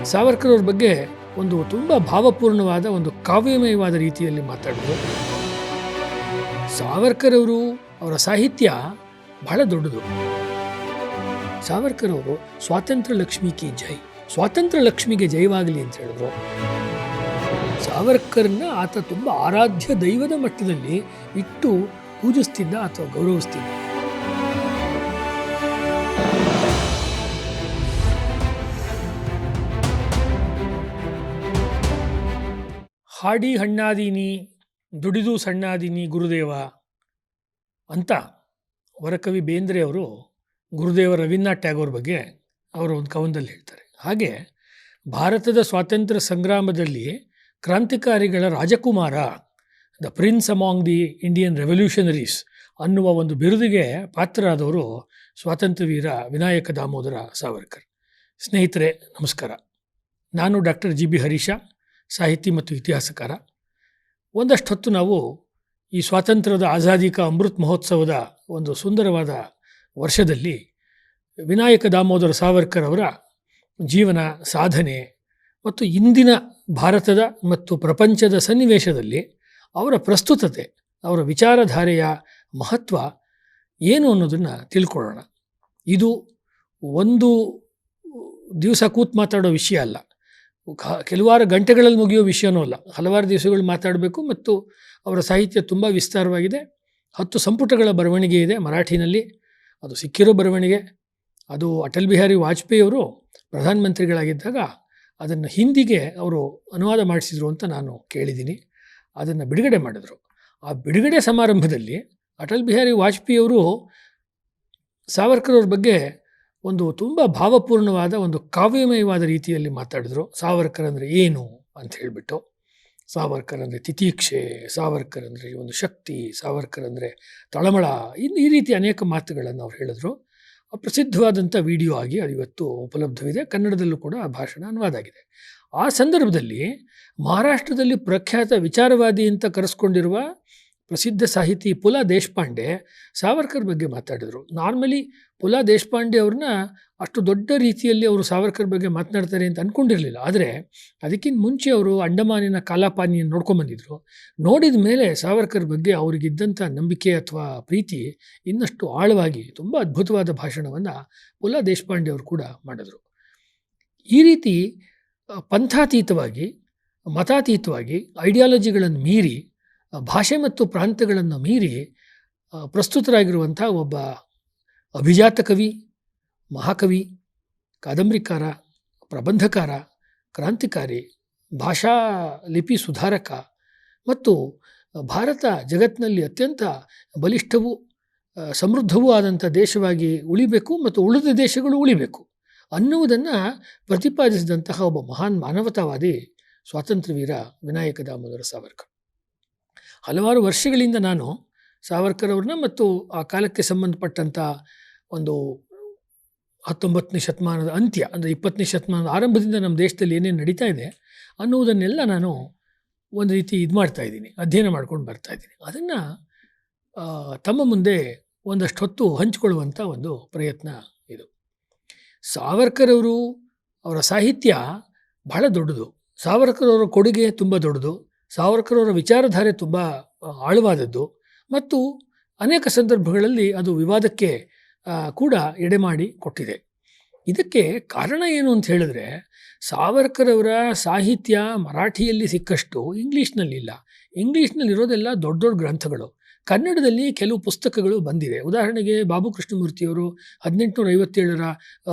ಸಾವರ್ಕರ್ ಅವ್ರ ಬಗ್ಗೆ ಒಂದು ತುಂಬ ಭಾವಪೂರ್ಣವಾದ ಒಂದು ಕಾವ್ಯಮಯವಾದ ರೀತಿಯಲ್ಲಿ ಮಾತಾಡಿದ್ರು. ಸಾವರ್ಕರ್ ಅವರು ಅವರ ಸಾಹಿತ್ಯ ಬಹಳ ದೊಡ್ಡದು. ಸಾವರ್ಕರ್ ಅವರು ಸ್ವಾತಂತ್ರ್ಯ ಲಕ್ಷ್ಮಿಗೆ ಜೈ, ಸ್ವಾತಂತ್ರ್ಯ ಲಕ್ಷ್ಮಿಗೆ ಜಯವಾಗಲಿ ಅಂತ ಹೇಳಿದ್ರು. ಸಾವರ್ಕರ್ನ ಆತ ತುಂಬ ಆರಾಧ್ಯ ದೈವದ ಮಟ್ಟದಲ್ಲಿ ಇಟ್ಟು ಪೂಜಿಸ್ತಿದ್ದ ಅಥವಾ ಗೌರವಿಸ್ತಿದ್ದ. ಹಾಡಿ ಹಣ್ಣಾದೀನಿ ದುಡಿದು ಸಣ್ಣಾದೀನಿ ಗುರುದೇವ ಅಂತ ವರಕವಿ ಬೇಂದ್ರೆ ಅವರು ಗುರುದೇವ ರವೀಂದ್ರನಾಥ್ ಟ್ಯಾಗೋರ್ ಬಗ್ಗೆ ಅವರು ಒಂದು ಕವನದಲ್ಲಿ ಹೇಳ್ತಾರೆ. ಹಾಗೆ ಭಾರತದ ಸ್ವಾತಂತ್ರ್ಯ ಸಂಗ್ರಾಮದಲ್ಲಿ ಕ್ರಾಂತಿಕಾರಿಗಳ ರಾಜಕುಮಾರ, the prince among the Indian revolutionaries ಅನ್ನುವ ಒಂದು ಬಿರುದಿಗೆ ಪಾತ್ರರಾದವರು ಸ್ವಾತಂತ್ರ್ಯ ವೀರ ವಿನಾಯಕ ದಾಮೋದರ ಸಾವರ್ಕರ್. ಸ್ನೇಹಿತರೆ ನಮಸ್ಕಾರ. ನಾನು ಡಾಕ್ಟರ್ ಜಿ ಬಿ ಹರೀಶ, ಸಾಹಿತಿ ಮತ್ತು ಇತಿಹಾಸಕಾರ. ಒಂದಷ್ಟು ಹೊತ್ತು ನಾವು ಈ ಸ್ವಾತಂತ್ರ್ಯದ ಆಜಾದಿ ಕಾ ಅಮೃತ್ ಮಹೋತ್ಸವದ ಒಂದು ಸುಂದರವಾದ ವರ್ಷದಲ್ಲಿ ವಿನಾಯಕ ದಾಮೋದರ ಸಾವರ್ಕರ್ ಅವರ ಜೀವನ, ಸಾಧನೆ ಮತ್ತು ಇಂದಿನ ಭಾರತದ ಮತ್ತು ಪ್ರಪಂಚದ ಸನ್ನಿವೇಶದಲ್ಲಿ ಅವರ ಪ್ರಸ್ತುತತೆ, ಅವರ ವಿಚಾರಧಾರೆಯ ಮಹತ್ವ ಏನು ಅನ್ನೋದನ್ನು ತಿಳ್ಕೊಳ್ಳೋಣ. ಇದು ಒಂದು ದಿವಸ ಕೂತು ಮಾತಾಡೋ ವಿಷಯ ಅಲ್ಲ, ಕೆಲವಾರು ಗಂಟೆಗಳಲ್ಲಿ ಮುಗಿಯೋ ವಿಷಯನೂ ಅಲ್ಲ. ಹಲವಾರು ದಿವಸಗಳು ಮಾತಾಡಬೇಕು ಮತ್ತು ಅವರ ಸಾಹಿತ್ಯ ತುಂಬ ವಿಸ್ತಾರವಾಗಿದೆ. 10 ಸಂಪುಟಗಳ ಬರವಣಿಗೆ ಇದೆ ಮರಾಠಿನಲ್ಲಿ. ಅದು ಸಿಕ್ಕಿರೋ ಬರವಣಿಗೆ. ಅದು ಅಟಲ್ ಬಿಹಾರಿ ವಾಜಪೇಯಿ ಅವರು ಪ್ರಧಾನಮಂತ್ರಿಗಳಾಗಿದ್ದಾಗ ಅದನ್ನು ಹಿಂದಿಗೆ ಅವರು ಅನುವಾದ ಮಾಡಿಸಿದರು ಅಂತ ನಾನು ಕೇಳಿದ್ದೀನಿ. ಅದನ್ನು ಬಿಡುಗಡೆ ಮಾಡಿದರು. ಆ ಬಿಡುಗಡೆ ಸಮಾರಂಭದಲ್ಲಿ ಅಟಲ್ ಬಿಹಾರಿ ವಾಜಪೇಯಿ ಅವರು ಸಾವರ್ಕರ್ ಅವ್ರ ಬಗ್ಗೆ ಒಂದು ತುಂಬ ಭಾವಪೂರ್ಣವಾದ ಒಂದು ಕಾವ್ಯಮಯವಾದ ರೀತಿಯಲ್ಲಿ ಮಾತಾಡಿದ್ರು. ಸಾವರ್ಕರ್ ಅಂದರೆ ಏನು ಅಂತ ಹೇಳಿಬಿಟ್ಟು, ಸಾವರ್ಕರ್ ಅಂದರೆ ತಿತೀಕ್ಷೆ, ಸಾವರ್ಕರ್ ಅಂದರೆ ಒಂದು ಶಕ್ತಿ, ಸಾವರ್ಕರ್ ಅಂದರೆ ತಳಮಳ, ಈ ರೀತಿ ಅನೇಕ ಮಾತುಗಳನ್ನು ಅವ್ರು ಹೇಳಿದ್ರು. ಪ್ರಸಿದ್ಧವಾದಂಥ ವಿಡಿಯೋ ಆಗಿ ಅದು ಇವತ್ತು ಉಪಲಬ್ಧವಿದೆ. ಕನ್ನಡದಲ್ಲೂ ಕೂಡ ಆ ಭಾಷಣ ಅನುವಾದ ಆಗಿದೆ. ಆ ಸಂದರ್ಭದಲ್ಲಿ ಮಹಾರಾಷ್ಟ್ರದಲ್ಲಿ ಪ್ರಖ್ಯಾತ ವಿಚಾರವಾದಿ ಅಂತ ಕರೆಸ್ಕೊಂಡಿರುವ ಪ್ರಸಿದ್ಧ ಸಾಹಿತಿ ಪುಲ ದೇಶಪಾಂಡೆ ಸಾವರ್ಕರ್ ಬಗ್ಗೆ ಮಾತಾಡಿದರು. ನಾರ್ಮಲಿ ಪುಲ ದೇಶಪಾಂಡೆ ಅವ್ರನ್ನ ಅಷ್ಟು ದೊಡ್ಡ ರೀತಿಯಲ್ಲಿ ಅವರು ಸಾವರ್ಕರ್ ಬಗ್ಗೆ ಮಾತನಾಡ್ತಾರೆ ಅಂತ ಅಂದ್ಕೊಂಡಿರಲಿಲ್ಲ. ಆದರೆ ಅದಕ್ಕಿಂತ ಮುಂಚೆ ಅವರು ಅಂಡಮಾನಿನ ಕಾಲಾಪಾನಿಯನ್ನು ನೋಡ್ಕೊಂಬಂದಿದ್ರು. ನೋಡಿದ ಮೇಲೆ ಸಾವರ್ಕರ್ ಬಗ್ಗೆ ಅವರಿಗಿದ್ದಂಥ ನಂಬಿಕೆ ಅಥವಾ ಪ್ರೀತಿ ಇನ್ನಷ್ಟು ಆಳವಾಗಿ ತುಂಬ ಅದ್ಭುತವಾದ ಭಾಷಣವನ್ನು ಪುಲ ದೇಶಪಾಂಡೆ ಅವರು ಕೂಡ ಮಾಡಿದ್ರು. ಈ ರೀತಿ ಪಂಥಾತೀತವಾಗಿ, ಮತಾತೀತವಾಗಿ, ಐಡಿಯಾಲಜಿಗಳನ್ನು ಮೀರಿ, ಭಾಷೆ ಮತ್ತು ಪ್ರಾಂತ್ಯಗಳನ್ನು ಮೀರಿ ಪ್ರಸ್ತುತರಾಗಿರುವಂಥ ಒಬ್ಬ ಅಭಿಜಾತ ಕವಿ, ಮಹಾಕವಿ, ಕಾದಂಬರಿಕಾರ, ಪ್ರಬಂಧಕಾರ, ಕ್ರಾಂತಿಕಾರಿ, ಭಾಷಾ ಲಿಪಿ ಸುಧಾರಕ ಮತ್ತು ಭಾರತ ಜಗತ್ತಿನಲ್ಲಿ ಅತ್ಯಂತ ಬಲಿಷ್ಠವೂ ಸಮೃದ್ಧವೂ ಆದಂಥ ದೇಶವಾಗಿ ಉಳಿಬೇಕು ಮತ್ತು ಉಳಿದ ದೇಶಗಳು ಉಳಿಬೇಕು ಅನ್ನುವುದನ್ನು ಪ್ರತಿಪಾದಿಸಿದಂತಹ ಒಬ್ಬ ಮಹಾನ್ ಮಾನವತಾವಾದಿ ಸ್ವಾತಂತ್ರ್ಯ ವೀರ ವಿನಾಯಕ ದಾಮೋದರ ಸಾವರ್ಕರ್. ಹಲವಾರು ವರ್ಷಗಳಿಂದ ನಾನು ಸಾವರ್ಕರ್ ಅವ್ರನ್ನ ಮತ್ತು ಆ ಕಾಲಕ್ಕೆ ಸಂಬಂಧಪಟ್ಟಂಥ ಒಂದು 19ನೇ ಶತಮಾನದ ಅಂತ್ಯ ಅಂದರೆ 20ನೇ ಶತಮಾನದ ಆರಂಭದಿಂದ ನಮ್ಮ ದೇಶದಲ್ಲಿ ಏನೇನು ನಡೀತಾ ಇದೆ ಅನ್ನುವುದನ್ನೆಲ್ಲ ನಾನು ಒಂದು ರೀತಿ ಮಾಡ್ತಾಯಿದ್ದೀನಿ, ಅಧ್ಯಯನ ಮಾಡ್ಕೊಂಡು ಬರ್ತಾಯಿದ್ದೀನಿ. ಅದನ್ನು ತಮ್ಮ ಮುಂದೆ ಒಂದಷ್ಟು ಹೊತ್ತು ಹಂಚಿಕೊಳ್ಳುವಂಥ ಒಂದು ಪ್ರಯತ್ನ ಇದು. ಸಾವರ್ಕರ್ ಅವರು, ಅವರ ಸಾಹಿತ್ಯ ಬಹಳ ದೊಡ್ಡದು. ಸಾವರ್ಕರ್ ಅವರ ಕೊಡುಗೆ ತುಂಬ ದೊಡ್ಡದು. ಸಾವರ್ಕರ್ ಅವರ ವಿಚಾರಧಾರೆ ತುಂಬ ಆಳವಾದದ್ದು ಮತ್ತು ಅನೇಕ ಸಂದರ್ಭಗಳಲ್ಲಿ ಅದು ವಿವಾದಕ್ಕೆ ಕೂಡ ಎಡೆಮಾಡಿ ಕೊಟ್ಟಿದೆ. ಇದಕ್ಕೆ ಕಾರಣ ಏನು ಅಂತ ಹೇಳಿದ್ರೆ, ಸಾವರ್ಕರ್ ಅವರ ಸಾಹಿತ್ಯ ಮರಾಠಿಯಲ್ಲಿ ಸಿಕ್ಕಷ್ಟು ಇಂಗ್ಲೀಷ್ನಲ್ಲಿಲ್ಲ. ಇಂಗ್ಲೀಷ್ನಲ್ಲಿರೋದೆಲ್ಲ ದೊಡ್ಡ ದೊಡ್ಡ ಗ್ರಂಥಗಳು. ಕನ್ನಡದಲ್ಲಿ ಕೆಲವು ಪುಸ್ತಕಗಳು ಬಂದಿವೆ. ಉದಾಹರಣೆಗೆ ಬಾಬು ಕೃಷ್ಣಮೂರ್ತಿಯವರು 1857ರ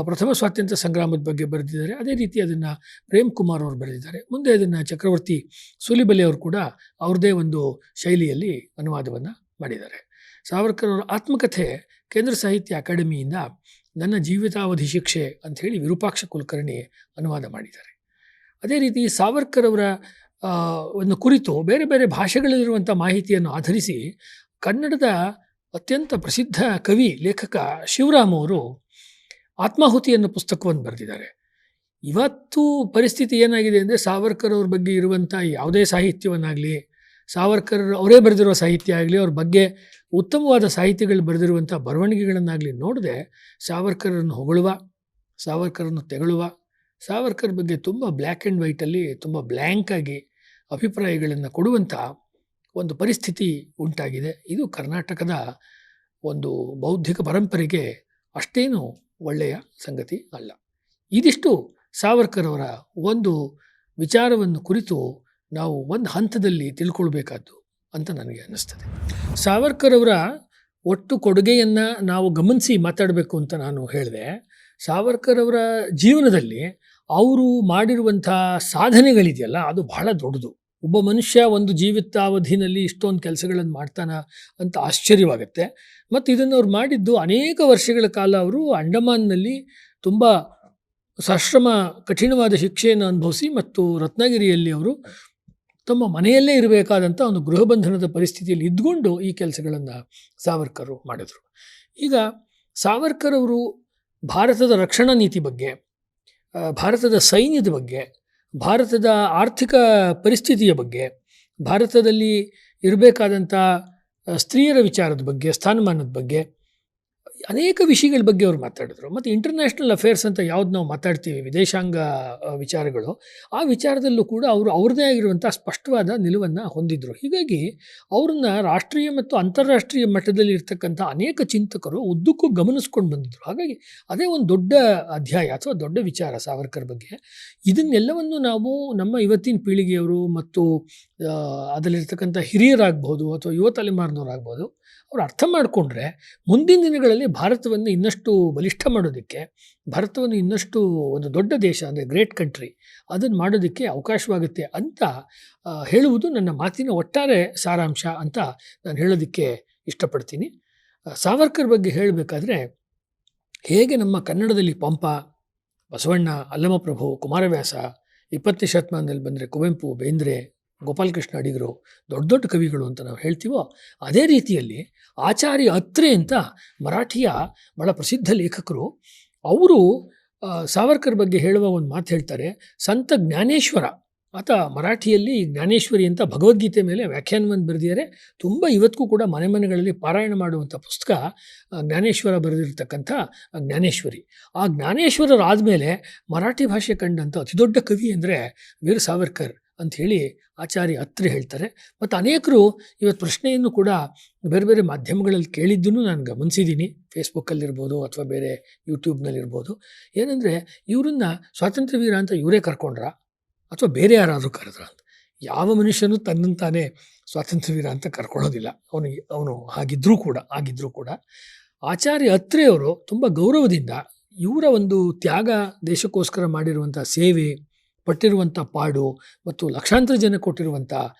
ಪ್ರಥಮ ಸ್ವಾತಂತ್ರ್ಯ ಸಂಗ್ರಾಮದ ಬಗ್ಗೆ ಬರೆದಿದ್ದಾರೆ. ಅದೇ ರೀತಿ ಅದನ್ನು ಪ್ರೇಮ್ ಕುಮಾರ್ ಅವರು ಬರೆದಿದ್ದಾರೆ. ಮುಂದೆ ಅದನ್ನು ಚಕ್ರವರ್ತಿ ಸೂಲಿಬೆಲೆ ಅವರು ಕೂಡ ಅವ್ರದ್ದೇ ಒಂದು ಶೈಲಿಯಲ್ಲಿ ಅನುವಾದವನ್ನು ಮಾಡಿದ್ದಾರೆ. ಸಾವರ್ಕರ್ ಅವರ ಆತ್ಮಕಥೆ ಕೇಂದ್ರ ಸಾಹಿತ್ಯ ಅಕಾಡೆಮಿಯಿಂದ ನನ್ನ ಜೀವಿತಾವಧಿ ಶಿಕ್ಷೆ ಅಂಥೇಳಿ ವಿರೂಪಾಕ್ಷ ಕುಲಕರ್ಣಿ ಅನುವಾದ ಮಾಡಿದ್ದಾರೆ. ಅದೇ ರೀತಿ ಸಾವರ್ಕರ್ ಅವರ ಒಂದು ಕುರಿತು ಬೇರೆ ಬೇರೆ ಭಾಷೆಗಳಲ್ಲಿರುವಂಥ ಮಾಹಿತಿಯನ್ನು ಆಧರಿಸಿ ಕನ್ನಡದ ಅತ್ಯಂತ ಪ್ರಸಿದ್ಧ ಕವಿ, ಲೇಖಕ ಶಿವರಾಮ್ ಅವರು ಆತ್ಮಾಹುತಿ ಅನ್ನೋ ಪುಸ್ತಕವನ್ನು ಬರೆದಿದ್ದಾರೆ. ಇವತ್ತು ಪರಿಸ್ಥಿತಿ ಏನಾಗಿದೆ ಅಂದರೆ, ಸಾವರ್ಕರ್ ಅವ್ರ ಬಗ್ಗೆ ಇರುವಂಥ ಯಾವುದೇ ಸಾಹಿತ್ಯವನ್ನಾಗಲಿ, ಸಾವರ್ಕರ್ ಅವರೇ ಬರೆದಿರೋ ಸಾಹಿತ್ಯ ಆಗಲಿ, ಅವ್ರ ಬಗ್ಗೆ ಉತ್ತಮವಾದ ಸಾಹಿತ್ಯಗಳು ಬರೆದಿರುವಂಥ ಬರವಣಿಗೆಗಳನ್ನಾಗಲಿ ನೋಡದೆ ಸಾವರ್ಕರನ್ನು ಹೊಗಳುವ, ಸಾವರ್ಕರನ್ನು ತೆಗಳುವ, ಸಾವರ್ಕರ್ ಬಗ್ಗೆ ತುಂಬ ಬ್ಲ್ಯಾಕ್ ಆ್ಯಂಡ್ ವೈಟಲ್ಲಿ ತುಂಬ ಬ್ಲ್ಯಾಂಕಾಗಿ ಅಭಿಪ್ರಾಯಗಳನ್ನು ಕೊಡುವಂಥ ಒಂದು ಪರಿಸ್ಥಿತಿ ಉಂಟಾಗಿದೆ. ಇದು ಕರ್ನಾಟಕದ ಒಂದು ಬೌದ್ಧಿಕ ಪರಂಪರೆಗೆ ಅಷ್ಟೇನು ಒಳ್ಳೆಯ ಸಂಗತಿ ಅಲ್ಲ. ಇದಿಷ್ಟು ಸಾವರ್ಕರ್ ಅವರ ಒಂದು ವಿಚಾರವನ್ನು ಕುರಿತು ನಾವು ಒಂದು ಹಂತದಲ್ಲಿ ತಿಳ್ಕೊಳ್ಬೇಕಾದ್ದು ಅಂತ ನನಗೆ ಅನ್ನಿಸ್ತದೆ. ಸಾವರ್ಕರ್ ಅವರ ಒಟ್ಟು ಕೊಡುಗೆಯನ್ನು ನಾವು ಗಮನಿಸಿ ಮಾತಾಡಬೇಕು ಅಂತ ನಾನು ಹೇಳಿದೆ. ಸಾವರ್ಕರ್ ಅವರ ಜೀವನದಲ್ಲಿ ಅವರು ಮಾಡಿರುವಂಥ ಸಾಧನೆಗಳಿದೆಯಲ್ಲ, ಅದು ಬಹಳ ದೊಡ್ಡದು. ಒಬ್ಬ ಮನುಷ್ಯ ಒಂದು ಜೀವಿತಾವಧಿನಲ್ಲಿ ಇಷ್ಟೊಂದು ಕೆಲಸಗಳನ್ನು ಮಾಡ್ತಾನ ಅಂತ ಆಶ್ಚರ್ಯವಾಗುತ್ತೆ. ಮತ್ತು ಇದನ್ನು ಅವ್ರು ಮಾಡಿದ್ದು ಅನೇಕ ವರ್ಷಗಳ ಕಾಲ ಅವರು ಅಂಡಮಾನ್ನಲ್ಲಿ ತುಂಬ ಸಶ್ರಮ ಕಠಿಣವಾದ ಶಿಕ್ಷೆಯನ್ನು ಅನುಭವಿಸಿ ಮತ್ತು ರತ್ನಗಿರಿಯಲ್ಲಿ ಅವರು ತಮ್ಮ ಮನೆಯಲ್ಲೇ ಇರಬೇಕಾದಂಥ ಒಂದು ಗೃಹಬಂಧನದ ಪರಿಸ್ಥಿತಿಯಲ್ಲಿ ಇದ್ದುಕೊಂಡು ಈ ಕೆಲಸಗಳನ್ನು ಸಾವರ್ಕರ್ ಮಾಡಿದರು. ಈಗ ಸಾವರ್ಕರ್ ಅವರು ಭಾರತದ ರಕ್ಷಣಾ ನೀತಿ ಬಗ್ಗೆ, ಭಾರತದ ಸೈನ್ಯದ ಬಗ್ಗೆ, ಭಾರತದ ಆರ್ಥಿಕ ಪರಿಸ್ಥಿತಿಯ ಬಗ್ಗೆ, ಭಾರತದಲ್ಲಿ ಇರಬೇಕಾದಂಥ ಸ್ತ್ರೀಯರ ವಿಚಾರದ ಬಗ್ಗೆ, ಸ್ಥಾನಮಾನದ ಬಗ್ಗೆ, ಅನೇಕ ವಿಷಯಗಳ ಬಗ್ಗೆ ಅವರು ಮಾತಾಡಿದರು. ಮತ್ತು ಇಂಟರ್ನ್ಯಾಷನಲ್ ಅಫೇರ್ಸ್ ಅಂತ ಯಾವ್ದು ನಾವು ಮಾತಾಡ್ತೀವಿ, ವಿದೇಶಾಂಗ ವಿಚಾರಗಳು, ಆ ವಿಚಾರದಲ್ಲೂ ಕೂಡ ಅವರು ಅವ್ರದ್ದೇ ಆಗಿರುವಂಥ ಸ್ಪಷ್ಟವಾದ ನಿಲುವನ್ನು ಹೊಂದಿದ್ರು. ಹೀಗಾಗಿ ಅವ್ರನ್ನ ರಾಷ್ಟ್ರೀಯ ಮತ್ತು ಅಂತಾರಾಷ್ಟ್ರೀಯ ಮಟ್ಟದಲ್ಲಿ ಇರ್ತಕ್ಕಂಥ ಅನೇಕ ಚಿಂತಕರು ಉದ್ದಕ್ಕೂ ಗಮನಿಸ್ಕೊಂಡು ಬಂದಿದ್ದರು. ಹಾಗಾಗಿ ಅದೇ ಒಂದು ದೊಡ್ಡ ಅಧ್ಯಾಯ ಅಥವಾ ದೊಡ್ಡ ವಿಚಾರ ಸಾವರ್ಕರ್ ಬಗ್ಗೆ. ಇದನ್ನೆಲ್ಲವನ್ನು ನಾವು ನಮ್ಮ ಇವತ್ತಿನ ಪೀಳಿಗೆಯವರು ಮತ್ತು ಅದರಲ್ಲಿರ್ತಕ್ಕಂಥ ಹಿರಿಯರಾಗ್ಬೋದು ಅಥವಾ ಯುವ ತಲೆಮಾರಿನವರಾಗ್ಬೋದು, ಅವರು ಅರ್ಥ ಮಾಡಿಕೊಂಡ್ರೆ ಮುಂದಿನ ದಿನಗಳಲ್ಲಿ ಭಾರತವನ್ನು ಇನ್ನಷ್ಟು ಬಲಿಷ್ಠ ಮಾಡೋದಕ್ಕೆ, ಭಾರತವನ್ನು ಇನ್ನಷ್ಟು ಒಂದು ದೊಡ್ಡ ದೇಶ ಅಂದರೆ ಗ್ರೇಟ್ ಕಂಟ್ರಿ ಅದನ್ನು ಮಾಡೋದಕ್ಕೆ ಅವಕಾಶವಾಗುತ್ತೆ ಅಂತ ಹೇಳುವುದು ನನ್ನ ಮಾತಿನ ಒಟ್ಟಾರೆ ಸಾರಾಂಶ ಅಂತ ನಾನು ಹೇಳೋದಕ್ಕೆ ಇಷ್ಟಪಡ್ತೀನಿ. ಸಾವರ್ಕರ್ ಬಗ್ಗೆ ಹೇಳಬೇಕಾದ್ರೆ, ಹೇಗೆ ನಮ್ಮ ಕನ್ನಡದಲ್ಲಿ ಪಂಪ, ಬಸವಣ್ಣ, ಅಲ್ಲಮಪ್ರಭು, ಕುಮಾರವ್ಯಾಸ, 20ನೇ ಶತಮಾನದಲ್ಲಿ ಬಂದರೆ ಕುವೆಂಪು, ಬೇಂದ್ರೆ, ಗೋಪಾಲಕೃಷ್ಣ ಅಡಿಗರು ದೊಡ್ಡ ದೊಡ್ಡ ಕವಿಗಳು ಅಂತ ನಾವು ಹೇಳ್ತೀವೋ, ಅದೇ ರೀತಿಯಲ್ಲಿ ಆಚಾರ್ಯ ಅತ್ರೆ ಅಂತ ಮರಾಠಿಯ ಬಹಳ ಪ್ರಸಿದ್ಧ ಲೇಖಕರು, ಅವರು ಸಾವರ್ಕರ್ ಬಗ್ಗೆ ಹೇಳುವ ಒಂದು ಮಾತು ಹೇಳ್ತಾರೆ. ಸಂತ ಜ್ಞಾನೇಶ್ವರ ಆತ ಮರಾಠಿಯಲ್ಲಿ ಜ್ಞಾನೇಶ್ವರಿ ಅಂತ ಭಗವದ್ಗೀತೆ ಮೇಲೆ ವ್ಯಾಖ್ಯಾನವನ್ನು ಬರೆದಿದ್ದಾರೆ. ತುಂಬ ಇವತ್ತಿಗೂ ಕೂಡ ಮನೆ ಮನೆಗಳಲ್ಲಿ ಪಾರಾಯಣ ಮಾಡುವಂಥ ಪುಸ್ತಕ ಜ್ಞಾನೇಶ್ವರ ಬರೆದಿರ್ತಕ್ಕಂಥ ಜ್ಞಾನೇಶ್ವರಿ. ಆ ಜ್ಞಾನೇಶ್ವರರಾದಮೇಲೆ ಮರಾಠಿ ಭಾಷೆ ಕಂಡಂಥ ಅತಿದೊಡ್ಡ ಕವಿ ಅಂದರೆ ವೀರ ಸಾವರ್ಕರ್ ಅಂಥೇಳಿ ಆಚಾರ್ಯ ಅತ್ರೆ ಹೇಳ್ತಾರೆ. ಮತ್ತು ಅನೇಕರು ಇವತ್ತು ಪ್ರಶ್ನೆಯನ್ನು ಕೂಡ ಬೇರೆ ಬೇರೆ ಮಾಧ್ಯಮಗಳಲ್ಲಿ ಕೇಳಿದ್ದನ್ನು ನಾನು ಗಮನಿಸಿದ್ದೀನಿ. ಫೇಸ್ಬುಕ್ಕಲ್ಲಿರ್ಬೋದು ಅಥವಾ ಬೇರೆ ಯೂಟ್ಯೂಬ್ನಲ್ಲಿರ್ಬೋದು. ಏನಂದರೆ, ಇವರನ್ನು ಸ್ವಾತಂತ್ರ್ಯ ವೀರ ಅಂತ ಇವರೇ ಕರ್ಕೊಂಡ್ರ ಅಥವಾ ಬೇರೆ ಯಾರಾದರೂ ಕರೆದ್ರ ಅಂತ. ಯಾವ ಮನುಷ್ಯನೂ ತನ್ನನ್ನು ತಾನೇ ಸ್ವಾತಂತ್ರ್ಯ ವೀರ ಅಂತ ಕರ್ಕೊಳ್ಳೋದಿಲ್ಲ. ಅವನು ಆಗಿದ್ದರೂ ಕೂಡ ಆಚಾರ್ಯ ಅತ್ರೆಯವರು ತುಂಬ ಗೌರವದಿಂದ ಇವರ ಒಂದು ತ್ಯಾಗ, ದೇಶಕ್ಕೋಸ್ಕರ ಮಾಡಿರುವಂಥ ಸೇವೆ, ಪಟ್ಟಿರುವಂಥ ಪಾಡು ಮತ್ತು ಲಕ್ಷಾಂತರ ಜನ ಕೊಟ್ಟಿರುವಂಥ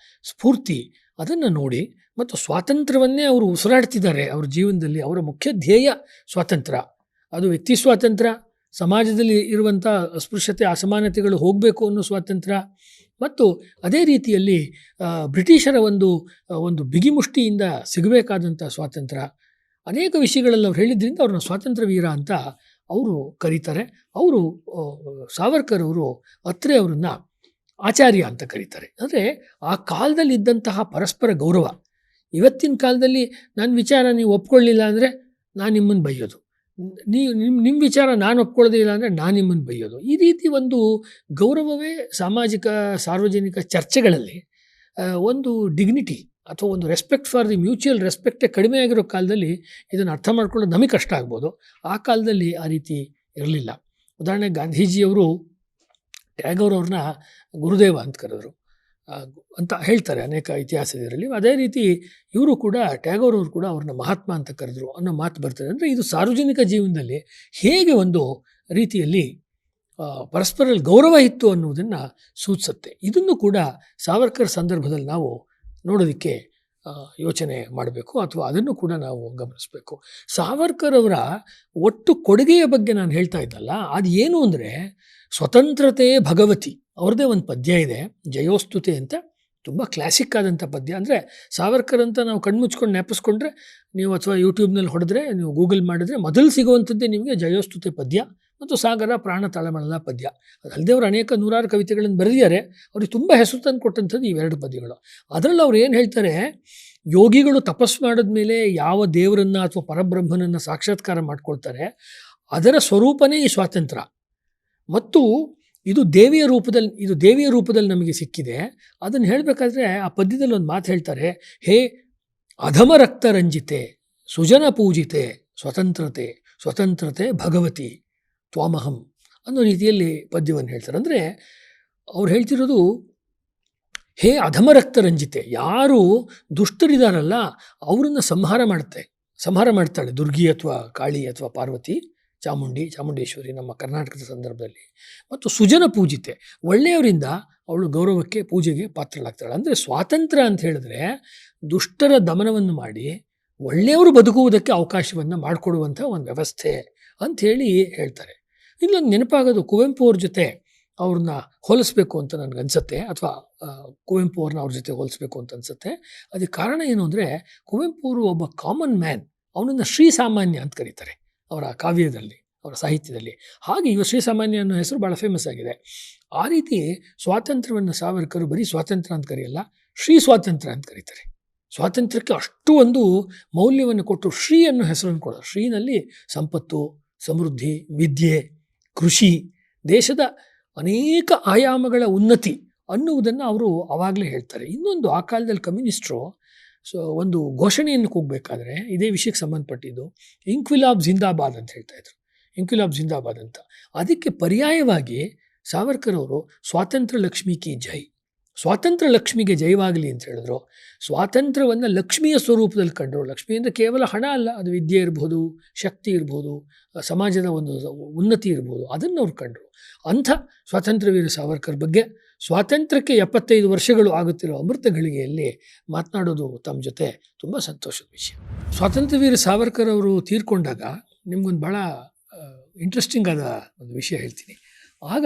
ಸ್ಫೂರ್ತಿ ಅದನ್ನು ನೋಡಿ, ಮತ್ತು ಸ್ವಾತಂತ್ರ್ಯವನ್ನೇ ಅವರು ಉಸಿರಾಡ್ತಿದ್ದಾರೆ ಅವ್ರ ಜೀವನದಲ್ಲಿ. ಅವರ ಮುಖ್ಯ ಧ್ಯೇಯ ಸ್ವಾತಂತ್ರ್ಯ, ಅದು ವ್ಯಕ್ತಿ ಸ್ವಾತಂತ್ರ್ಯ, ಸಮಾಜದಲ್ಲಿ ಇರುವಂಥ ಅಸ್ಪೃಶ್ಯತೆ, ಅಸಮಾನತೆಗಳು ಹೋಗಬೇಕು ಅನ್ನೋ ಸ್ವಾತಂತ್ರ್ಯ, ಮತ್ತು ಅದೇ ರೀತಿಯಲ್ಲಿ ಬ್ರಿಟಿಷರ ಒಂದು ಬಿಗಿಮುಷ್ಟಿಯಿಂದ ಸಿಗಬೇಕಾದಂಥ ಸ್ವಾತಂತ್ರ್ಯ, ಅನೇಕ ವಿಷಯಗಳಲ್ಲಿ ಅವ್ರು ಹೇಳಿದ್ರಿಂದ ಅವ್ರನ್ನ ಸ್ವಾತಂತ್ರ್ಯ ವೀರ ಅಂತ ಅವರು ಕರೀತಾರೆ. ಅವರು ಸಾವರ್ಕರ್ ಅವರು ಅತ್ರೆ ಅವರನ್ನು ಆಚಾರ್ಯ ಅಂತ ಕರೀತಾರೆ. ಅಂದರೆ ಆ ಕಾಲದಲ್ಲಿ ಇದ್ದಂತಹ ಪರಸ್ಪರ ಗೌರವ. ಇವತ್ತಿನ ಕಾಲದಲ್ಲಿ ನನ್ನ ವಿಚಾರ ನೀವು ಒಪ್ಕೊಳ್ಳಿಲ್ಲ ಅಂದರೆ ನಾನು ನಿಮ್ಮನ್ನು ಬೈಯೋದು, ನಿಮ್ಮ ವಿಚಾರ ನಾನು ಒಪ್ಕೊಳ್ಳೋದೇ ಇಲ್ಲ ಅಂದರೆ ನಾನು ನಿಮ್ಮನ್ನು ಬೈಯೋದು. ಈ ರೀತಿ ಒಂದು ಗೌರವವೇ ಸಾಮಾಜಿಕ ಸಾರ್ವಜನಿಕ ಚರ್ಚೆಗಳಲ್ಲಿ ಒಂದು ಡಿಗ್ನಿಟಿ ಅಥವಾ ಒಂದು ರೆಸ್ಪೆಕ್ಟ್ ಫಾರ್ ದಿ ಮ್ಯೂಚುವಲ್ ರೆಸ್ಪೆಕ್ಟೇ ಕಡಿಮೆ ಆಗಿರೋ ಕಾಲದಲ್ಲಿ ಇದನ್ನು ಅರ್ಥ ಮಾಡ್ಕೊಳ್ಳೋದು ನಮಗೆ ಕಷ್ಟ ಆಗ್ಬೋದು. ಆ ಕಾಲದಲ್ಲಿ ಆ ರೀತಿ ಇರಲಿಲ್ಲ. ಉದಾಹರಣೆಗೆ ಗಾಂಧೀಜಿಯವರು ಟ್ಯಾಗೋರ್ ಅವ್ರನ್ನ ಗುರುದೇವ ಅಂತ ಕರೆದರು ಅಂತ ಹೇಳ್ತಾರೆ ಅನೇಕ ಇತಿಹಾಸದಲ್ಲಿ. ಅದೇ ರೀತಿ ಇವರು ಕೂಡ, ಟ್ಯಾಗೋರ್ ಅವರು ಕೂಡ ಅವ್ರನ್ನ ಮಹಾತ್ಮ ಅಂತ ಕರೆದ್ರು ಅನ್ನೋ ಮಾತು ಬರ್ತದೆ. ಅಂದರೆ ಇದು ಸಾರ್ವಜನಿಕ ಜೀವನದಲ್ಲಿ ಹೇಗೆ ಒಂದು ರೀತಿಯಲ್ಲಿ ಪರಸ್ಪರ ಗೌರವ ಇತ್ತು ಅನ್ನೋದನ್ನು ಸೂಚಿಸುತ್ತೆ. ಇದನ್ನು ಕೂಡ ಸಾವರ್ಕರ್ ಸಂದರ್ಭದಲ್ಲಿ ನಾವು ನೋಡೋದಕ್ಕೆ ಯೋಚನೆ ಮಾಡಬೇಕು, ಅಥವಾ ಅದನ್ನು ಕೂಡ ನಾವು ಗಮನಿಸಬೇಕು. ಸಾವರ್ಕರ್ ಅವರ ಒಟ್ಟು ಕೊಡುಗೆಯ ಬಗ್ಗೆ ನಾನು ಹೇಳ್ತಾ ಇದ್ದಲ್ಲ, ಅದು ಏನು ಅಂದರೆ ಸ್ವತಂತ್ರತೆ ಭಗವತಿ. ಅವ್ರದ್ದೇ ಒಂದು ಪದ್ಯ ಇದೆ, ಜಯೋಸ್ತುತೆ ಅಂತ, ತುಂಬ ಕ್ಲಾಸಿಕ್ ಆದಂಥ ಪದ್ಯ. ಅಂದರೆ ಸಾವರ್ಕರ್ ಅಂತ ನಾವು ಕಣ್ಮುಚ್ಕೊಂಡು ನೆನಪಿಸ್ಕೊಂಡ್ರೆ, ನೀವು ಅಥವಾ ಯೂಟ್ಯೂಬ್ನಲ್ಲಿ ಹೊಡೆದ್ರೆ, ನೀವು ಗೂಗಲ್ ಮಾಡಿದ್ರೆ ಮೊದಲು ಸಿಗುವಂಥದ್ದೇ ನಿಮಗೆ ಜಯೋಸ್ತುತೆ ಪದ್ಯ ಮತ್ತು ಸಾಗರ ಪ್ರಾಣ ತಳಮಳಲ ಪದ್ಯ. ಅದಲ್ಲದೆ ಅವರು ಅನೇಕ ನೂರಾರು ಕವಿತೆಗಳನ್ನು ಬರೆದಿದ್ದಾರೆ. ಅವ್ರಿಗೆ ತುಂಬ ಹೆಸರು ತಂದು ಕೊಟ್ಟಂಥದ್ದು ಇವೆರಡು ಪದ್ಯಗಳು. ಅದರಲ್ಲಿ ಅವ್ರು ಏನು ಹೇಳ್ತಾರೆ, ಯೋಗಿಗಳು ತಪಸ್ಸು ಮಾಡಿದ್ಮೇಲೆ ಯಾವ ದೇವರನ್ನು ಅಥವಾ ಪರಬ್ರಹ್ಮನನ್ನು ಸಾಕ್ಷಾತ್ಕಾರ ಮಾಡ್ಕೊಳ್ತಾರೆ, ಅದರ ಸ್ವರೂಪನೇ ಈ ಸ್ವಾತಂತ್ರ್ಯ. ಮತ್ತು ಇದು ದೇವಿಯ ರೂಪದಲ್ಲಿ ನಮಗೆ ಸಿಕ್ಕಿದೆ. ಅದನ್ನು ಹೇಳಬೇಕಾದ್ರೆ ಆ ಪದ್ಯದಲ್ಲಿ ಒಂದು ಮಾತು ಹೇಳ್ತಾರೆ, ಹೇ ಅಧಮ ರಕ್ತ ರಂಜಿತೆ ಸುಜನ ಪೂಜಿತೆ ಸ್ವತಂತ್ರತೆ ಭಗವತಿ ತ್ವಾಮಹಂ ಅನ್ನೋ ರೀತಿಯಲ್ಲಿ ಪದ್ಯವನ್ನು ಹೇಳ್ತಾರೆ. ಅಂದರೆ ಅವ್ರು ಹೇಳ್ತಿರೋದು, ಹೇ ಅಧಮ ರಕ್ತ ರಂಜಿತೆ, ಯಾರು ದುಷ್ಟರಿದಾರಲ್ಲ ಅವರನ್ನು ಸಂಹಾರ ಮಾಡ್ತಾಳೆ ದುರ್ಗಿ ಅಥವಾ ಕಾಳಿ ಅಥವಾ ಪಾರ್ವತಿ, ಚಾಮುಂಡೇಶ್ವರಿ ನಮ್ಮ ಕರ್ನಾಟಕದ ಸಂದರ್ಭದಲ್ಲಿ. ಮತ್ತು ಸುಜನ ಪೂಜಿತೆ, ಒಳ್ಳೆಯವರಿಂದ ಅವಳು ಗೌರವಕ್ಕೆ ಪೂಜೆಗೆ ಪಾತ್ರಳಾಗ್ತಾಳೆ. ಅಂದರೆ ಸ್ವಾತಂತ್ರ್ಯ ಅಂತ ಹೇಳಿದ್ರೆ ದುಷ್ಟರ ದಮನವನ್ನು ಮಾಡಿ ಒಳ್ಳೆಯವರು ಬದುಕುವುದಕ್ಕೆ ಅವಕಾಶವನ್ನು ಮಾಡಿಕೊಡುವಂಥ ಒಂದು ವ್ಯವಸ್ಥೆ ಅಂಥೇಳಿ ಹೇಳ್ತಾರೆ. ಇಲ್ಲೊಂದು ನೆನಪಾಗೋದು, ಕುವೆಂಪು ಅವ್ರ ಜೊತೆ ಅವ್ರನ್ನ ಹೋಲಿಸ್ಬೇಕು ಅಂತ ನನಗನ್ಸುತ್ತೆ, ಅಥವಾ ಕುವೆಂಪು ಅವ್ರನ್ನ ಅವ್ರ ಜೊತೆ ಹೋಲಿಸ್ಬೇಕು ಅಂತ ಅನಿಸುತ್ತೆ. ಅದಕ್ಕೆ ಕಾರಣ ಏನು ಅಂದರೆ, ಕುವೆಂಪು ಅವರು ಒಬ್ಬ ಕಾಮನ್ ಮ್ಯಾನ್, ಅವನನ್ನು ಶ್ರೀಸಾಮಾನ್ಯ ಅಂತ ಕರೀತಾರೆ ಅವರ ಕಾವ್ಯದಲ್ಲಿ, ಅವರ ಸಾಹಿತ್ಯದಲ್ಲಿ. ಹಾಗೆ ಇವ ಶ್ರೀಸಾಮಾನ್ಯ ಅನ್ನೋ ಹೆಸರು ಭಾಳ ಫೇಮಸ್ ಆಗಿದೆ. ಆ ರೀತಿ ಸ್ವಾತಂತ್ರ್ಯವನ್ನು ಸಾವರ್ಕರು ಬರೀ ಸ್ವಾತಂತ್ರ್ಯ ಅಂತ ಕರೆಯಲ್ಲ, ಶ್ರೀ ಸ್ವಾತಂತ್ರ್ಯ ಅಂತ ಕರೀತಾರೆ. ಸ್ವಾತಂತ್ರ್ಯಕ್ಕೆ ಅಷ್ಟು ಒಂದು ಮೌಲ್ಯವನ್ನು ಕೊಟ್ಟು ಶ್ರೀ ಅನ್ನೋ ಹೆಸರನ್ನು ಕೊಡೋರು. ಶ್ರೀನಲ್ಲಿ ಸಂಪತ್ತು, ಸಮೃದ್ಧಿ, ವಿದ್ಯೆ, ಕೃಷಿ, ದೇಶದ ಅನೇಕ ಆಯಾಮಗಳ ಉನ್ನತಿ ಅನ್ನುವುದನ್ನು ಅವರು ಆವಾಗಲೇ ಹೇಳ್ತಾರೆ. ಇನ್ನೊಂದು, ಆ ಕಾಲದಲ್ಲಿ ಕಮ್ಯುನಿಸ್ಟರು ಒಂದು ಘೋಷಣೆಯನ್ನು ಕೂಗಬೇಕಾದ್ರೆ ಇದೇ ವಿಷಯಕ್ಕೆ ಸಂಬಂಧಪಟ್ಟಿದ್ದು ಇಂಕ್ವಿಲಾಬ್ ಜಿಂದಾಬಾದ್ ಅಂತ ಹೇಳ್ತಾಯಿದ್ರು. ಇಂಕ್ವಿಲಾಬ್ ಜಿಂದಾಬಾದ್ ಅಂತ. ಅದಕ್ಕೆ ಪರ್ಯಾಯವಾಗಿ ಸಾವರ್ಕರ್ ಅವರು ಸ್ವಾತಂತ್ರ್ಯ ಲಕ್ಷ್ಮಿ ಕಿ ಜೈ, ಸ್ವಾತಂತ್ರ್ಯ ಲಕ್ಷ್ಮಿಗೆ ಜಯವಾಗಲಿ ಅಂತ ಹೇಳಿದ್ರು. ಸ್ವಾತಂತ್ರ್ಯವನ್ನು ಲಕ್ಷ್ಮಿಯ ಸ್ವರೂಪದಲ್ಲಿ ಕಂಡರು. ಲಕ್ಷ್ಮಿ ಅಂದರೆ ಕೇವಲ ಹಣ ಅಲ್ಲ, ಅದು ವಿದ್ಯೆ ಇರ್ಬೋದು, ಶಕ್ತಿ ಇರ್ಬೋದು, ಸಮಾಜದ ಒಂದು ಉನ್ನತಿ ಇರ್ಬೋದು, ಅದನ್ನು ಅವ್ರು ಕಂಡರು. ಅಂಥ ಸ್ವಾತಂತ್ರ್ಯ ವೀರ ಸಾವರ್ಕರ್ ಬಗ್ಗೆ ಸ್ವಾತಂತ್ರ್ಯಕ್ಕೆ 75 ವರ್ಷಗಳು ಆಗುತ್ತಿರೋ ಅಮೃತ ಘಳಿಗೆಯಲ್ಲಿ ಮಾತನಾಡೋದು ತಮ್ಮ ಜೊತೆ ತುಂಬ ಸಂತೋಷದ ವಿಷಯ. ಸ್ವಾತಂತ್ರ್ಯ ವೀರ ಸಾವರ್ಕರ್ ಅವರು ತೀರ್ಕೊಂಡಾಗ ನಿಮ್ಗೊಂದು ಭಾಳ ಇಂಟ್ರೆಸ್ಟಿಂಗ್ ಆದ ಒಂದು ವಿಷಯ ಹೇಳ್ತೀನಿ. ಆಗ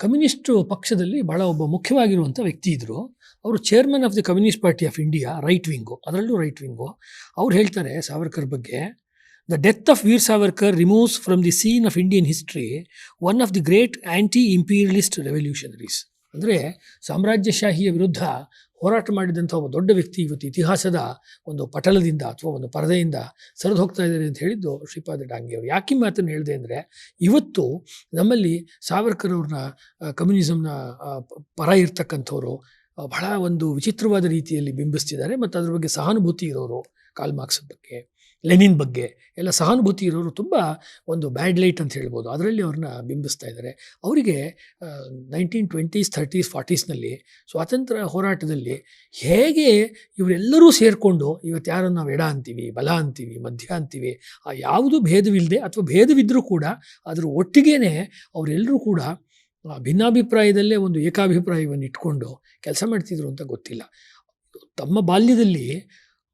ಕಮ್ಯುನಿಸ್ಟು ಪಕ್ಷದಲ್ಲಿ ಭಾಳ ಒಬ್ಬ ಮುಖ್ಯವಾಗಿರುವಂಥ ವ್ಯಕ್ತಿ ಇದ್ದರು. ಅವರು chairman of the Communist Party of India, right wing, ಅದರಲ್ಲೂ ರೈಟ್ ವಿಂಗು. ಅವ್ರು ಹೇಳ್ತಾರೆ ಸಾವರ್ಕರ್ ಬಗ್ಗೆ, the death of Veer Savarkar removes from the scene of Indian history one of the great anti imperialist revolutionaries. ಅಂದರೆ ಸಾಮ್ರಾಜ್ಯಶಾಹಿಯ ವಿರುದ್ಧ ಹೋರಾಟ ಮಾಡಿದಂಥ ಒಬ್ಬ ದೊಡ್ಡ ವ್ಯಕ್ತಿ ಇವತ್ತು ಇತಿಹಾಸದ ಒಂದು ಪಟಲದಿಂದ ಅಥವಾ ಒಂದು ಪರದೆಯಿಂದ ಸರಿದು ಹೋಗ್ತಾ ಇದ್ದಾರೆ ಅಂತ ಹೇಳಿದ್ದು ಶ್ರೀಪಾದ ಡಾಂಗೆ ಅವರು. ಯಾಕೆ ಈ ಮಾತನ್ನು ಹೇಳಿದೆ ಅಂದರೆ, ಇವತ್ತು ನಮ್ಮಲ್ಲಿ ಸಾವರ್ಕರ್ ಅವ್ರನ್ನ ಕಮ್ಯುನಿಸಮ್ನ ಪರ ಇರ್ತಕ್ಕಂಥವ್ರು ಬಹಳ ಒಂದು ವಿಚಿತ್ರವಾದ ರೀತಿಯಲ್ಲಿ ಬಿಂಬಿಸ್ತಿದ್ದಾರೆ. ಮತ್ತು ಅದ್ರ ಬಗ್ಗೆ ಸಹಾನುಭೂತಿ ಇರೋರು, ಕಾರ್ಲ್ ಮಾರ್ಕ್ಸ್ ಬಗ್ಗೆ, ಲೆನಿನ್ ಬಗ್ಗೆ ಎಲ್ಲ ಸಹಾನುಭೂತಿ ಇರೋರು ತುಂಬ ಒಂದು ಬ್ಯಾಡ್ ಲೈಟ್ ಅಂತ ಹೇಳ್ಬೋದು, ಅದರಲ್ಲಿ ಅವ್ರನ್ನ ಬಿಂಬಿಸ್ತಾ ಇದ್ದಾರೆ. ಅವರಿಗೆ 1920s, 30s, 40sನಲ್ಲಿ ಸ್ವಾತಂತ್ರ್ಯ ಹೋರಾಟದಲ್ಲಿ ಹೇಗೆ ಇವರೆಲ್ಲರೂ ಸೇರಿಕೊಂಡು ಇವತ್ತು ಯಾರನ್ನು ನಾವು ಎಡ ಅಂತೀವಿ, ಬಲ ಅಂತೀವಿ, ಮಧ್ಯ ಅಂತೀವಿ, ಆ ಯಾವುದೂ ಭೇದವಿಲ್ಲದೆ ಅಥವಾ ಭೇದವಿದ್ದರೂ ಕೂಡ ಅದರ ಒಟ್ಟಿಗೇ ಅವರೆಲ್ಲರೂ ಕೂಡ ಭಿನ್ನಾಭಿಪ್ರಾಯದಲ್ಲೇ ಒಂದು ಏಕಾಭಿಪ್ರಾಯವನ್ನು ಇಟ್ಕೊಂಡು ಕೆಲಸ ಮಾಡ್ತಿದ್ರು ಅಂತ ಗೊತ್ತಿಲ್ಲ. ತಮ್ಮ ಬಾಲ್ಯದಲ್ಲಿ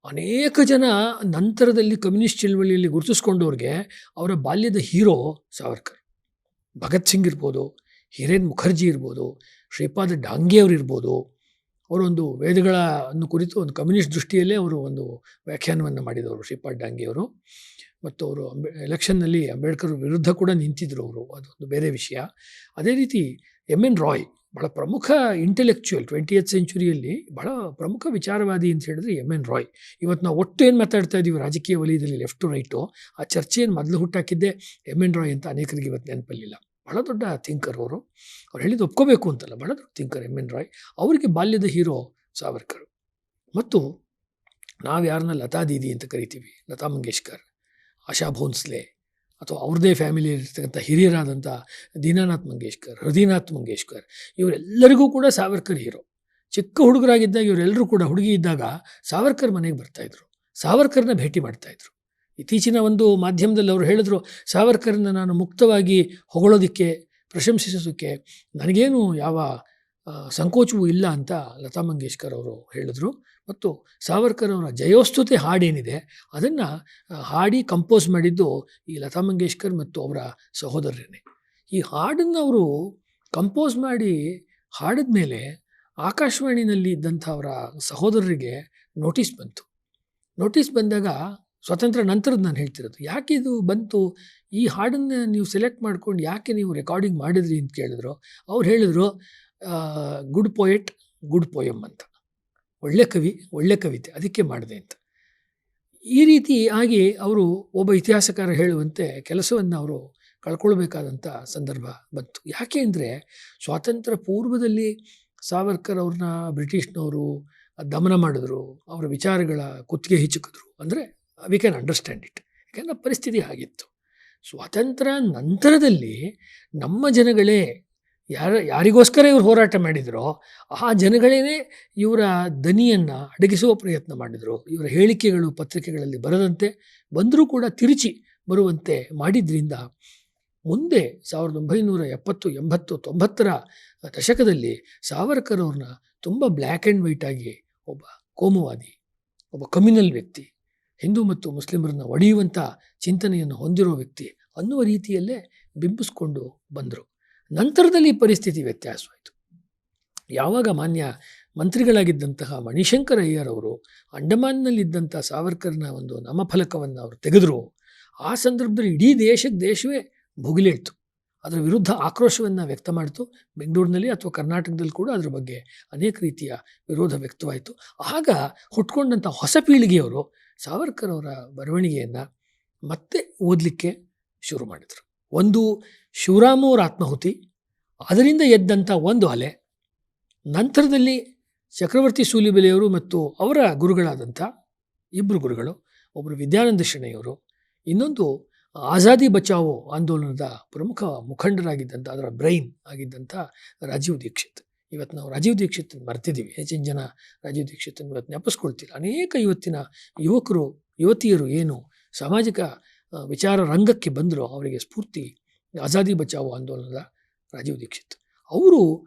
ಅನೇಕ ಜನ ನಂತರದಲ್ಲಿ ಕಮ್ಯುನಿಸ್ಟ್ ಚಳವಳಿಯಲ್ಲಿ ಗುರುತಿಸ್ಕೊಂಡವ್ರಿಗೆ ಅವರ ಬಾಲ್ಯದ ಹೀರೋ ಸಾವರ್ಕರ್. ಭಗತ್ ಸಿಂಗ್ ಇರ್ಬೋದು, ಹಿರೇನ್ ಮುಖರ್ಜಿ ಇರ್ಬೋದು, ಶ್ರೀಪಾದ ಡಾಂಗೆ ಅವರು ಇರ್ಬೋದು. ಅವರೊಂದು ವೇದಗಳನ್ನು ಕುರಿತು ಒಂದು ಕಮ್ಯುನಿಸ್ಟ್ ದೃಷ್ಟಿಯಲ್ಲೇ ಅವರು ಒಂದು ವ್ಯಾಖ್ಯಾನವನ್ನು ಮಾಡಿದವರು ಶ್ರೀಪಾದ ಡಾಂಗೆ ಅವರು. ಮತ್ತು ಅವರು ಎಲೆಕ್ಷನ್ನಲ್ಲಿ ಅಂಬೇಡ್ಕರ್ ವಿರುದ್ಧ ಕೂಡ ನಿಂತಿದ್ರು ಅವರು, ಅದೊಂದು ಬೇರೆ ವಿಷಯ. ಅದೇ ರೀತಿ ಎನ್ ರಾಯ್, ಬಹಳ ಪ್ರಮುಖ ಇಂಟೆಲೆಕ್ಚುಯಲ್ 20th ಸೆಂಚುರಿಯಲ್ಲಿ ಬಹಳ ಪ್ರಮುಖ ವಿಚಾರವಾದಿ ಅಂತ ಹೇಳಿದ್ರೆ ಎನ್ ರಾಯ್. ಇವತ್ತು ನಾವು ಒಟ್ಟು ಏನು ಮಾತಾಡ್ತಾ ಇದ್ದೀವಿ ರಾಜಕೀಯ ವಲಯದಲ್ಲಿ ಲೆಫ್ಟ್ ಟು ರೈಟು, ಆ ಚರ್ಚೆಯನ್ನು ಮೊದಲು ಹುಟ್ಟಾಕಿದ್ದೆ ಎನ್ ರಾಯ್ ಅಂತ ಅನೇಕರಿಗೆ ಇವತ್ತು ನೆನಪಲ್ಲಿಲ್ಲ. ಬಹಳ ದೊಡ್ಡ ಥಿಂಕರ್ ಅವರು. ಅವ್ರು ಹೇಳಿದ್ದು ಒಪ್ಕೋಬೇಕು ಅಂತಲ್ಲ, ಬಹಳ ದೊಡ್ಡ ಥಿಂಕರ್ ಎನ್ ರಾಯ್. ಅವರಿಗೆ ಬಾಲ್ಯದ ಹೀರೋ ಸಾವರ್ಕರ್. ಮತ್ತು ನಾವು ಯಾರನ್ನ ಲತಾ ದೀದಿ ಅಂತ ಕರಿತೀವಿ, ಲತಾ ಮಂಗೇಶ್ಕರ್, ಆಶಾ ಭೋನ್ಸ್ಲೆ, ಅಥವಾ ಅವ್ರದ್ದೇ ಫ್ಯಾಮಿಲಿಯಲ್ಲಿರ್ತಕ್ಕಂಥ ಹಿರಿಯರಾದಂಥ ದೀನಾನಾಥ್ ಮಂಗೇಶ್ಕರ್, ಹೃದಯನಾಥ್ ಮಂಗೇಶ್ಕರ್, ಇವರೆಲ್ಲರಿಗೂ ಕೂಡ ಸಾವರ್ಕರ್ ಹೀರೋ. ಚಿಕ್ಕ ಹುಡುಗರಾಗಿದ್ದಾಗ ಇವರೆಲ್ಲರೂ ಕೂಡ, ಹುಡುಗಿ ಇದ್ದಾಗ ಸಾವರ್ಕರ್ ಮನೆಗೆ ಬರ್ತಾಯಿದ್ರು, ಸಾವರ್ಕರ್ನ ಭೇಟಿ ಮಾಡ್ತಾಯಿದ್ರು. ಇತ್ತೀಚಿನ ಒಂದು ಮಾಧ್ಯಮದಲ್ಲಿ ಅವರು ಹೇಳಿದ್ರು, ಸಾವರ್ಕರ್ನ ನಾನು ಮುಕ್ತವಾಗಿ ಹೊಗಳೋದಕ್ಕೆ, ಪ್ರಶಂಸಿಸೋದಕ್ಕೆ ನನಗೇನು ಯಾವ ಸಂಕೋಚವೂ ಇಲ್ಲ ಅಂತ ಲತಾ ಮಂಗೇಶ್ಕರ್ ಅವರು ಹೇಳಿದ್ರು. ಮತ್ತು ಸಾವರ್ಕರ್ ಅವರ ಜಯೋಸ್ತುತಿ ಹಾಡೇನಿದೆ ಅದನ್ನು ಹಾಡಿ ಕಂಪೋಸ್ ಮಾಡಿದ್ದು ಈ ಲತಾ ಮಂಗೇಶ್ಕರ್ ಮತ್ತು ಅವರ ಸಹೋದರರೇ. ಈ ಹಾಡನ್ನು ಅವರು ಕಂಪೋಸ್ ಮಾಡಿ ಹಾಡಿದ ಮೇಲೆ ಆಕಾಶವಾಣಿನಲ್ಲಿ ಇದ್ದಂಥ ಅವರ ಸಹೋದರರಿಗೆ ನೋಟಿಸ್ ಬಂತು. ನೋಟಿಸ್ ಬಂದಾಗ, ಸ್ವಾತಂತ್ರ್ಯ ನಂತರದ ನಾನು ಹೇಳ್ತಿರೋದು, ಯಾಕೆ ಇದು ಬಂತು, ಈ ಹಾಡನ್ನು ನೀವು ಸೆಲೆಕ್ಟ್ ಮಾಡ್ಕೊಂಡು ಯಾಕೆ ನೀವು ರೆಕಾರ್ಡಿಂಗ್ ಮಾಡಿದ್ರಿ ಅಂತ ಕೇಳಿದ್ರು. ಅವ್ರು ಹೇಳಿದ್ರು, ಗುಡ್ ಪೋಯೆಟ್, ಗುಡ್ ಪೋಯಮ್ ಅಂತ, ಒಳ್ಳೆ ಕವಿ, ಒಳ್ಳೆ ಕವಿತೆ, ಅದಕ್ಕೆ ಮಾಡಿದೆ ಅಂತ. ಈ ರೀತಿ ಆಗಿ ಅವರು ಒಬ್ಬ ಇತಿಹಾಸಕಾರ ಹೇಳುವಂತೆ ಕೆಲಸವನ್ನು ಅವರು ಕಳ್ಕೊಳ್ಬೇಕಾದಂಥ ಸಂದರ್ಭ ಬಂತು. ಯಾಕೆ ಅಂದರೆ ಸ್ವಾತಂತ್ರ್ಯ ಪೂರ್ವದಲ್ಲಿ ಸಾವರ್ಕರ್ ಅವ್ರನ್ನ ಬ್ರಿಟಿಷ್ನವರು ದಮನ ಮಾಡಿದ್ರು, ಅವರ ವಿಚಾರಗಳ ಕುತ್ತಿಗೆ ಹಿಚುಕಿದ್ರು. ಅಂದರೆ ವಿ ಕ್ಯಾನ್ ಅಂಡರ್ಸ್ಟ್ಯಾಂಡ್ ಇಟ್. ಯಾಕೆಂದರೆ ಪರಿಸ್ಥಿತಿ ಆಗಿತ್ತು. ಸ್ವಾತಂತ್ರ್ಯ ನಂತರದಲ್ಲಿ ನಮ್ಮ ಜನಗಳೇ ಯಾರಿಗೋಸ್ಕರ ಇವರು ಹೋರಾಟ ಮಾಡಿದರೋ ಆ ಜನಗಳೇ ಇವರ ದನಿಯನ್ನು ಅಡಗಿಸುವ ಪ್ರಯತ್ನ ಮಾಡಿದರು. ಇವರ ಹೇಳಿಕೆಗಳು ಪತ್ರಿಕೆಗಳಲ್ಲಿ ಬರದಂತೆ ಬಂದರೂ ಕೂಡ ತಿರುಚಿ ಬರುವಂತೆ ಮಾಡಿದ್ರಿಂದ ಮುಂದೆ 1970, 80, 90ರ ದಶಕದಲ್ಲಿ ಸಾವರ್ಕರ್ ಅವ್ರನ್ನ ತುಂಬ ಬ್ಲ್ಯಾಕ್ ಆ್ಯಂಡ್ ವೈಟ್ ಆಗಿ ಒಬ್ಬ ಕೋಮುವಾದಿ, ಒಬ್ಬ ಕಮ್ಯುನಲ್ ವ್ಯಕ್ತಿ, ಹಿಂದೂ ಮತ್ತು ಮುಸ್ಲಿಮರನ್ನ ಒಡೆಯುವಂಥ ಚಿಂತನೆಯನ್ನು ಹೊಂದಿರೋ ವ್ಯಕ್ತಿ ಅನ್ನುವ ರೀತಿಯಲ್ಲೇ ಬಿಂಬಿಸ್ಕೊಂಡು ಬಂದರು. ನಂತರದಲ್ಲಿ ಪರಿಸ್ಥಿತಿ ವ್ಯತ್ಯಾಸವಾಯಿತು. ಯಾವಾಗ ಮಾನ್ಯ ಮಂತ್ರಿಗಳಾಗಿದ್ದಂತಹ ಮಣಿಶಂಕರ್ ಅಯ್ಯರ್ ಅವರು ಅಂಡಮಾನ್ನಲ್ಲಿದ್ದಂಥ ಸಾವರ್ಕರ್ನ ಒಂದು ನಾಮಫಲಕವನ್ನು ಅವರು ತೆಗೆದರು. ಆ ಸಂದರ್ಭದಲ್ಲಿ ಇಡೀ ದೇಶವೇ ಭುಗಿಲೇಳ್ತು. ಅದರ ವಿರುದ್ಧ ಆಕ್ರೋಶವನ್ನು ವ್ಯಕ್ತ ಮಾಡಿತು. ಬೆಂಗಳೂರಿನಲ್ಲಿ ಅಥವಾ ಕರ್ನಾಟಕದಲ್ಲಿ ಕೂಡ ಅದರ ಬಗ್ಗೆ ಅನೇಕ ರೀತಿಯ ವಿರೋಧ ವ್ಯಕ್ತವಾಯಿತು. ಆಗ ಹುಟ್ಕೊಂಡಂಥ ಹೊಸ ಪೀಳಿಗೆಯವರು ಸಾವರ್ಕರ್ ಅವರ ಬರವಣಿಗೆಯನ್ನು ಮತ್ತೆ ಓದಲಿಕ್ಕೆ ಶುರು ಮಾಡಿದರು. ಒಂದು ಶಿವರಾಮ ಅವರ ಆತ್ಮಾಹುತಿ, ಅದರಿಂದ ಎದ್ದಂಥ ಒಂದು ಅಲೆ, ನಂತರದಲ್ಲಿ ಚಕ್ರವರ್ತಿ ಸೂಲಿಬೆಲೆಯವರು ಮತ್ತು ಅವರ ಗುರುಗಳಾದಂಥ ಇಬ್ಬರು ಗುರುಗಳು, ಒಬ್ಬರು ವಿದ್ಯಾನಂದ ಶೆಣೈಯವರು, ಇನ್ನೊಂದು ಆಜಾದಿ ಬಚಾವೋ ಆಂದೋಲನದ ಪ್ರಮುಖ ಮುಖಂಡರಾಗಿದ್ದಂಥ ಅದರ ಬ್ರೈನ್ ಆಗಿದ್ದಂಥ ರಾಜೀವ್ ದೀಕ್ಷಿತ್. ಇವತ್ತು ನಾವು ರಾಜೀವ್ ದೀಕ್ಷಿತ್ ಮರ್ತಿದ್ದೀವಿ. ಹೆಚ್ಚಿನ ಜನ ರಾಜೀವ್ ದೀಕ್ಷಿತನ್ನು ಇವತ್ತು ನೆನಪಿಸ್ಕೊಳ್ತೀವಿ. ಅನೇಕ ಇವತ್ತಿನ ಯುವಕರು ಯುವತಿಯರು ಏನು ಸಾಮಾಜಿಕ ವಿಚಾರ ರಂಗಕ್ಕೆ ಬಂದರೂ ಅವರಿಗೆ ಸ್ಫೂರ್ತಿ ಆಜಾದಿ ಬಚಾವೋ ಆಂದೋಲನದ ರಾಜೀವ್ ದೀಕ್ಷಿತ್. ಅವರು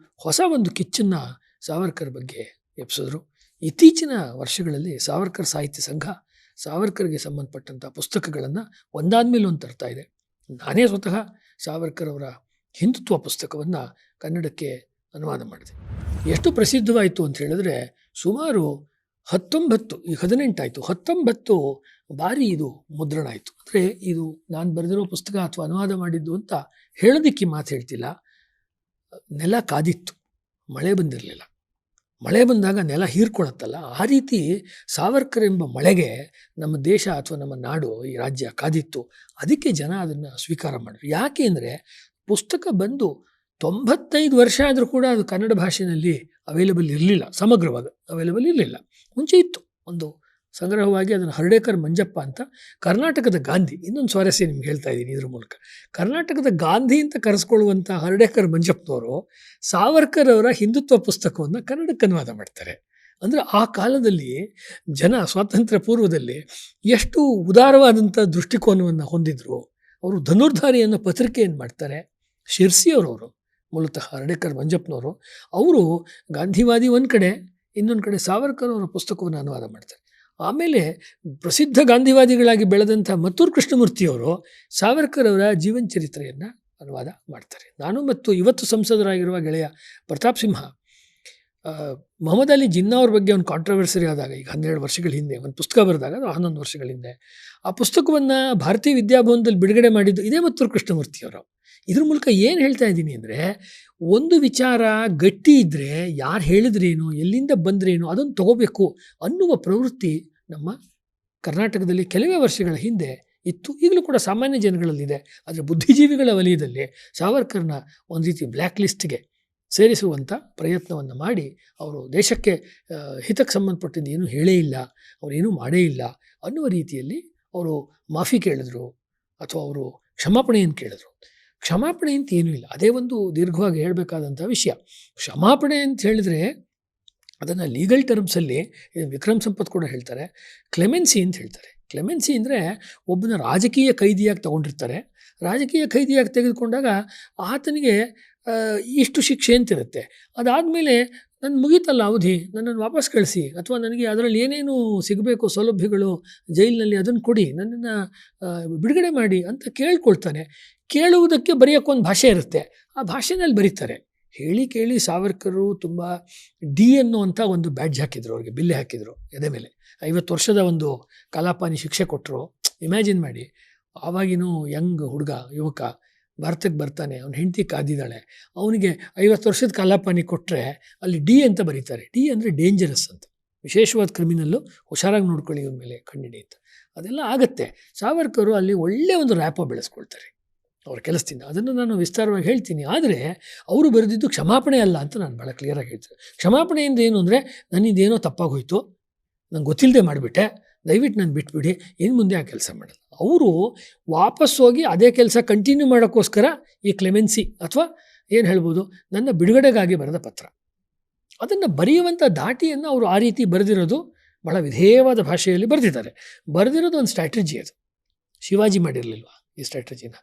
ಹೊಸ ಒಂದು ಕಿಚ್ಚನ್ನು ಸಾವರ್ಕರ್ ಬಗ್ಗೆ ಎಬ್ಸಿದ್ರು. ಇತ್ತೀಚಿನ ವರ್ಷಗಳಲ್ಲಿ ಸಾವರ್ಕರ್ ಸಾಹಿತ್ಯ ಸಂಘ ಸಾವರ್ಕರ್ಗೆ ಸಂಬಂಧಪಟ್ಟಂಥ ಪುಸ್ತಕಗಳನ್ನು ಒಂದಾದ ಮೇಲೆ ಒಂದು ತರ್ತಾ ಇದೆ. ನಾನೇ ಸ್ವತಃ ಸಾವರ್ಕರ್ ಅವರ ಹಿಂದುತ್ವ ಪುಸ್ತಕವನ್ನು ಕನ್ನಡಕ್ಕೆ ಅನುವಾದ ಮಾಡಿದೆ. ಎಷ್ಟು ಪ್ರಸಿದ್ಧವಾಯಿತು ಅಂತ ಹೇಳಿದ್ರೆ ಸುಮಾರು 18 ಆಯಿತು, 19 ಬಾರಿ ಇದು ಮುದ್ರಣ ಆಯಿತು. ಅಂದರೆ ಇದು ನಾನು ಬರೆದಿರೋ ಪುಸ್ತಕ ಅಥವಾ ಅನುವಾದ ಮಾಡಿದ್ದು ಅಂತ ಹೇಳೋದಕ್ಕೆ ಮಾತು ಹೇಳ್ತಿಲ್ಲ. ನೆಲ ಕಾದಿತ್ತು, ಮಳೆ ಬಂದಿರಲಿಲ್ಲ. ಮಳೆ ಬಂದಾಗ ನೆಲ ಹೀರ್ಕೊಳತ್ತಲ್ಲ, ಆ ರೀತಿ ಸಾವರ್ಕರ್ ಎಂಬ ಮಳೆಗೆ ನಮ್ಮ ದೇಶ ಅಥವಾ ನಮ್ಮ ನಾಡು, ಈ ರಾಜ್ಯ ಕಾದಿತ್ತು. ಅದಕ್ಕೆ ಜನ ಅದನ್ನು ಸ್ವೀಕಾರ ಮಾಡಿದ್ರು. ಯಾಕೆ ಅಂದರೆ ಪುಸ್ತಕ ಬಂದು 95 ವರ್ಷ ಆದರೂ ಕೂಡ ಅದು ಕನ್ನಡ ಭಾಷೆಯಲ್ಲಿ ಅವೈಲೇಬಲ್ ಇರಲಿಲ್ಲ, ಸಮಗ್ರವಾಗಿ ಅವೈಲೇಬಲ್ ಇರಲಿಲ್ಲ. ಮುಂಚೆ ಇತ್ತು ಒಂದು ಸಂಗ್ರಹವಾಗಿ, ಅದನ್ನು ಹರ್ಡೇಕರ್ ಮಂಜಪ್ಪ ಅಂತ, ಕರ್ನಾಟಕದ ಗಾಂಧಿ. ಇನ್ನೊಂದು ಸ್ವಾರಸ್ಯ ನಿಮ್ಗೆ ಹೇಳ್ತಾ ಇದ್ದೀನಿ ಇದ್ರ ಮೂಲಕ. ಕರ್ನಾಟಕದ ಗಾಂಧಿ ಅಂತ ಕರೆಸ್ಕೊಳ್ಳುವಂಥ ಹರ್ಡೇಕರ್ ಮಂಜಪ್ಪನವರು ಸಾವರ್ಕರ್ ಅವರ ಹಿಂದುತ್ವ ಪುಸ್ತಕವನ್ನು ಕನ್ನಡಕ್ಕೆ ಅನುವಾದ ಮಾಡ್ತಾರೆ. ಅಂದರೆ ಆ ಕಾಲದಲ್ಲಿ ಜನ ಸ್ವಾತಂತ್ರ್ಯ ಪೂರ್ವದಲ್ಲಿ ಎಷ್ಟು ಉದಾರವಾದಂಥ ದೃಷ್ಟಿಕೋನವನ್ನು ಹೊಂದಿದ್ರು. ಅವರು ಧನುರ್ಧಾರಿ ಅನ್ನೋ ಪತ್ರಿಕೆಯನ್ನು ಮಾಡ್ತಾರೆ. ಶಿರ್ಸಿಯವರವರು ಮೂಲತಃ ಹರ್ಡೇಕರ್ ಮಂಜಪ್ಪನವರು. ಅವರು ಗಾಂಧಿವಾದಿ ಒಂದು ಕಡೆ, ಇನ್ನೊಂದು ಕಡೆ ಸಾವರ್ಕರ್ ಅವರ ಪುಸ್ತಕವನ್ನು ಅನುವಾದ ಮಾಡ್ತಾರೆ. ಆಮೇಲೆ ಪ್ರಸಿದ್ಧ ಗಾಂಧಿವಾದಿಗಳಾಗಿ ಬೆಳೆದಂಥ ಮತ್ತೂರು ಕೃಷ್ಣಮೂರ್ತಿಯವರು ಸಾವರ್ಕರ್ ಅವರ ಜೀವನ ಚರಿತ್ರೆಯನ್ನು ಅನುವಾದ ಮಾಡ್ತಾರೆ. ನಾನು ಮತ್ತು ಇವತ್ತು ಸಂಸದರಾಗಿರುವ ಗೆಳೆಯ ಪ್ರತಾಪ್ ಸಿಂಹ ಮೊಹಮ್ಮದ್ ಅಲಿ ಜಿನ್ನಾ ಅವ್ರ ಬಗ್ಗೆ ಒಂದು ಕಾಂಟ್ರವರ್ಸರಿ ಆದಾಗ, ಈಗ 12 ವರ್ಷಗಳ ಹಿಂದೆ ಒಂದು ಪುಸ್ತಕ ಬರೆದಾಗ, ಅದು 11 ವರ್ಷಗಳ ಹಿಂದೆ, ಆ ಪುಸ್ತಕವನ್ನು ಭಾರತೀಯ ವಿದ್ಯಾಭವನದಲ್ಲಿ ಬಿಡುಗಡೆ ಮಾಡಿದ್ದು ಇದೇ ಮತ್ತೂರು ಕೃಷ್ಣಮೂರ್ತಿಯವರು. ಇದ್ರ ಮೂಲಕ ಏನು ಹೇಳ್ತಾ ಇದ್ದೀನಿ ಅಂದರೆ, ಒಂದು ವಿಚಾರ ಗಟ್ಟಿ ಇದ್ದರೆ ಯಾರು ಹೇಳಿದ್ರೇನು, ಎಲ್ಲಿಂದ ಬಂದ್ರೇನು ಅದನ್ನು ತಗೋಬೇಕು ಅನ್ನುವ ಪ್ರವೃತ್ತಿ ನಮ್ಮ ಕರ್ನಾಟಕದಲ್ಲಿ ಕೆಲವೇ ವರ್ಷಗಳ ಹಿಂದೆ ಇತ್ತು. ಈಗಲೂ ಕೂಡ ಸಾಮಾನ್ಯ ಜನಗಳಲ್ಲಿದೆ. ಆದರೆ ಬುದ್ಧಿಜೀವಿಗಳ ವಲಯದಲ್ಲಿ ಸಾವರ್ಕರ್ನ ಒಂದು ರೀತಿ ಬ್ಲ್ಯಾಕ್ ಲಿಸ್ಟ್ಗೆ ಸೇರಿಸುವಂಥ ಪ್ರಯತ್ನವನ್ನು ಮಾಡಿ, ಅವರು ದೇಶಕ್ಕೆ ಹಿತಕ್ಕೆ ಸಂಬಂಧಪಟ್ಟಿದ್ದು ಏನೂ ಹೇಳೇ ಇಲ್ಲ, ಅವರೇನೂ ಮಾಡೇ ಇಲ್ಲ ಅನ್ನುವ ರೀತಿಯಲ್ಲಿ ಅವರು ಮಾಫಿ ಕೇಳಿದ್ರು ಅಥವಾ ಅವರು ಕ್ಷಮಾಪಣೆಯನ್ನು ಕೇಳಿದ್ರು. ಕ್ಷಮಾಪಣೆ ಅಂತ ಏನೂ ಇಲ್ಲ, ಅದೇ ಒಂದು ದೀರ್ಘವಾಗಿ ಹೇಳಬೇಕಾದಂಥ ವಿಷಯ. ಕ್ಷಮಾಪಣೆ ಅಂತ ಹೇಳಿದರೆ ಅದನ್ನು ಲೀಗಲ್ ಟರ್ಮ್ಸಲ್ಲಿ ವಿಕ್ರಮ್ ಸಂಪತ್ ಕೂಡ ಹೇಳ್ತಾರೆ, ಕ್ಲೆಮೆನ್ಸಿ ಅಂತ ಹೇಳ್ತಾರೆ. ಕ್ಲೆಮೆನ್ಸಿ ಅಂದರೆ ಒಬ್ಬನ ರಾಜಕೀಯ ಕೈದಿಯಾಗಿ ತಗೊಂಡಿರ್ತಾರೆ. ರಾಜಕೀಯ ಕೈದಿಯಾಗಿ ತೆಗೆದುಕೊಂಡಾಗ ಆತನಿಗೆ ಇಷ್ಟು ಶಿಕ್ಷೆ ಅಂತಿರುತ್ತೆ. ಅದಾದಮೇಲೆ ನನ್ನ ಮುಗೀತಲ್ಲ ಅವಧಿ, ನನ್ನನ್ನು ವಾಪಸ್ ಕಳಿಸಿ, ಅಥವಾ ನನಗೆ ಅದರಲ್ಲಿ ಏನೇನು ಸಿಗಬೇಕು ಸೌಲಭ್ಯಗಳು ಜೈಲಿನಲ್ಲಿ ಅದನ್ನು ಕೊಡಿ, ನನ್ನನ್ನು ಬಿಡುಗಡೆ ಮಾಡಿ ಅಂತ ಕೇಳ್ಕೊಳ್ತಾನೆ. ಕೇಳುವುದಕ್ಕೆ ಬರೆಯೋಕ್ಕೊಂದು ಭಾಷೆ ಇರುತ್ತೆ, ಆ ಭಾಷೆನಲ್ಲಿ ಬರೀತಾರೆ. ಹೇಳಿ ಕೇಳಿ ಸಾವರ್ಕರು ತುಂಬ ಡಿ ಅನ್ನುವಂಥ ಒಂದು ಬ್ಯಾಡ್ಜ್ ಹಾಕಿದ್ರು, ಅವ್ರಿಗೆ ಬಿಲ್ಲೆ ಹಾಕಿದರು ಎದೆ ಮೇಲೆ. 50 ವರ್ಷದ ಒಂದು ಕಲಾಪಾನಿ ಶಿಕ್ಷೆ ಕೊಟ್ಟರು. ಇಮ್ಯಾಜಿನ್ ಮಾಡಿ, ಆವಾಗಿನೂ ಯಂಗ್ ಹುಡುಗ ಯುವಕ ಭಾರತಕ್ಕೆ ಬರ್ತಾನೆ, ಅವನ ಹೆಂಡತಿ ಕಾದಿದ್ದಾಳೆ, ಅವನಿಗೆ 50 ವರ್ಷದ ಕಲಾಪಾನಿ ಕೊಟ್ಟರೆ ಅಲ್ಲಿ ಡಿ ಅಂತ ಬರೀತಾರೆ. ಡಿ ಅಂದರೆ ಡೇಂಜರಸ್ ಅಂತ, ವಿಶೇಷವಾದ ಕ್ರಿಮಿನಲ್ಲು, ಹುಷಾರಾಗಿ ನೋಡ್ಕೊಳ್ಳಿ ಇವನ ಮೇಲೆ ಕಣ್ಣಿಡಿ ಅಂತ. ಅದೆಲ್ಲ ಆಗುತ್ತೆ. ಸಾವರ್ಕರು ಅಲ್ಲಿ ಒಳ್ಳೆಯ ಒಂದು ರ್ಯಾಪೋ ಬೆಳೆಸ್ಕೊಳ್ತಾರೆ. ಅವರ ಕೆಲಸದಿಂದ. ಅದನ್ನು ನಾನು ವಿಸ್ತಾರವಾಗಿ ಹೇಳ್ತೀನಿ. ಆದರೆ ಅವರು ಬರೆದಿದ್ದು ಕ್ಷಮಾಪಣೆ ಅಲ್ಲ ಅಂತ ನಾನು ಭಾಳ ಕ್ಲಿಯರಾಗಿ ಹೇಳ್ತೀನಿ. ಕ್ಷಮಾಪಣೆಯಿಂದ ಏನು ಅಂದರೆ, ನನ್ನಿಂದೇನೋ ತಪ್ಪಾಗಿ ಹೋಯಿತು, ನಂಗೆ ಗೊತ್ತಿಲ್ಲದೆ ಮಾಡಿಬಿಟ್ಟೆ, ದಯವಿಟ್ಟು ನಾನು ಬಿಟ್ಬಿಡಿ, ಇನ್ನು ಮುಂದೆ ಆ ಕೆಲಸ ಮಾಡಲ್ಲ. ಅವರು ವಾಪಸ್ ಹೋಗಿ ಅದೇ ಕೆಲಸ ಕಂಟಿನ್ಯೂ ಮಾಡೋಕ್ಕೋಸ್ಕರ ಈ ಕ್ಲೆಮೆನ್ಸಿ ಅಥವಾ ಏನು ಹೇಳ್ಬೋದು, ನನ್ನ ಬಿಡುಗಡೆಗಾಗಿ ಬರೆದ ಪತ್ರ. ಅದನ್ನು ಬರೆಯುವಂಥ ದಾಟಿಯನ್ನು ಅವರು ಆ ರೀತಿ ಬರೆದಿರೋದು ಬಹಳ ವಿಧೇಯವಾದ ಭಾಷೆಯಲ್ಲಿ ಬರೆದಿದ್ದಾರೆ. ಬರೆದಿರೋದು ಒಂದು ಸ್ಟ್ರಾಟಜಿ. ಅದು ಶಿವಾಜಿ ಮಾಡಿರಲಿಲ್ವ ಈ ಸ್ಟ್ರಾಟಜಿನ?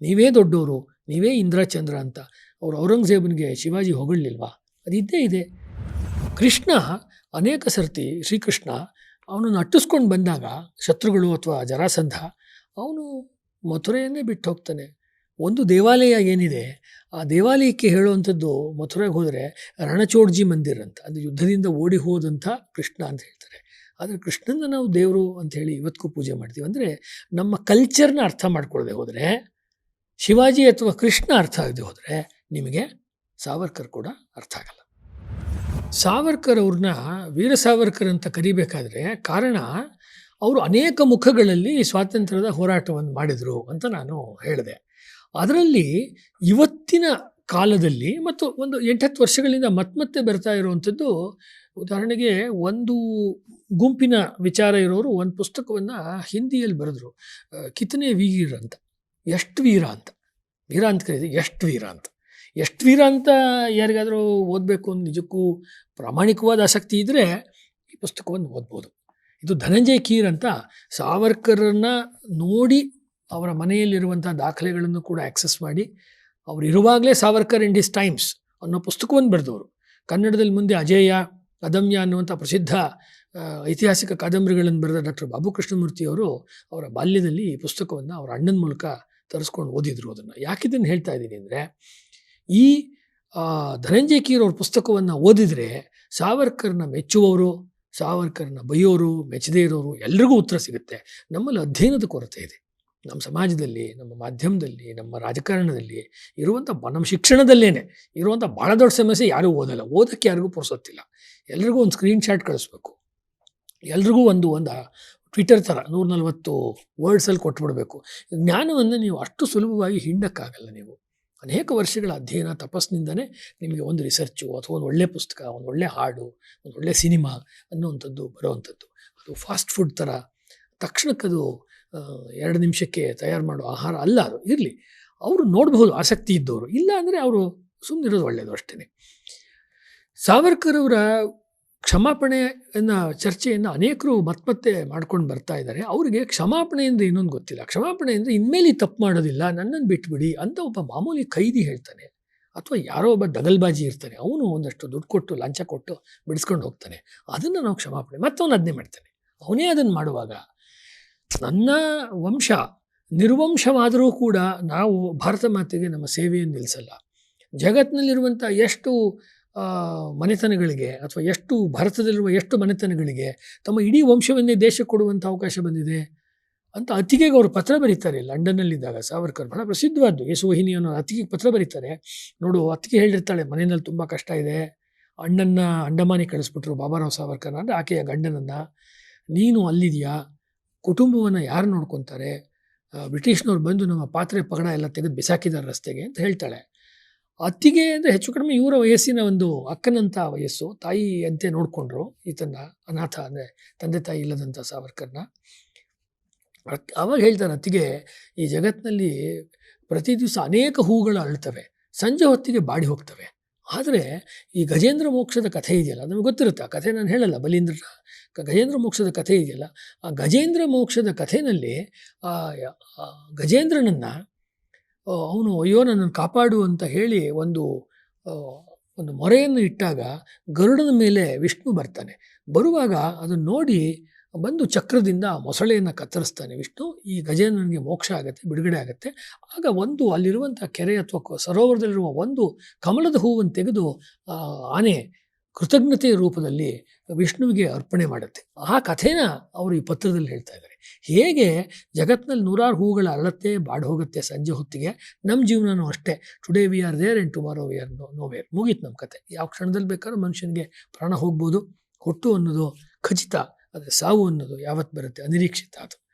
ನೀವೇ ದೊಡ್ಡವರು, ನೀವೇ ಇಂದ್ರಚಂದ್ರ ಅಂತ ಅವರು ಔರಂಗಜೇಬನಿಗೆ ಶಿವಾಜಿ ಹೊಗಳಲಿಲ್ವಾ? ಅದಿದ್ದೇ ಇದೆ. ಕೃಷ್ಣ ಅನೇಕ ಸರ್ತಿ, ಶ್ರೀಕೃಷ್ಣ ಅವನನ್ನು ಅಟ್ಟಿಸ್ಕೊಂಡು ಬಂದಾಗ ಶತ್ರುಗಳು ಅಥವಾ ಜರಾಸಂಧ, ಅವನು ಮಥುರೆಯನ್ನೇ ಬಿಟ್ಟು ಹೋಗ್ತಾನೆ. ಒಂದು ದೇವಾಲಯ ಏನಿದೆ, ಆ ದೇವಾಲಯಕ್ಕೆ ಹೇಳುವಂಥದ್ದು ಮಥುರೆಗೆ ಹೋದರೆ ರಣಚೋಡ್ಜಿ ಮಂದಿರ್ ಅಂತ, ಅದು ಯುದ್ಧದಿಂದ ಓಡಿ ಹೋದಂಥ ಕೃಷ್ಣ ಅಂತ ಹೇಳ್ತಾರೆ. ಆದರೆ ಕೃಷ್ಣನ ನಾವು ದೇವರು ಅಂಥೇಳಿ ಇವತ್ತಿಗೂ ಪೂಜೆ ಮಾಡ್ತೀವಿ. ಅಂದರೆ ನಮ್ಮ ಕಲ್ಚರ್ನ ಅರ್ಥ ಮಾಡ್ಕೊಳ್ಳದೆ ಹೋದರೆ, ಶಿವಾಜಿ ಅಥವಾ ಕೃಷ್ಣ ಅರ್ಥ ಆಗದೆ ಹೋದರೆ, ನಿಮಗೆ ಸಾವರ್ಕರ್ ಕೂಡ ಅರ್ಥ ಆಗಲ್ಲ. ಸಾವರ್ಕರ್ ಅವ್ರನ್ನ ವೀರ ಸಾವರ್ಕರ್ ಅಂತ ಕರಿಬೇಕಾದ್ರೆ ಕಾರಣ, ಅವರು ಅನೇಕ ಮುಖಗಳಲ್ಲಿ ಸ್ವಾತಂತ್ರ್ಯದ ಹೋರಾಟವನ್ನು ಮಾಡಿದರು ಅಂತ ನಾನು ಹೇಳಿದೆ. ಅದರಲ್ಲಿ ಇವತ್ತಿನ ಕಾಲದಲ್ಲಿ ಮತ್ತು ಒಂದು 8-10 ವರ್ಷಗಳಿಂದ ಮತ್ತೆ ಬರ್ತಾ ಇರುವಂಥದ್ದು, ಉದಾಹರಣೆಗೆ ಒಂದು ಗುಂಪಿನ ವಿಚಾರ ಇರೋರು ಒಂದು ಪುಸ್ತಕವನ್ನು ಹಿಂದಿಯಲ್ಲಿ ಬರೆದ್ರು, ಕಿತನೆ ವೀರ್ ಅಂತ. ಎಷ್ಟು ವೀರ ಅಂತ, ವೀರ ಅಂತ ಕರೀತೀವಿ, ಎಷ್ಟು ವೀರ ಅಂತ. ಎಷ್ಟು ವೀರ ಅಂತ ಯಾರಿಗಾದರೂ ಓದಬೇಕು ಅಂತ ನಿಜಕ್ಕೂ ಪ್ರಾಮಾಣಿಕವಾದ ಆಸಕ್ತಿ ಇದ್ದರೆ ಈ ಪುಸ್ತಕವನ್ನು ಓದ್ಬೋದು. ಇದು ಧನಂಜಯ್ ಕೀರ್ ಅಂತ, ಸಾವರ್ಕರನ್ನು ನೋಡಿ ಅವರ ಮನೆಯಲ್ಲಿರುವಂಥ ದಾಖಲೆಗಳನ್ನು ಕೂಡ ಆಕ್ಸೆಸ್ ಮಾಡಿ, ಅವರು ಇರುವಾಗಲೇ ಸಾವರ್ಕರ್ ಇಂಡ್ ಹಿಸ್ ಟೈಮ್ಸ್ ಅನ್ನೋ ಪುಸ್ತಕವನ್ನು ಬರೆದವರು. ಕನ್ನಡದಲ್ಲಿ ಮುಂದೆ ಅಜೇಯ, ಅದಮ್ಯ ಅನ್ನುವಂಥ ಪ್ರಸಿದ್ಧ ಐತಿಹಾಸಿಕ ಕಾದಂಬರಿಗಳನ್ನು ಬರೆದ ಡಾಕ್ಟರ್ ಬಾಬು ಕೃಷ್ಣಮೂರ್ತಿಯವರು ಅವರ ಬಾಲ್ಯದಲ್ಲಿ ಈ ಪುಸ್ತಕವನ್ನು ಅವರ ಅಣ್ಣನ ಮೂಲಕ ತರಿಸ್ಕೊಂಡು ಓದಿದ್ರು. ಅದನ್ನು ಯಾಕಿದನ್ನು ಹೇಳ್ತಾ ಇದ್ದೀನಿ ಅಂದರೆ, ಈ ಧನಂಜಯ್ ಕೀರ್ ಅವ್ರ ಪುಸ್ತಕವನ್ನು ಓದಿದರೆ ಸಾವರ್ಕರ್ನ ಮೆಚ್ಚುವವರು, ಸಾವರ್ಕರ್ನ ಬೈಯೋರು, ಮೆಚ್ಚದೇ ಇರೋರು ಎಲ್ರಿಗೂ ಉತ್ತರ ಸಿಗುತ್ತೆ. ನಮ್ಮಲ್ಲಿ ಅಧ್ಯಯನದ ಕೊರತೆ ಇದೆ. ನಮ್ಮ ಸಮಾಜದಲ್ಲಿ, ನಮ್ಮ ಮಾಧ್ಯಮದಲ್ಲಿ, ನಮ್ಮ ರಾಜಕಾರಣದಲ್ಲಿ ಇರುವಂಥ, ನಮ್ಮ ಶಿಕ್ಷಣದಲ್ಲೇ ಇರುವಂಥ ಭಾಳ ದೊಡ್ಡ ಸಮಸ್ಯೆ, ಯಾರೂ ಓದಲ್ಲ. ಓದೋಕ್ಕೆ ಯಾರಿಗೂ ಪುರ್ಸೊತ್ತಿಲ್ಲ. ಎಲ್ರಿಗೂ ಒಂದು ಸ್ಕ್ರೀನ್ ಶಾಟ್ ಕಳಿಸ್ಬೇಕು, ಎಲ್ರಿಗೂ ಒಂದು ಟ್ವಿಟರ್ ಥರ 140 ವರ್ಡ್ಸಲ್ಲಿ ಕೊಟ್ಬಿಡಬೇಕು. ಜ್ಞಾನವನ್ನು ನೀವು ಅಷ್ಟು ಸುಲಭವಾಗಿ ಹಿಂಡಕ್ಕಾಗಲ್ಲ. ನೀವು ಅನೇಕ ವರ್ಷಗಳ ಅಧ್ಯಯನ ತಪಸ್ಸಿನಿಂದನೇ ನಿಮಗೆ ಒಂದು ರಿಸರ್ಚು ಅಥವಾ ಒಂದು ಒಳ್ಳೆಯ ಪುಸ್ತಕ, ಒಂದು ಒಳ್ಳೆಯ ಹಾಡು, ಒಂದು ಒಳ್ಳೆಯ ಸಿನಿಮಾ ಅನ್ನುವಂಥದ್ದು ಬರುವಂಥದ್ದು. ಅದು ಫಾಸ್ಟ್ ಫುಡ್ ಥರ ತಕ್ಷಣಕ್ಕದು 2 ನಿಮಿಷಕ್ಕೆ ತಯಾರು ಮಾಡೋ ಆಹಾರ ಅಲ್ಲ. ಅದು ಇರಲಿ, ಅವರು ನೋಡಬಹುದು ಆಸಕ್ತಿ ಇದ್ದವರು. ಇಲ್ಲ ಅಂದರೆ ಅವರು ಸುಮ್ಮನಿರೋದು ಒಳ್ಳೆಯದು ಅಷ್ಟೇ. ಸಾವರ್ಕರ್ ಅವರ ಕ್ಷಮಾಪಣೆಯನ್ನು ಚರ್ಚೆಯನ್ನು ಅನೇಕರು ಮತ್ತೆ ಮಾಡ್ಕೊಂಡು ಬರ್ತಾ ಇದ್ದಾರೆ. ಅವರಿಗೆ ಕ್ಷಮಾಪಣೆಯಿಂದ ಇನ್ನೊಂದು ಗೊತ್ತಿಲ್ಲ. ಕ್ಷಮಾಪಣೆಯಿಂದ ಇನ್ಮೇಲೆ ತಪ್ಪು ಮಾಡೋದಿಲ್ಲ, ನನ್ನನ್ನು ಬಿಟ್ಬಿಡಿ ಅಂತ ಒಬ್ಬ ಮಾಮೂಲಿ ಖೈದಿ ಹೇಳ್ತಾನೆ, ಅಥವಾ ಯಾರೋ ಒಬ್ಬ ದಗಲ್ಬಾಜಿ ಇರ್ತಾನೆ, ಅವನು ಒಂದಷ್ಟು ದುಡ್ಡು ಕೊಟ್ಟು ಲಂಚ ಕೊಟ್ಟು ಬಿಡಿಸ್ಕೊಂಡು ಹೋಗ್ತಾನೆ. ಅದನ್ನು ನಾವು ಕ್ಷಮಾಪಣೆ, ಮತ್ತವನು ಅದನ್ನೇ ಮಾಡ್ತಾನೆ. ಅವನೇ ಅದನ್ನು ಮಾಡುವಾಗ, ನನ್ನ ವಂಶ ನಿರ್ವಂಶವಾದರೂ ಕೂಡ ನಾವು ಭಾರತ ಮಾತೆಗೆ ನಮ್ಮ ಸೇವೆಯನ್ನು ನಿಲ್ಲಿಸಲ್ಲ. ಜಗತ್ತಿನಲ್ಲಿರುವಂಥ ಎಷ್ಟು ಮನೆತನಗಳಿಗೆ, ಅಥವಾ ಎಷ್ಟು ಭಾರತದಲ್ಲಿರುವ ಎಷ್ಟು ಮನೆತನಗಳಿಗೆ ತಮ್ಮ ಇಡೀ ವಂಶವನ್ನೇ ದೇಶಕ್ಕೆ ಕೊಡುವಂಥ ಅವಕಾಶ ಬಂದಿದೆ ಅಂತ ಅತ್ತಿಗೆಗೆ ಅವರು ಪತ್ರ ಬರೀತಾರೆ. ಲಂಡನ್ನಲ್ಲಿದ್ದಾಗ ಸಾವರ್ಕರ್ ಬಹಳ ಪ್ರಸಿದ್ಧವಾದ್ದು ಯೇಸುವಾಹಿನಿ ಅನ್ನೋ ಅತ್ತಿಗೆಗೆ ಪತ್ರ ಬರೀತಾರೆ. ನೋಡು, ಅತ್ತಿಗೆ ಹೇಳಿರ್ತಾಳೆ, ಮನೆಯಲ್ಲಿ ತುಂಬ ಕಷ್ಟ ಇದೆ, ಅಣ್ಣನ್ನ ಅಂಡಮಾನಿಗೆ ಕಳಿಸ್ಬಿಟ್ರು ಬಾಬಾರಾವ್ ಸಾವರ್ಕರ್ ಅಂದರೆ ಆಕೆಯ ಗಂಡನನ್ನು, ನೀನು ಅಲ್ಲಿದೆಯಾ, ಕುಟುಂಬವನ್ನು ಯಾರು ನೋಡ್ಕೊತಾರೆ, ಬ್ರಿಟಿಷ್ನವ್ರು ಬಂದು ನಮ್ಮ ಪಾತ್ರೆ ಪಗಡ ಎಲ್ಲ ತೆಗೆದು ಬಿಸಾಕಿದ್ದಾರೆ ರಸ್ತೆಗೆ ಅಂತ ಹೇಳ್ತಾಳೆ. ಅತ್ತಿಗೆ ಅಂದರೆ ಹೆಚ್ಚು ಕಡಿಮೆ ಇವರ ವಯಸ್ಸಿನ ಒಂದು ಅಕ್ಕನಂಥ ವಯಸ್ಸು, ತಾಯಿ ಅಂತೆ ನೋಡಿಕೊಂಡ್ರು ಈತನ, ಅನಾಥ ಅಂದರೆ ತಂದೆ ತಾಯಿ ಇಲ್ಲದಂಥ ಸಾವರ್ಕರ್ನ. ಅವಾಗ ಹೇಳ್ತಾರೆ ಅತ್ತಿಗೆ, ಈ ಜಗತ್ತಿನಲ್ಲಿ ಪ್ರತಿ ದಿವಸ ಅನೇಕ ಹೂಗಳು ಅರಳ್ತವೆ, ಸಂಜೆ ಹೊತ್ತಿಗೆ ಬಾಡಿ ಹೋಗ್ತವೆ. ಆದರೆ ಈ ಗಜೇಂದ್ರ ಮೋಕ್ಷದ ಕಥೆ ಇದೆಯಲ್ಲ, ನಮಗೆ ಗೊತ್ತಿರುತ್ತೆ. ಆ ಕಥೆ ನಾನು ಹೇಳಲ್ಲ, ಬಲೀಂದ್ರ ಗಜೇಂದ್ರ ಮೋಕ್ಷದ ಕಥೆ ಇದೆಯಲ್ಲ, ಆ ಗಜೇಂದ್ರ ಮೋಕ್ಷದ ಕಥೆಯಲ್ಲಿ ಆ ಗಜೇಂದ್ರನನ್ನು ಅವನು ಅಯ್ಯೋ ನನ್ನನ್ನು ಕಾಪಾಡು ಅಂತ ಹೇಳಿ ಒಂದು ಮೊರೆಯನ್ನು ಇಟ್ಟಾಗ ಗರುಡನ ಮೇಲೆ ವಿಷ್ಣು ಬರ್ತಾನೆ. ಬರುವಾಗ ಅದನ್ನು ನೋಡಿ ಬಂದು ಚಕ್ರದಿಂದ ಮೊಸಳೆಯನ್ನು ಕತ್ತರಿಸ್ತಾನೆ ವಿಷ್ಣು. ಈ ಗಜೇಂದ್ರನಿಗೆ ಮೋಕ್ಷ ಆಗುತ್ತೆ, ಬಿಡುಗಡೆ ಆಗುತ್ತೆ. ಆಗ ಒಂದು ಅಲ್ಲಿರುವಂಥ ಕೆರೆ ಅಥವಾ ಸರೋವರದಲ್ಲಿರುವ ಒಂದು ಕಮಲದ ಹೂವನ್ನು ತೆಗೆದು ಆನೆ ಕೃತಜ್ಞತೆಯ ರೂಪದಲ್ಲಿ ವಿಷ್ಣುವಿಗೆ ಅರ್ಪಣೆ ಮಾಡುತ್ತೆ. ಆ ಕಥೆನ ಅವರು ಈ ಪತ್ರದಲ್ಲಿ ಹೇಳ್ತಾ ಇದ್ದಾರೆ. ಹೇಗೆ ಜಗತ್ತಿನಲ್ಲಿ 100 ಹೂಗಳು ಅರಳತ್ತೆ, ಬಾಡಿ ಹೋಗುತ್ತೆ ಸಂಜೆ ಹೊತ್ತಿಗೆ, ನಮ್ಮ ಜೀವನನೂ ಅಷ್ಟೇ. Today we are there and tomorrow we are nowhere. ಮುಗೀತು ನಮ್ಮ ಕತೆ. ಯಾವ ಕ್ಷಣದಲ್ಲಿ ಬೇಕಾದ್ರೂ ಮನುಷ್ಯನಿಗೆ ಪ್ರಾಣ ಹೋಗ್ಬೋದು. ಹುಟ್ಟು ಅನ್ನೋದು ಖಚಿತ, ಆದರೆ ಸಾವು ಅನ್ನೋದು ಯಾವತ್ತು ಬರುತ್ತೆ ಅನಿರೀಕ್ಷಿತ.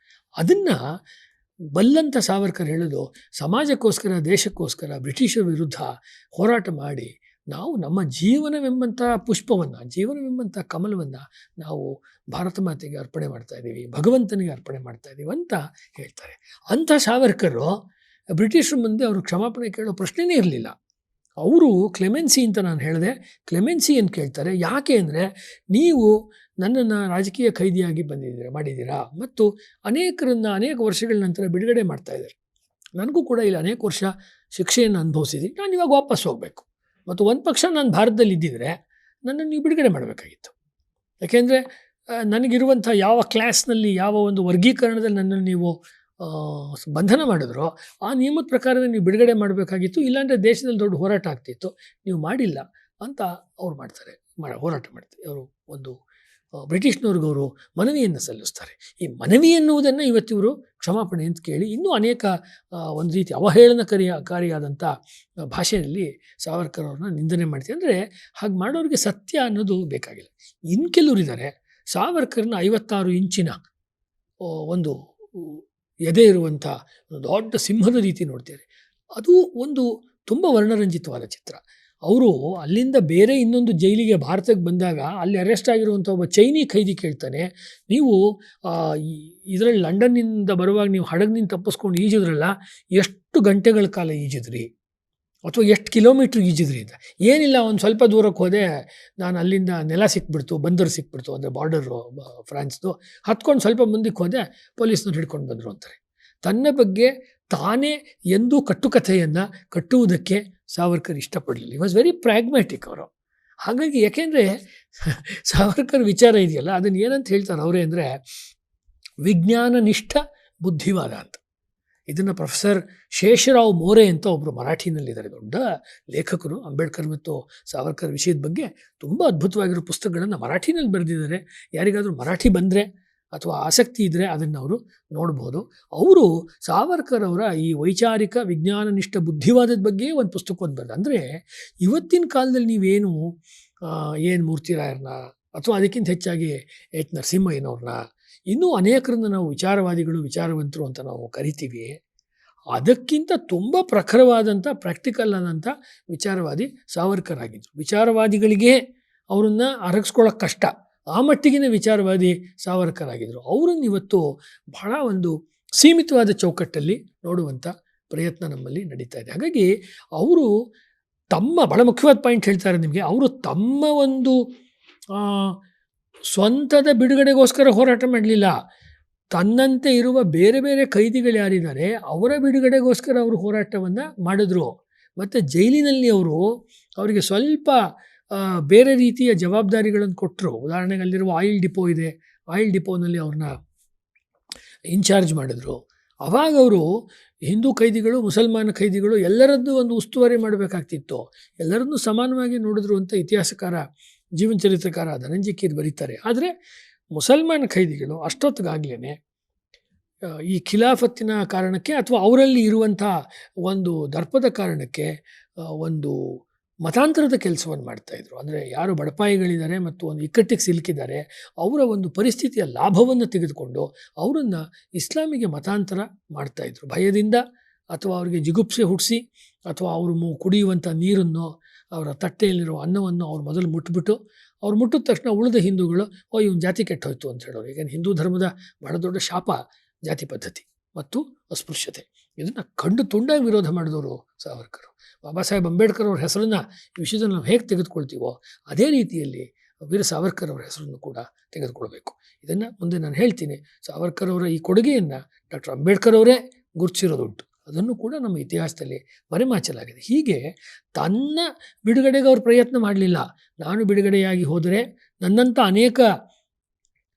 ಅದನ್ನು ಬಲ್ಲಂತ ಸಾವರ್ಕರ್ ಹೇಳೋದು, ಸಮಾಜಕ್ಕೋಸ್ಕರ, ದೇಶಕ್ಕೋಸ್ಕರ ಬ್ರಿಟಿಷರ ವಿರುದ್ಧ ಹೋರಾಟ ಮಾಡಿ ನಾವು ನಮ್ಮ ಜೀವನವೆಂಬಂಥ ಪುಷ್ಪವನ್ನು, ಜೀವನವೆಂಬಂಥ ಕಮಲವನ್ನು ನಾವು ಭಾರತ ಮಾತೆಗೆ ಅರ್ಪಣೆ ಮಾಡ್ತಾ ಇದ್ದೀವಿ, ಭಗವಂತನಿಗೆ ಅರ್ಪಣೆ ಮಾಡ್ತಾ ಇದ್ದೀವಿ ಅಂತ ಹೇಳ್ತಾರೆ. ಅಂಥ ಸಾವರ್ಕರು ಬ್ರಿಟಿಷರ ಮುಂದೆ ಅವರು ಕ್ಷಮಾಪಣೆ ಕೇಳೋ ಪ್ರಶ್ನೆನೇ ಇರಲಿಲ್ಲ. ಅವರು ಕ್ಲೆಮೆನ್ಸಿ ಅಂತ ನಾನು ಹೇಳಿದೆ, ಕ್ಲೆಮೆನ್ಸಿಯನ್ನು ಕೇಳ್ತಾರೆ. ಯಾಕೆ ಅಂದರೆ, ನೀವು ನನ್ನನ್ನು ರಾಜಕೀಯ ಖೈದಿಯಾಗಿ ಮಾಡಿದ್ದೀರಾ ಮತ್ತು ಅನೇಕ ವರ್ಷಗಳ ನಂತರ ಬಿಡುಗಡೆ ಮಾಡ್ತಾಯಿದ್ದಾರೆ. ನನಗೂ ಕೂಡ ಇಲ್ಲಿ ಅನೇಕ ವರ್ಷ ಶಿಕ್ಷೆಯನ್ನು ಅನುಭವಿಸಿದ್ದೀನಿ. ನಾನು ಇವಾಗ ವಾಪಸ್ ಹೋಗಬೇಕು ಮತ್ತು ಒಂದು ಪಕ್ಷ ನಾನು ಭಾರತದಲ್ಲಿ ಇದ್ದಿದ್ದರೆ ನನ್ನನ್ನು ನೀವು ಬಿಡುಗಡೆ ಮಾಡಬೇಕಾಗಿತ್ತು. ಯಾಕೆಂದರೆ ನನಗಿರುವಂಥ ಯಾವ ಕ್ಲಾಸ್ನಲ್ಲಿ, ಯಾವ ಒಂದು ವರ್ಗೀಕರಣದಲ್ಲಿ ನನ್ನನ್ನು ನೀವು ಬಂಧನ ಮಾಡಿದ್ರೋ ಆ ನಿಯಮದ ಪ್ರಕಾರವೇ ನೀವು ಬಿಡುಗಡೆ ಮಾಡಬೇಕಾಗಿತ್ತು. ಇಲ್ಲಾಂದರೆ ದೇಶದಲ್ಲಿ ದೊಡ್ಡ ಹೋರಾಟ ಆಗ್ತಿತ್ತು. ನೀವು ಮಾಡಿಲ್ಲ ಅಂತ ಅವ್ರು ಹೋರಾಟ ಮಾಡ್ತಾರೆ. ಅವರು ಒಂದು ಬ್ರಿಟಿಷ್ನವ್ರಿಗೆ ಅವರು ಮನವಿಯನ್ನು ಸಲ್ಲಿಸ್ತಾರೆ. ಈ ಮನವಿ ಎನ್ನುವುದನ್ನು ಇವತ್ತಿವರು ಕ್ಷಮಾಪಣೆ ಅಂತ ಕೇಳಿ ಇನ್ನೂ ಅನೇಕ ಒಂದು ರೀತಿ ಅವಹೇಳನಕಾರಿಯಾದಂಥ ಭಾಷೆಯಲ್ಲಿ ಸಾವರ್ಕರ್ ಅವ್ರನ್ನ ನಿಂದನೆ ಮಾಡ್ತೀವಿ. ಅಂದರೆ ಹಾಗೆ ಮಾಡೋರಿಗೆ ಸತ್ಯ ಅನ್ನೋದು ಬೇಕಾಗಿಲ್ಲ. ಇನ್ನು ಕೆಲವರಿದ್ದಾರೆ, ಸಾವರ್ಕರ್ನ 56 ಇಂಚಿನ ಒಂದು ಎದೆ ಇರುವಂಥ ಒಂದು ದೊಡ್ಡ ಸಿಂಹದ ರೀತಿ ನೋಡ್ತಾರೆ. ಅದು ಒಂದು ತುಂಬ ವರ್ಣರಂಜಿತವಾದ ಚಿತ್ರ. ಅವರು ಅಲ್ಲಿಂದ ಬೇರೆ ಇನ್ನೊಂದು ಜೈಲಿಗೆ ಭಾರತಕ್ಕೆ ಬಂದಾಗ ಅಲ್ಲಿ ಅರೆಸ್ಟ್ ಆಗಿರುವಂಥ ಒಬ್ಬ ಚೈನಿ ಖೈದಿ ಕೇಳ್ತಾನೆ, ನೀವು ಇದರಲ್ಲಿ ಲಂಡನ್ನಿಂದ ಬರುವಾಗ ನೀವು ಹಡಗಿನಿಂದ ತಪ್ಪಿಸ್ಕೊಂಡು ಈಜಿದ್ರಲ್ಲ, ಎಷ್ಟು ಗಂಟೆಗಳ ಕಾಲ ಈಜಿದ್ರಿ ಅಥವಾ ಎಷ್ಟು ಕಿಲೋಮೀಟ್ರ್ ಈಜಿದ್ರಿ ಅಂತ. ಏನಿಲ್ಲ, ಒಂದು ಸ್ವಲ್ಪ ದೂರಕ್ಕೆ ಹೋದೆ, ನಾನು ಅಲ್ಲಿಂದ ನೆಲ ಸಿಕ್ಬಿಡ್ತು, ಬಂದರು ಸಿಕ್ಬಿಡ್ತು, ಅಂದರೆ ಬಾರ್ಡರು ಫ್ರಾನ್ಸ್ದು. ಹತ್ಕೊಂಡು ಸ್ವಲ್ಪ ಮುಂದಕ್ಕೆ ಹೋದೆ, ಪೊಲೀಸ್ನವ್ರು ಹಿಡ್ಕೊಂಡು ಬಂದರು ಅಂತಾರೆ. ತನ್ನ ಬಗ್ಗೆ ತಾನೇ ಎಂದೂ ಕಟ್ಟುಕಥೆಯನ್ನು ಕಟ್ಟುವುದಕ್ಕೆ ಸಾವರ್ಕರ್ ಇಷ್ಟಪಡಲಿಲ್ಲ. ಈ ವಾಸ್ ವೆರಿ ಪ್ರಾಗ್ಮ್ಯಾಟಿಕ್ ಅವರು. ಹಾಗಾಗಿ ಯಾಕೆಂದರೆ ಸಾವರ್ಕರ್ ವಿಚಾರ ಇದೆಯಲ್ಲ, ಅದನ್ನು ಏನಂತ ಹೇಳ್ತಾರೆ ಅವರೇ ಅಂದರೆ ವಿಜ್ಞಾನನಿಷ್ಠ ಬುದ್ಧಿವಾದ ಅಂತ. ಇದನ್ನು ಪ್ರೊಫೆಸರ್ ಶೇಷರಾವ್ ಮೋರೆ ಅಂತ ಒಬ್ಬರು ಮರಾಠಿನಲ್ಲಿದ್ದಾರೆ, ದೊಡ್ಡ ಲೇಖಕರು. ಅಂಬೇಡ್ಕರ್ ಮತ್ತು ಸಾವರ್ಕರ್ ವಿಷಯದ ಬಗ್ಗೆ ತುಂಬ ಅದ್ಭುತವಾಗಿರೋ ಪುಸ್ತಕಗಳನ್ನು ಮರಾಠಿನಲ್ಲಿ ಬರೆದಿದ್ದಾರೆ. ಯಾರಿಗಾದರೂ ಮರಾಠಿ ಬಂದರೆ ಅಥವಾ ಆಸಕ್ತಿ ಇದ್ದರೆ ಅದನ್ನು ಅವರು ನೋಡ್ಬೋದು. ಅವರು ಸಾವರ್ಕರ್ ಅವರ ಈ ವೈಚಾರಿಕ ವಿಜ್ಞಾನನಿಷ್ಠ ಬುದ್ಧಿವಾದದ ಬಗ್ಗೆ ಒಂದು ಪುಸ್ತಕವನ್ನು ಬರೆದ. ಅಂದರೆ ಇವತ್ತಿನ ಕಾಲದಲ್ಲಿ ನೀವೇನು ಮೂರ್ತಿರಾಯರನ್ನ ಅಥವಾ ಅದಕ್ಕಿಂತ ಹೆಚ್ಚಾಗಿ ಎಚ್ ನರಸಿಂಹಯ್ಯನವ್ರನ್ನ, ಇನ್ನೂ ಅನೇಕರನ್ನು ನಾವು ವಿಚಾರವಂತರು ಅಂತ ನಾವು ಕರಿತೀವಿ. ಅದಕ್ಕಿಂತ ತುಂಬ ಪ್ರಖರವಾದಂಥ ಪ್ರಾಕ್ಟಿಕಲ್ ಆದಂಥ ವಿಚಾರವಾದಿ ಸಾವರ್ಕರ್ ಆಗಿದ್ದರು. ವಿಚಾರವಾದಿಗಳಿಗೆ ಅವರನ್ನು ಅರಗಿಸ್ಕೊಳ್ಳೋಕೆ ಕಷ್ಟ, ಆ ಮಟ್ಟಿಗಿನ ವಿಚಾರವಾದಿ ಸಾವರ್ಕರ್ ಆಗಿದ್ದರು. ಅವರನ್ನು ಇವತ್ತು ಬಹಳ ಒಂದು ಸೀಮಿತವಾದ ಚೌಕಟ್ಟಲ್ಲಿ ನೋಡುವಂಥ ಪ್ರಯತ್ನ ನಮ್ಮಲ್ಲಿ ನಡೀತಾ ಇದೆ. ಹಾಗಾಗಿ ಅವರು ಬಹಳ ಮುಖ್ಯವಾದ ಪಾಯಿಂಟ್ ಹೇಳ್ತಾರೆ ನಿಮಗೆ, ಅವರು ತಮ್ಮ ಒಂದು ಸ್ವಂತದ ಬಿಡುಗಡೆಗೋಸ್ಕರ ಹೋರಾಟ ಮಾಡಲಿಲ್ಲ. ತನ್ನಂತೆ ಇರುವ ಬೇರೆ ಬೇರೆ ಖೈದಿಗಳು ಯಾರಿದ್ದಾರೆ ಅವರ ಬಿಡುಗಡೆಗೋಸ್ಕರ ಅವರು ಹೋರಾಟವನ್ನು ಮಾಡಿದ್ರು. ಮತ್ತು ಜೈಲಿನಲ್ಲಿ ಅವರಿಗೆ ಸ್ವಲ್ಪ ಬೇರೆ ರೀತಿಯ ಜವಾಬ್ದಾರಿಗಳನ್ನು ಕೊಟ್ಟರು. ಉದಾಹರಣೆಗೆ ಅಲ್ಲಿರುವ ಆಯಿಲ್ ಡಿಪೋ ಇದೆ, ಆಯಿಲ್ ಡಿಪೋನಲ್ಲಿ ಅವ್ರನ್ನ ಇನ್ಚಾರ್ಜ್ ಮಾಡಿದ್ರು. ಆವಾಗ ಅವರು ಹಿಂದೂ ಖೈದಿಗಳು, ಮುಸಲ್ಮಾನ ಖೈದಿಗಳು ಎಲ್ಲರದ್ದು ಒಂದು ಉಸ್ತುವಾರಿ ಮಾಡಬೇಕಾಗ್ತಿತ್ತು. ಎಲ್ಲರನ್ನೂ ಸಮಾನವಾಗಿ ನೋಡಿದ್ರು ಅಂತ ಇತಿಹಾಸಕಾರ, ಜೀವನ ಚರಿತ್ರಕಾರ ಧನಂಜಯ ಕೀರ್ ಬರೀತಾರೆ. ಆದರೆ ಮುಸಲ್ಮಾನ ಖೈದಿಗಳು ಅಷ್ಟೊತ್ತಿಗಾಗಲೇ ಈ ಖಿಲಾಫತ್ತಿನ ಕಾರಣಕ್ಕೆ ಅಥವಾ ಅವರಲ್ಲಿ ಇರುವಂಥ ಒಂದು ದರ್ಪದ ಕಾರಣಕ್ಕೆ ಒಂದು ಮತಾಂತರದ ಕೆಲಸವನ್ನು ಮಾಡ್ತಾಯಿದ್ರು. ಅಂದರೆ ಯಾರು ಬಡಪಾಯಿಗಳಿದ್ದಾರೆ ಮತ್ತು ಒಂದು ಇಕ್ಕಟ್ಟಿಗೆ ಸಿಲುಕಿದ್ದಾರೆ, ಅವರ ಒಂದು ಪರಿಸ್ಥಿತಿಯ ಲಾಭವನ್ನು ತೆಗೆದುಕೊಂಡು ಅವರನ್ನು ಇಸ್ಲಾಮಿಗೆ ಮತಾಂತರ ಮಾಡ್ತಾಯಿದ್ರು. ಭಯದಿಂದ ಅಥವಾ ಅವರಿಗೆ ಜಿಗುಪ್ಸೆ ಹುಟ್ಟಿಸಿ ಅಥವಾ ಅವರು ಕುಡಿಯುವಂಥ ನೀರನ್ನು, ಅವರ ತಟ್ಟೆಯಲ್ಲಿರುವ ಅನ್ನವನ್ನು ಅವ್ರು ಮೊದಲು ಮುಟ್ಬಿಟ್ಟು, ಅವ್ರು ಮುಟ್ಟಿದ ತಕ್ಷಣ ಉಳಿದ ಹಿಂದೂಗಳು ಇವನು ಜಾತಿ ಕೆಟ್ಟೋಯ್ತು ಅಂತ ಹೇಳೋರು. ಈಗ ಹಿಂದೂ ಧರ್ಮದ ಬಹಳ ದೊಡ್ಡ ಶಾಪ ಜಾತಿ ಪದ್ಧತಿ ಮತ್ತು ಅಸ್ಪೃಶ್ಯತೆ. ಇದನ್ನು ಕಂಡು ತುಂಡಾಗಿ ವಿರೋಧ ಮಾಡಿದವರು ಸಾವರ್ಕರು. ಬಾಬಾ ಸಾಹೇಬ್ ಅಂಬೇಡ್ಕರ್ ಅವ್ರ ಹೆಸರನ್ನು ಈ ವಿಷಯದಲ್ಲಿ ನಾವು ಹೇಗೆ ತೆಗೆದುಕೊಳ್ತೀವೋ ಅದೇ ರೀತಿಯಲ್ಲಿ ವೀರ ಸಾವರ್ಕರ್ ಅವರ ಹೆಸರನ್ನು ಕೂಡ ತೆಗೆದುಕೊಳ್ಬೇಕು. ಇದನ್ನು ಮುಂದೆ ನಾನು ಹೇಳ್ತೀನಿ. ಸಾವರ್ಕರ್ ಅವರ ಈ ಕೊಡುಗೆಯನ್ನು ಡಾಕ್ಟರ್ ಅಂಬೇಡ್ಕರ್ ಅವರೇ ಗುರುತಿಸಿರೋದುಂಟು. ಅದನ್ನು ಕೂಡ ನಮ್ಮ ಇತಿಹಾಸದಲ್ಲಿ ಮರೆಮಾಚಲಾಗಿದೆ. ಹೀಗೆ ತನ್ನ ಬಿಡುಗಡೆಗೆ ಅವರು ಪ್ರಯತ್ನ ಮಾಡಲಿಲ್ಲ. ನಾನು ಬಿಡುಗಡೆಯಾಗಿ ಹೋದರೆ, ನನ್ನಂಥ ಅನೇಕ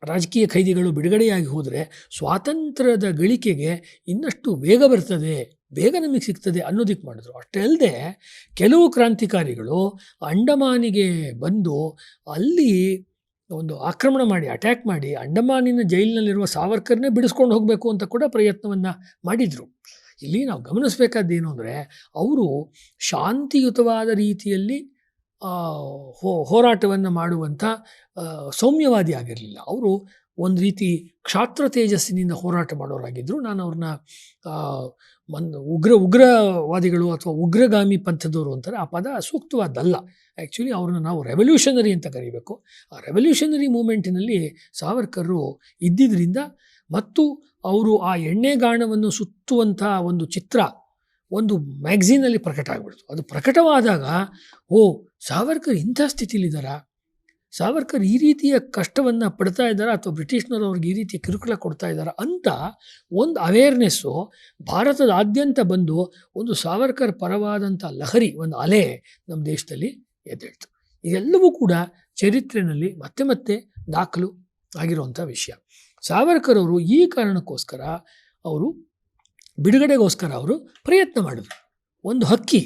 ರಾಜಕೀಯ ಖೈದಿಗಳು ಬಿಡುಗಡೆಯಾಗಿ ಹೋದರೆ ಸ್ವಾತಂತ್ರ್ಯದ ಗಳಿಕೆಗೆ ಇನ್ನಷ್ಟು ವೇಗ ಬರ್ತದೆ, ಬೇಗ ನಮಗೆ ಸಿಗ್ತದೆ ಅನ್ನೋದಕ್ಕೆ ಮಾಡಿದ್ರು. ಅಷ್ಟೇ ಅಲ್ಲದೆ ಕೆಲವು ಕ್ರಾಂತಿಕಾರಿಗಳು ಅಂಡಮಾನಿಗೆ ಬಂದು ಅಲ್ಲಿ ಒಂದು ಆಕ್ರಮಣ ಮಾಡಿ, ಅಟ್ಯಾಕ್ ಮಾಡಿ, ಅಂಡಮಾನಿನ ಜೈಲಿನಲ್ಲಿರುವ ಸಾವರ್ಕರ್ನೇ ಬಿಡಿಸ್ಕೊಂಡು ಹೋಗಬೇಕು ಅಂತ ಕೂಡ ಪ್ರಯತ್ನವನ್ನು ಮಾಡಿದರು. ಇಲ್ಲಿ ನಾವು ಗಮನಿಸಬೇಕಾದ್ದೇನು ಅಂದರೆ, ಅವರು ಶಾಂತಿಯುತವಾದ ರೀತಿಯಲ್ಲಿ ಹೋರಾಟವನ್ನು ಮಾಡುವಂಥ ಸೌಮ್ಯವಾದಿ ಆಗಿರಲಿಲ್ಲ. ಅವರು ಒಂದು ರೀತಿ ಕ್ಷಾತ್ರ ತೇಜಸ್ಸಿನಿಂದ ಹೋರಾಟ ಮಾಡೋರಾಗಿದ್ದರು. ನಾನು ಅವ್ರನ್ನ ಉಗ್ರವಾದಿಗಳು ಅಥವಾ ಉಗ್ರಗಾಮಿ ಪಂಥದವರು ಅಂತಾರೆ. ಆ ಪದ ಸೂಕ್ತವಾದಲ್ಲ. ಆ್ಯಕ್ಚುಲಿ ಅವ್ರನ್ನ ನಾವು ರೆವಲ್ಯೂಷನರಿ ಅಂತ ಕರಿಬೇಕು. ಆ ರೆವಲ್ಯೂಷನರಿ ಮೂಮೆಂಟಿನಲ್ಲಿ ಸಾವರ್ಕರು ಇದ್ದಿದ್ದರಿಂದ ಮತ್ತು ಅವರು ಆ ಎಣ್ಣೆಗಾಣವನ್ನು ಸುತ್ತುವಂಥ ಒಂದು ಚಿತ್ರ ಒಂದು ಮ್ಯಾಗ್ಝೀನಲ್ಲಿ ಪ್ರಕಟ ಆಗಿಬಿಡ್ತು. ಅದು ಪ್ರಕಟವಾದಾಗ ಸಾವರ್ಕರ್ ಇಂಥ ಸ್ಥಿತಿಲಿದ್ದಾರಾ, ಸಾವರ್ಕರ್ ಈ ರೀತಿಯ ಕಷ್ಟವನ್ನು ಪಡ್ತಾ ಇದ್ದಾರಾ ಅಥವಾ ಬ್ರಿಟಿಷ್ನವರು ಅವ್ರಿಗೆ ಈ ರೀತಿಯ ಕಿರುಕುಳ ಕೊಡ್ತಾ ಇದ್ದಾರಾ ಅಂತ ಒಂದು ಅವೇರ್ನೆಸ್ಸು ಭಾರತದಾದ್ಯಂತ ಬಂದು ಒಂದು ಸಾವರ್ಕರ್ ಪರವಾದಂಥ ಲಹರಿ, ಒಂದು ಅಲೆ ನಮ್ಮ ದೇಶದಲ್ಲಿ ಎದ್ದೇಳ್ತು. ಇದೆಲ್ಲವೂ ಕೂಡ ಚರಿತ್ರೆಯಲ್ಲಿ ಮತ್ತೆ ಮತ್ತೆ ದಾಖಲು ಆಗಿರುವಂಥ ವಿಷಯ. ಸಾವರ್ಕರ್ ಅವರು ಈ ಕಾರಣಕ್ಕೋಸ್ಕರ ಅವರು ಬಿಡುಗಡೆಗೋಸ್ಕರ ಅವರು ಪ್ರಯತ್ನ ಮಾಡಿದ್ರು. ಒಂದು ಹಕ್ಕಿ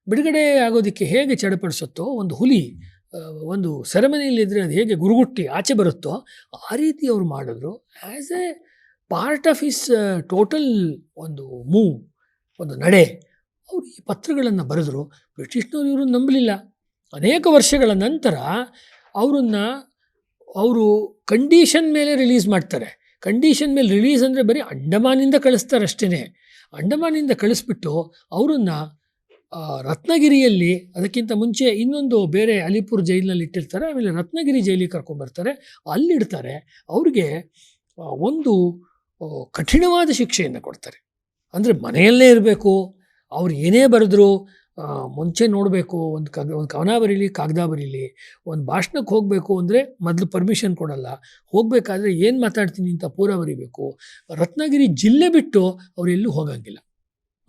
ಬಿಡುಗಡೆ ಆಗೋದಕ್ಕೆ ಹೇಗೆ ಚಡಪಡಿಸುತ್ತೋ, ಒಂದು ಹುಲಿ ಒಂದು ಸೆರೆಮನಿಯಲ್ಲಿದ್ದರೆ ಅದು ಹೇಗೆ ಗುರುಗುಟ್ಟಿ ಆಚೆ ಬರುತ್ತೋ ಆ ರೀತಿ ಅವರು ಮಾಡಿದ್ರು. As A part of his total ಒಂದು ಮೂವ್, ಒಂದು ನಡೆ ಅವರು ಈ ಪತ್ರಗಳನ್ನು ಬರೆದರು. ಬ್ರಿಟಿಷ್ನವರು ಇವರು ನಂಬಲಿಲ್ಲ. ಅನೇಕ ವರ್ಷಗಳ ನಂತರ ಅವರು ಕಂಡೀಷನ್ ಮೇಲೆ ರಿಲೀಸ್ ಮಾಡ್ತಾರೆ. ಕಂಡೀಷನ್ ಮೇಲೆ ರಿಲೀಸ್ ಅಂದರೆ ಬರೀ ಅಂಡಮಾನಿಂದ ಕಳಿಸ್ತಾರೆ ಅಷ್ಟೇ. ಅಂಡಮಾನಿಂದ ಕಳಿಸ್ಬಿಟ್ಟು ಅವರನ್ನು ರತ್ನಗಿರಿಯಲ್ಲಿ, ಅದಕ್ಕಿಂತ ಮುಂಚೆ ಇನ್ನೊಂದು ಬೇರೆ ಅಲಿಪುರ್ ಜೈಲಿನಲ್ಲಿ ಇಟ್ಟಿರ್ತಾರೆ. ಆಮೇಲೆ ರತ್ನಗಿರಿ ಜೈಲಿಗೆ ಕರ್ಕೊಂಡ್ಬರ್ತಾರೆ, ಅಲ್ಲಿಡ್ತಾರೆ. ಅವ್ರಿಗೆ ಒಂದು ಕಠಿಣವಾದ ಶಿಕ್ಷೆಯನ್ನು ಕೊಡ್ತಾರೆ. ಅಂದರೆ ಮನೆಯಲ್ಲೇ ಇರಬೇಕು, ಅವ್ರು ಏನೇ ಬರೆದ್ರು ಮುಂಚೆ ನೋಡಬೇಕು. ಒಂದು ಕವನ ಬರೀಲಿ, ಕಾಗದ ಬರೀಲಿ, ಒಂದು ಭಾಷಣಕ್ಕೆ ಹೋಗಬೇಕು ಅಂದರೆ ಮೊದಲು ಪರ್ಮಿಷನ್ ಕೊಡಲ್ಲ. ಹೋಗಬೇಕಾದ್ರೆ ಏನು ಮಾತಾಡ್ತೀನಿ ಅಂತ ಪೂರ ಬರೀಬೇಕು. ರತ್ನಗಿರಿ ಜಿಲ್ಲೆ ಬಿಟ್ಟು ಅವರೆಲ್ಲೂ ಹೋಗಂಗಿಲ್ಲ.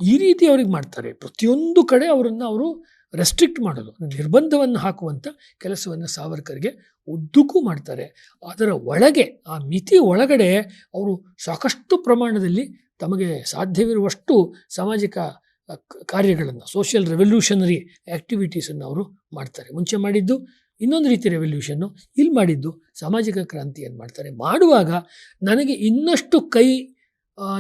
ಈ ರೀತಿ ಅವ್ರಿಗೆ ಮಾಡ್ತಾರೆ. ಪ್ರತಿಯೊಂದು ಕಡೆ ಅವರು ರೆಸ್ಟ್ರಿಕ್ಟ್ ಮಾಡೋದು, ನಿರ್ಬಂಧವನ್ನು ಹಾಕುವಂಥ ಕೆಲಸವನ್ನು ಸಾವರ್ಕರ್ಗೆ ಉದ್ದಕ್ಕೂ ಮಾಡ್ತಾರೆ. ಅದರ ಒಳಗೆ, ಆ ಮಿತಿ ಒಳಗಡೆ ಅವರು ಸಾಕಷ್ಟು ಪ್ರಮಾಣದಲ್ಲಿ ತಮಗೆ ಸಾಧ್ಯವಿರುವಷ್ಟು ಸಾಮಾಜಿಕ ಕಾರ್ಯಗಳನ್ನು, ಸೋಷಿಯಲ್ ರೆವಲ್ಯೂಷನರಿ ಆ್ಯಕ್ಟಿವಿಟೀಸನ್ನು ಅವರು ಮಾಡ್ತಾರೆ. ಮುಂಚೆ ಮಾಡಿದ್ದು ಇನ್ನೊಂದು ರೀತಿ ರೆವಲ್ಯೂಷನ್ನು, ಇಲ್ಲಿ ಮಾಡಿದ್ದು ಸಾಮಾಜಿಕ ಕ್ರಾಂತಿಯನ್ನು ಮಾಡ್ತಾರೆ. ಮಾಡುವಾಗ ನನಗೆ ಇನ್ನಷ್ಟು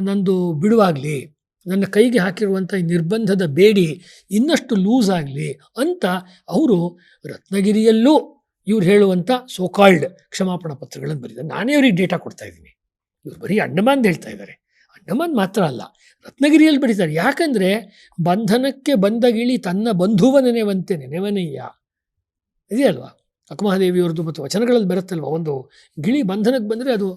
ನಂದು ಬಿಡುವಾಗಲಿ, ನನ್ನ ಕೈಗೆ ಹಾಕಿರುವಂಥ ಈ ನಿರ್ಬಂಧದ ಬೇಡಿ ಇನ್ನಷ್ಟು ಲೂಸ್ ಆಗಲಿ ಅಂತ ಅವರು ರತ್ನಗಿರಿಯಲ್ಲೂ ಇವ್ರು ಹೇಳುವಂಥ ಸೋಕಾಲ್ಡ್ ಕ್ಷಮಾಪಣಾ ಪತ್ರಗಳನ್ನು ಬರೀತಾರೆ. ನಾನೇ ಅವ್ರಿಗೆ ಡೇಟಾ ಕೊಡ್ತಾ ಇದ್ದೀನಿ. ಇವ್ರು ಬರೀ ಅಂಡಮಾನ್ ಹೇಳ್ತಾ ಇದ್ದಾರೆ. ಅಂಡಮಾನ್ ಮಾತ್ರ ಅಲ್ಲ, ರತ್ನಗಿರಿಯಲ್ಲಿ ಬರೀತಾರೆ. ಯಾಕಂದರೆ ಬಂಧನಕ್ಕೆ ಬಂದ ಗಿಳಿ ತನ್ನ ಬಂಧುವ ನೆನೆವಂತೆ ನೆನೆವನಯ್ಯ ಇದೆಯಲ್ವಾ, ಅಕ್ಕಮಹಾದೇವಿಯವ್ರದ್ದು ಮತ್ತು ವಚನಗಳಲ್ಲಿ ಬರುತ್ತಲ್ವ. ಒಂದು ಗಿಳಿ ಬಂಧನಕ್ಕೆ ಬಂದರೆ ಅದು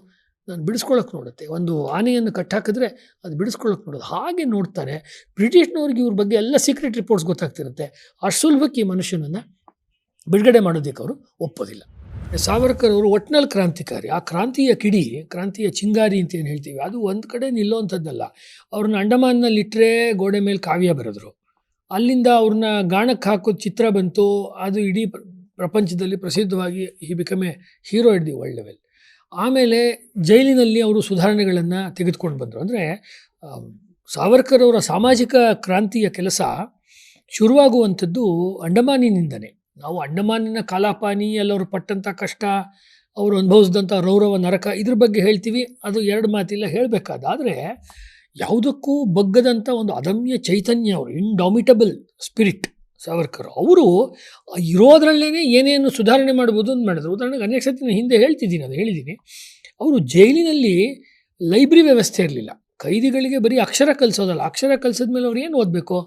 ನಾನು ಬಿಡಿಸ್ಕೊಳ್ಳೋಕೆ ನೋಡುತ್ತೆ, ಒಂದು ಆನೆಯನ್ನು ಕಟ್ಟಾಕಿದ್ರೆ ಅದು ಬಿಡಿಸ್ಕೊಳ್ಳೋಕೆ ನೋಡೋದು. ಹಾಗೆ ನೋಡ್ತಾರೆ. ಬ್ರಿಟಿಷ್ನವ್ರಿಗೆ ಇವ್ರ ಬಗ್ಗೆ ಎಲ್ಲ ಸೀಕ್ರೆಟ್ ರಿಪೋರ್ಟ್ಸ್ ಗೊತ್ತಾಗ್ತಿರುತ್ತೆ. ಅಷ್ಟು ಸುಲಭಕ್ಕೆ ಈ ಮನುಷ್ಯನನ್ನು ಬಿಡುಗಡೆ ಮಾಡೋದಕ್ಕೆ ಅವರು ಒಪ್ಪೋದಿಲ್ಲ. ಸಾವರ್ಕರ್ ಅವರು ಒಟ್ನಲ್ಲಿ ಕ್ರಾಂತಿಕಾರಿ. ಆ ಕ್ರಾಂತಿಯ ಕಿಡಿ, ಕ್ರಾಂತಿಯ ಚಿಂಗಾರಿ ಅಂತ ಏನು ಹೇಳ್ತೀವಿ, ಅದು ಒಂದು ಕಡೆ ನಿಲ್ಲೋವಂಥದ್ದಲ್ಲ. ಅವ್ರನ್ನ ಅಂಡಮಾನ್ನಲ್ಲಿಟ್ಟರೆ ಗೋಡೆ ಮೇಲೆ ಕಾವ್ಯ ಬರೆದ್ರು. ಅಲ್ಲಿಂದ ಅವ್ರನ್ನ ಗಾಣಕ್ಕೆ ಹಾಕೋದು ಚಿತ್ರ ಬಂತು. ಅದು ಇಡೀ ಪ್ರಪಂಚದಲ್ಲಿ ಪ್ರಸಿದ್ಧವಾಗಿ he become a hero at the world level. ಆಮೇಲೆ ಜೈಲಿನಲ್ಲಿ ಅವರು ಸುಧಾರಣೆಗಳನ್ನು ತೆಗೆದುಕೊಂಡು ಬಂದರು. ಅಂದರೆ ಸಾವರ್ಕರ್ ಅವರ ಸಾಮಾಜಿಕ ಕ್ರಾಂತಿಯ ಕೆಲಸ ಶುರುವಾಗುವಂಥದ್ದು ಅಂಡಮಾನಿನಿಂದನೇ. ನಾವು ಅಂಡಮಾನಿನ ಕಾಲಾಪಾನಿ, ಎಲ್ಲವರು ಪಟ್ಟಂಥ ಕಷ್ಟ, ಅವರು ಅನುಭವಿಸಿದಂಥ ರೌರವ ನರಕ, ಇದ್ರ ಬಗ್ಗೆ ಹೇಳ್ತೀವಿ. ಅದು ಎರಡು ಮಾತಿಲ್ಲ ಹೇಳಬೇಕಾದ್ರೆ, ಯಾವುದಕ್ಕೂ ಬಗ್ಗದಂಥ ಒಂದು ಅದಮ್ಯ ಚೈತನ್ಯ, ಅವರು ಇಂಡಾಮಿಟಬಲ್ ಸ್ಪಿರಿಟ್ ಸಾವರ್ಕರ್. ಅವರು ಇರೋದ್ರಲ್ಲೇ ಏನೇನು ಸುಧಾರಣೆ ಮಾಡ್ಬೋದು ಅಂತ ಮಾಡಿದ್ರು. ಉದಾಹರಣೆಗೆ ಅನೇಕ ಸತಿ ನಾನು ಹಿಂದೆ ಹೇಳಿದ್ದೀನಿ. ಅವರು ಜೈಲಿನಲ್ಲಿ ಲೈಬ್ರರಿ ವ್ಯವಸ್ಥೆ ಇರಲಿಲ್ಲ. ಖೈದಿಗಳಿಗೆ ಬರೀ ಅಕ್ಷರ ಕಲಿಸೋದಲ್ಲ, ಅಕ್ಷರ ಕಲಿಸಿದ ಮೇಲೆ ಅವ್ರು ಏನು ಓದಬೇಕು,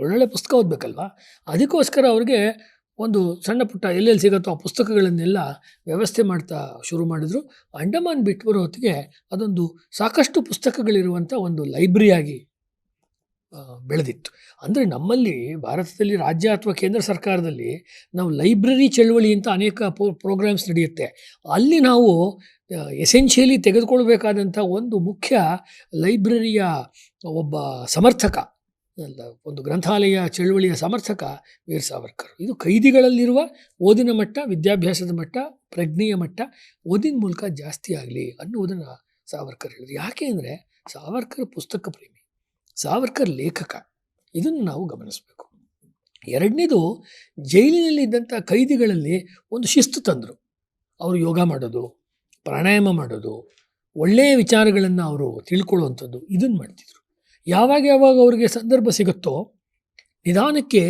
ಒಳ್ಳೊಳ್ಳೆ ಪುಸ್ತಕ ಓದಬೇಕಲ್ವ. ಅದಕ್ಕೋಸ್ಕರ ಅವ್ರಿಗೆ ಒಂದು ಸಣ್ಣ ಪುಟ್ಟ ಎಲ್ಲೆಲ್ಲಿ ಸಿಗುತ್ತೋ ಆ ಪುಸ್ತಕಗಳನ್ನೆಲ್ಲ ವ್ಯವಸ್ಥೆ ಮಾಡ್ತಾ ಶುರು ಮಾಡಿದ್ರು. ಅಂಡಮಾನ್ ಬಿಟ್ಟು ಬರೋ ಹೊತ್ತಿಗೆ ಅದೊಂದು ಸಾಕಷ್ಟು ಪುಸ್ತಕಗಳಿರುವಂಥ ಒಂದು ಲೈಬ್ರರಿಯಾಗಿ ಬೆಳೆದಿತ್ತು. ಅಂದರೆ ನಮ್ಮಲ್ಲಿ ಭಾರತದಲ್ಲಿ ರಾಜ್ಯ ಅಥವಾ ಕೇಂದ್ರ ಸರ್ಕಾರದಲ್ಲಿ ನಾವು ಲೈಬ್ರರಿ ಚಳವಳಿ ಅಂತ ಅನೇಕ ಪ್ರೋಗ್ರಾಮ್ಸ್ ನಡೆಯುತ್ತೆ. ಅಲ್ಲಿ ನಾವು ಎಸೆನ್ಷಿಯಲಿ ತೆಗೆದುಕೊಳ್ಬೇಕಾದಂಥ ಒಂದು ಮುಖ್ಯ ಲೈಬ್ರರಿಯ ಒಬ್ಬ ಸಮರ್ಥಕ, ಒಂದು ಗ್ರಂಥಾಲಯ ಚಳುವಳಿಯ ಸಮರ್ಥಕ ವೀರ್ ಸಾವರ್ಕರ್. ಇದು ಕೈದಿಗಳಲ್ಲಿರುವ ಓದಿನ ಮಟ್ಟ, ವಿದ್ಯಾಭ್ಯಾಸದ ಮಟ್ಟ, ಪ್ರಜ್ಞೆಯ ಮಟ್ಟ ಓದಿನ ಮೂಲಕ ಜಾಸ್ತಿ ಆಗಲಿ ಅನ್ನುವುದನ್ನು ಸಾವರ್ಕರ್ ಹೇಳಿದರು. ಯಾಕೆ ಅಂದರೆ ಸಾವರ್ಕರ್ ಪುಸ್ತಕ ಪ್ರೇಮಿ, ಸಾವರ್ಕರ್ ಲೇಖಕ. ಇದನ್ನು ನಾವು ಗಮನಿಸಬೇಕು. ಎರಡನೇದು, ಜೈಲಿನಲ್ಲಿದ್ದಂಥ ಕೈದಿಗಳಲ್ಲಿ ಒಂದು ಶಿಸ್ತು ತಂದರು. ಅವರು ಯೋಗ ಮಾಡೋದು, ಪ್ರಾಣಾಯಾಮ ಮಾಡೋದು, ಒಳ್ಳೆಯ ವಿಚಾರಗಳನ್ನು ಅವರು ತಿಳ್ಕೊಳ್ಳುವಂಥದ್ದು, ಇದನ್ನು ಮಾಡ್ತಿದ್ರು. ಯಾವಾಗ ಅವ್ರಿಗೆ ಸಂದರ್ಭ ಸಿಗುತ್ತೋ ನಿಧಾನಕ್ಕೆ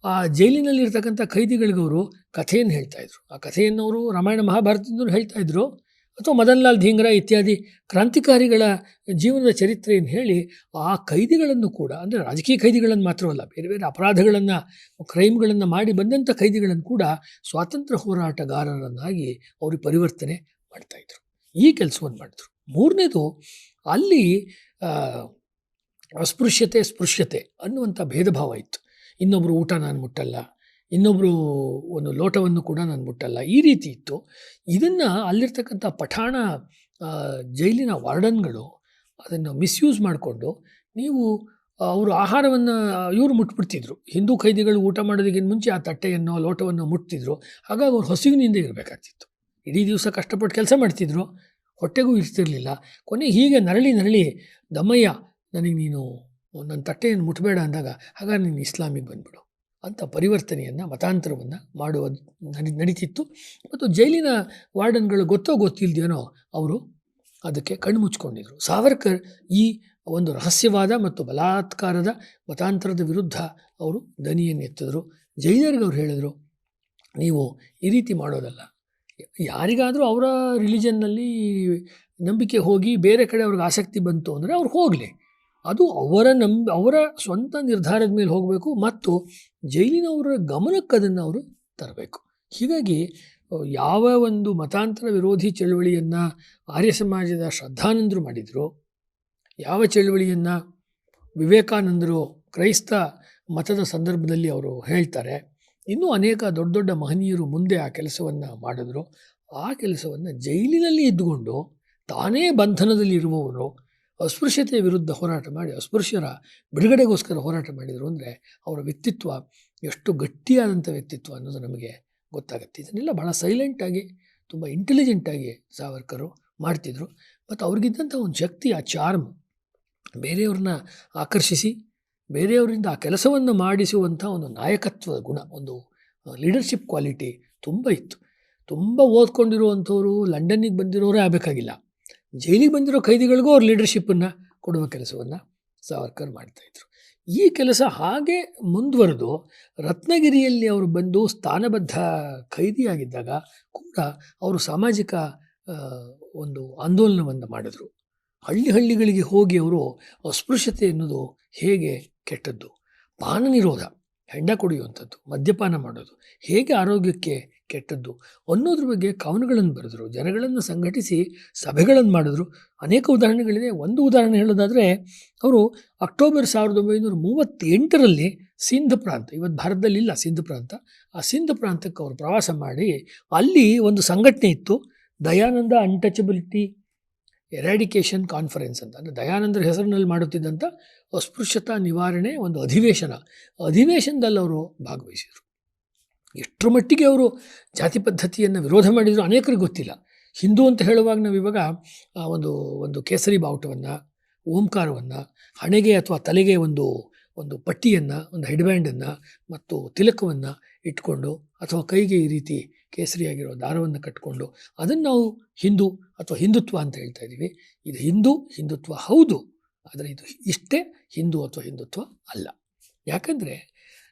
ಆ ಜೈಲಿನಲ್ಲಿರ್ತಕ್ಕಂಥ ಖೈದಿಗಳಿಗವರು ಕಥೆಯನ್ನು ಹೇಳ್ತಾಯಿದ್ರು. ಆ ಕಥೆಯನ್ನು ಅವರು ರಾಮಾಯಣ ಮಹಾಭಾರತದಿಂದಲೂ ಹೇಳ್ತಾಯಿದ್ರು. ಅಥವಾ ಮದನ್ ಲಾಲ್ ಧೀಂಗ್ರಾ ಇತ್ಯಾದಿ ಕ್ರಾಂತಿಕಾರಿಗಳ ಜೀವನದ ಚರಿತ್ರೆಯನ್ನು ಹೇಳಿ ಆ ಖೈದಿಗಳನ್ನು ಕೂಡ, ಅಂದರೆ ರಾಜಕೀಯ ಖೈದಿಗಳನ್ನು ಮಾತ್ರವಲ್ಲ, ಬೇರೆ ಬೇರೆ ಅಪರಾಧಗಳನ್ನು, ಕ್ರೈಮ್ಗಳನ್ನು ಮಾಡಿ ಬಂದಂಥ ಖೈದಿಗಳನ್ನು ಕೂಡ ಸ್ವಾತಂತ್ರ್ಯ ಹೋರಾಟಗಾರರನ್ನಾಗಿ ಅವರು ಪರಿವರ್ತನೆ ಮಾಡ್ತಾಯಿದ್ರು. ಈ ಕೆಲಸವನ್ನು ಮಾಡಿದ್ರು. ಮೂರನೇದು, ಅಲ್ಲಿ ಅಸ್ಪೃಶ್ಯತೆ ಸ್ಪೃಶ್ಯತೆ ಅನ್ನುವಂಥ ಭೇದ ಭಾವ ಇತ್ತು. ಇನ್ನೊಬ್ಬರು ಊಟ ನಾನು ಮುಟ್ಟಲ್ಲ, ಇನ್ನೊಬ್ಬರು ಒಂದು ಲೋಟವನ್ನು ಕೂಡ ನಾನು ಮುಟ್ಟಲ್ಲ, ಈ ರೀತಿ ಇತ್ತು. ಇದನ್ನು ಅಲ್ಲಿರ್ತಕ್ಕಂಥ ಪಠಾಣ ಜೈಲಿನ ವಾರ್ಡನ್ಗಳು ಅದನ್ನು ಮಿಸ್ಯೂಸ್ ಮಾಡಿಕೊಂಡು, ನೀವು ಅವರು ಆಹಾರವನ್ನು ಇವರು ಮುಟ್ಬಿಡ್ತಿದ್ರು. ಹಿಂದೂ ಖೈದಿಗಳು ಊಟ ಮಾಡೋದಕ್ಕಿಂತ ಮುಂಚೆ ಆ ತಟ್ಟೆಯನ್ನು ಲೋಟವನ್ನು ಮುಟ್ತಿದ್ರು. ಹಾಗಾಗಿ ಅವ್ರು ಹಸಿವಿನಿಂದ ಇರಬೇಕಾಗ್ತಿತ್ತು. ಇಡೀ ದಿವಸ ಕಷ್ಟಪಟ್ಟು ಕೆಲಸ ಮಾಡ್ತಿದ್ರು, ಹೊಟ್ಟೆಗೂ ಇರ್ತಿರಲಿಲ್ಲ. ಕೊನೆಗೆ ಹೀಗೆ ನರಳಿ ದಮ್ಮಯ್ಯ ನನಗೆ ನೀನು ನನ್ನ ತಟ್ಟೆಯನ್ನು ಮುಟ್ಟಬೇಡ ಅಂದಾಗ, ಹಾಗಾಗಿ ನೀನು ಇಸ್ಲಾಮಿಗೆ ಬಂದುಬಿಡು ಅಂತ ಪರಿವರ್ತನೆಯನ್ನು, ಮತಾಂತರವನ್ನು ಮಾಡುವ ನಡೀತಿತ್ತು. ಮತ್ತು ಜೈಲಿನ ವಾರ್ಡನ್ಗಳು ಗೊತ್ತಿಲ್ಲದೇನೋ ಅವರು ಅದಕ್ಕೆ ಕಣ್ಣು ಮುಚ್ಕೊಂಡಿದ್ರು. ಸಾವರ್ಕರ್ ಈ ಒಂದು ರಹಸ್ಯವಾದ ಮತ್ತು ಬಲಾತ್ಕಾರದ ಮತಾಂತರದ ವಿರುದ್ಧ ಅವರು ದನಿಯನ್ನು ಎತ್ತಿದ್ರು. ಜೈಲರಿಗೆ ಅವ್ರು ಹೇಳಿದ್ರು, ನೀವು ಈ ರೀತಿ ಮಾಡೋದಲ್ಲ. ಯಾರಿಗಾದರೂ ಅವರ ರಿಲಿಜನ್ನಲ್ಲಿ ನಂಬಿಕೆ ಹೋಗಿ ಬೇರೆ ಕಡೆ ಅವ್ರಿಗೆ ಆಸಕ್ತಿ ಬಂತು ಅಂದರೆ ಅವ್ರು ಹೋಗಲಿ, ಅದು ಅವರ ಸ್ವಂತ ನಿರ್ಧಾರದ ಮೇಲೆ ಹೋಗಬೇಕು ಮತ್ತು ಜೈಲಿನವರ ಗಮನಕ್ಕೆ ಅದನ್ನು ಅವರು ತರಬೇಕು. ಹೀಗಾಗಿ ಯಾವ ಒಂದು ಮತಾಂತರ ವಿರೋಧಿ ಚಳವಳಿಯನ್ನು ಆರ್ಯ ಸಮಾಜದ ಶ್ರದ್ಧಾನಂದರು ಮಾಡಿದರು, ಯಾವ ಚಳವಳಿಯನ್ನು ವಿವೇಕಾನಂದರು ಕ್ರೈಸ್ತ ಮತದ ಸಂದರ್ಭದಲ್ಲಿ ಅವರು ಹೇಳ್ತಾರೆ, ಇನ್ನೂ ಅನೇಕ ದೊಡ್ಡ ದೊಡ್ಡ ಮಹನೀಯರು ಮುಂದೆ ಆ ಕೆಲಸವನ್ನು ಮಾಡಿದ್ರು. ಆ ಕೆಲಸವನ್ನು ಜೈಲಿನಲ್ಲಿ ಇದ್ದುಕೊಂಡು ತಾನೇ ಬಂಧನದಲ್ಲಿರುವವರು ಅಸ್ಪೃಶ್ಯತೆಯ ವಿರುದ್ಧ ಹೋರಾಟ ಮಾಡಿ ಅಸ್ಪೃಶ್ಯರ ಬಿಡುಗಡೆಗೋಸ್ಕರ ಹೋರಾಟ ಮಾಡಿದರು ಅಂದರೆ ಅವರ ವ್ಯಕ್ತಿತ್ವ ಎಷ್ಟು ಗಟ್ಟಿಯಾದಂಥ ವ್ಯಕ್ತಿತ್ವ ಅನ್ನೋದು ನಮಗೆ ಗೊತ್ತಾಗುತ್ತೆ. ಇದನ್ನೆಲ್ಲ ಭಾಳ ಸೈಲೆಂಟಾಗಿ, ತುಂಬ ಇಂಟೆಲಿಜೆಂಟಾಗಿ ಸಾವರ್ಕರು ಮಾಡ್ತಿದ್ರು. ಮತ್ತು ಅವ್ರಿಗಿದ್ದಂಥ ಒಂದು ಶಕ್ತಿ, ಆ ಚಾರ್ಮ್, ಬೇರೆಯವ್ರನ್ನ ಆಕರ್ಷಿಸಿ ಬೇರೆಯವರಿಂದ ಆ ಕೆಲಸವನ್ನು ಮಾಡಿಸುವಂಥ ಒಂದು ನಾಯಕತ್ವದ ಗುಣ, ಒಂದು ಲೀಡರ್ಶಿಪ್ ಕ್ವಾಲಿಟಿ ತುಂಬ ಇತ್ತು. ತುಂಬ ಓದ್ಕೊಂಡಿರುವಂಥವ್ರು ಲಂಡನ್ನಿಗೆ ಬಂದಿರೋರೇ ಆಗಬೇಕಾಗಿಲ್ಲ, ಜೈಲಿಗೆ ಬಂದಿರೋ ಖೈದಿಗಳಿಗೂ ಅವ್ರ ಲೀಡರ್ಶಿಪ್ಪನ್ನು ಕೊಡುವ ಕೆಲಸವನ್ನು ಸಾವರ್ಕರ್ ಮಾಡ್ತಾಯಿದ್ರು. ಈ ಕೆಲಸ ಹಾಗೆ ಮುಂದುವರೆದು ರತ್ನಗಿರಿಯಲ್ಲಿ ಅವರು ಬಂದು ಸ್ಥಾನಬದ್ಧ ಖೈದಿಯಾಗಿದ್ದಾಗ ಕೂಡ ಅವರು ಸಾಮಾಜಿಕ ಒಂದು ಆಂದೋಲನವನ್ನು ಮಾಡಿದ್ರು. ಹಳ್ಳಿಗಳಿಗೆ ಹೋಗಿ ಅವರು ಅಸ್ಪೃಶ್ಯತೆ ಎನ್ನುವುದು ಹೇಗೆ ಕೆಟ್ಟದ್ದು, ಪಾನ ನಿರೋಧ, ಹೆಂಡ ಕುಡಿಯುವಂಥದ್ದು, ಮದ್ಯಪಾನ ಮಾಡೋದು ಹೇಗೆ ಆರೋಗ್ಯಕ್ಕೆ ಕೆಟ್ಟದ್ದು ಅನ್ನೋದ್ರ ಬಗ್ಗೆ ಕವನಗಳನ್ನು ಬರೆದರು, ಜನಗಳನ್ನು ಸಂಘಟಿಸಿ ಸಭೆಗಳನ್ನು ಮಾಡಿದ್ರು. ಅನೇಕ ಉದಾಹರಣೆಗಳಿದೆ. ಒಂದು ಉದಾಹರಣೆ ಹೇಳೋದಾದರೆ, ಅವರು ಅಕ್ಟೋಬರ್ 1938ರಲ್ಲಿ ಸಿಂಧ್ ಪ್ರಾಂತ, ಇವತ್ತು ಭಾರತದಲ್ಲಿಲ್ಲ ಸಿಂಧ್ ಪ್ರಾಂತ, ಆ ಸಿಂಧ್ ಪ್ರಾಂತಕ್ಕೆ ಅವರು ಪ್ರವಾಸ ಮಾಡಿ ಅಲ್ಲಿ ಒಂದು ಸಂಘಟನೆ ಇತ್ತು, ದಯಾನಂದ ಅನ್ಟಚಬಿಲಿಟಿ ಎರಾಡಿಕೇಷನ್ ಕಾನ್ಫರೆನ್ಸ್ ಅಂತ. ಅಂದರೆ ದಯಾನಂದರ ಹೆಸರಿನಲ್ಲಿ ಮಾಡುತ್ತಿದ್ದಂಥ ಅಸ್ಪೃಶ್ಯತಾ ನಿವಾರಣೆ ಒಂದು ಅಧಿವೇಶನದಲ್ಲಿ ಅವರು ಭಾಗವಹಿಸಿದರು. ಎಷ್ಟರ ಮಟ್ಟಿಗೆ ಅವರು ಜಾತಿ ಪದ್ಧತಿಯನ್ನು ವಿರೋಧ ಮಾಡಿದರು ಅನೇಕರಿಗೆ ಗೊತ್ತಿಲ್ಲ. ಹಿಂದೂ ಅಂತ ಹೇಳುವಾಗ ನಾವು ಇವಾಗ ಒಂದು ಕೇಸರಿ ಬಾವುಟವನ್ನು, ಓಂಕಾರವನ್ನು, ಹಣೆಗೆ ಅಥವಾ ತಲೆಗೆ ಒಂದು ಪಟ್ಟಿಯನ್ನು, ಒಂದು ಹೆಡ್ಬ್ಯಾಂಡನ್ನು ಮತ್ತು ತಿಲಕವನ್ನು ಇಟ್ಕೊಂಡು ಅಥವಾ ಕೈಗೆ ಈ ರೀತಿ ಕೇಸರಿಯಾಗಿರೋ ದಾರವನ್ನು ಕಟ್ಟಿಕೊಂಡು ಅದನ್ನು ನಾವು ಹಿಂದೂ ಅಥವಾ ಹಿಂದುತ್ವ ಅಂತ ಹೇಳ್ತಾ ಇದ್ದೀವಿ. ಇದು ಹಿಂದುತ್ವ ಹೌದು, ಆದರೆ ಇದು ಇಷ್ಟೇ ಹಿಂದೂ ಅಥವಾ ಹಿಂದುತ್ವ ಅಲ್ಲ. ಯಾಕಂದರೆ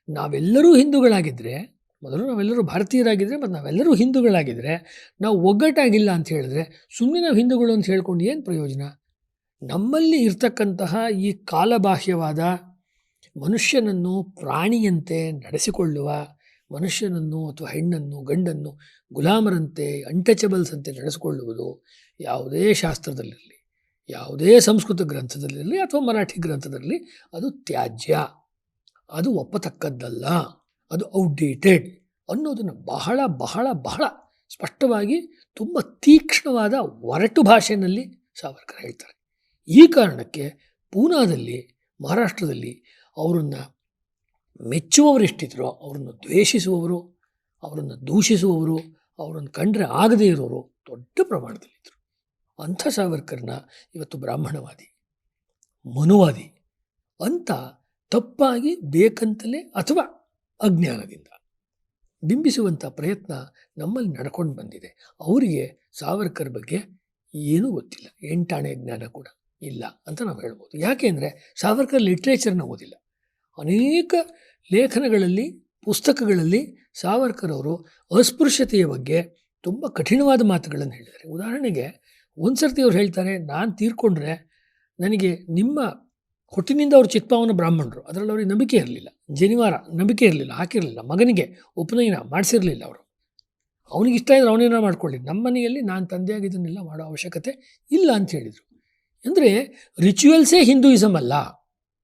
ನಾವೆಲ್ಲರೂ ಹಿಂದೂಗಳಾಗಿದ್ದರೆ, ಮೊದಲು ನಾವೆಲ್ಲರೂ ಭಾರತೀಯರಾಗಿದ್ದರೆ ಮತ್ತು ನಾವೆಲ್ಲರೂ ಹಿಂದೂಗಳಾಗಿದ್ದರೆ, ನಾವು ಒಗ್ಗಟ್ಟಾಗಿಲ್ಲ ಅಂತ ಹೇಳಿದ್ರೆ ಸುಮ್ಮನೆ ನಾವು ಹಿಂದೂಗಳು ಅಂತ ಹೇಳ್ಕೊಂಡು ಏನು ಪ್ರಯೋಜನ? ನಮ್ಮಲ್ಲಿ ಇರ್ತಕ್ಕಂತಹ ಈ ಕಾಲಬಾಹ್ಯವಾದ ಮನುಷ್ಯನನ್ನು ಪ್ರಾಣಿಯಂತೆ ನಡೆಸಿಕೊಳ್ಳುವ, ಮನುಷ್ಯನನ್ನು ಅಥವಾ ಹೆಣ್ಣನ್ನು ಗಂಡನ್ನು ಗುಲಾಮರಂತೆ ಅನ್ಟಚಬಲ್ಸ್ ಅಂತೆ ನಡೆಸಿಕೊಳ್ಳುವುದು ಯಾವುದೇ ಶಾಸ್ತ್ರದಲ್ಲಿರಲಿ, ಯಾವುದೇ ಸಂಸ್ಕೃತ ಗ್ರಂಥದಲ್ಲಿರಲಿ ಅಥವಾ ಮರಾಠಿ ಗ್ರಂಥದಲ್ಲಿ ಅದು ತ್ಯಾಜ್ಯ, ಅದು ಒಪ್ಪತಕ್ಕದ್ದಲ್ಲ, ಅದು ಔಟ್ಡೇಟೆಡ್ ಅನ್ನೋದನ್ನು ಬಹಳ ಬಹಳ ಬಹಳ ಸ್ಪಷ್ಟವಾಗಿ ತುಂಬ ತೀಕ್ಷ್ಣವಾದ ಒರಟು ಭಾಷೆಯಲ್ಲಿ ಸಾವರ್ಕರ್ ಹೇಳ್ತಾರೆ. ಈ ಕಾರಣಕ್ಕೆ ಪೂನಾದಲ್ಲಿ, ಮಹಾರಾಷ್ಟ್ರದಲ್ಲಿ ಅವರನ್ನು ಮೆಚ್ಚುವವರೆಷ್ಟಿದ್ರೋ ಅವರನ್ನು ದ್ವೇಷಿಸುವವರು, ಅವರನ್ನು ದೂಷಿಸುವವರು, ಅವರನ್ನು ಕಂಡ್ರೆ ಆಗದೇ ಇರೋರು ದೊಡ್ಡ ಪ್ರಮಾಣದಲ್ಲಿದ್ದರು. ಅಂಥ ಸಾವರ್ಕರ್ನ ಇವತ್ತು ಬ್ರಾಹ್ಮಣವಾದಿ, ಮನುವಾದಿ ಅಂತ ತಪ್ಪಾಗಿ ಬೇಕಂತಲೇ ಅಥವಾ ಅಜ್ಞಾನದಿಂದ ಬಿಂಬಿಸುವಂಥ ಪ್ರಯತ್ನ ನಮ್ಮಲ್ಲಿ ನಡ್ಕೊಂಡು ಬಂದಿದೆ. ಅವರಿಗೆ ಸಾವರ್ಕರ್ ಬಗ್ಗೆ ಏನೂ ಗೊತ್ತಿಲ್ಲ, ಎಂಟಾಣೆ ಜ್ಞಾನ ಕೂಡ ಇಲ್ಲ ಅಂತ ನಾವು ಹೇಳ್ಬೋದು. ಯಾಕೆ ಅಂದರೆ ಸಾವರ್ಕರ್ ಲಿಟ್ರೇಚರ್ನ ಓದಿಲ್ಲ. ಅನೇಕ ಲೇಖನಗಳಲ್ಲಿ, ಪುಸ್ತಕಗಳಲ್ಲಿ ಸಾವರ್ಕರ್ ಅವರು ಅಸ್ಪೃಶ್ಯತೆಯ ಬಗ್ಗೆ ತುಂಬ ಕಠಿಣವಾದ ಮಾತುಗಳನ್ನು ಹೇಳಿದ್ದಾರೆ. ಉದಾಹರಣೆಗೆ ಒಂದು ಸರ್ತಿ ಅವ್ರು ಹೇಳ್ತಾರೆ, ನಾನು ತೀರ್ಕೊಂಡ್ರೆ ನನಗೆ ನಿಮ್ಮ ಹುಟ್ಟಿನಿಂದ ಅವರು ಚಿತ್ಪಾವನ ಬ್ರಾಹ್ಮಣರು, ಅದರಲ್ಲಿ ಅವ್ರಿಗೆ ನಂಬಿಕೆ ಇರಲಿಲ್ಲ, ಜನಿವಾರ ನಂಬಿಕೆ ಇರಲಿಲ್ಲ, ಹಾಕಿರಲಿಲ್ಲ, ಮಗನಿಗೆ ಉಪನಯನ ಮಾಡಿಸಿರಲಿಲ್ಲ ಅವರು. ಅವನಿಗೆ ಇಷ್ಟ ಇದ್ರೆ ಅವನೇನೋ ಮಾಡ್ಕೊಳ್ಳಿ, ನಮ್ಮ ಮನೆಯಲ್ಲಿ ನಾನು ತಂದೆಯಾಗಿ ಇದನ್ನೆಲ್ಲ ಮಾಡೋ ಅವಶ್ಯಕತೆ ಇಲ್ಲ ಅಂತ ಹೇಳಿದರು. ಅಂದರೆ ರಿಚುವಲ್ಸೇ ಹಿಂದೂಯಿಸಮ್ ಅಲ್ಲ,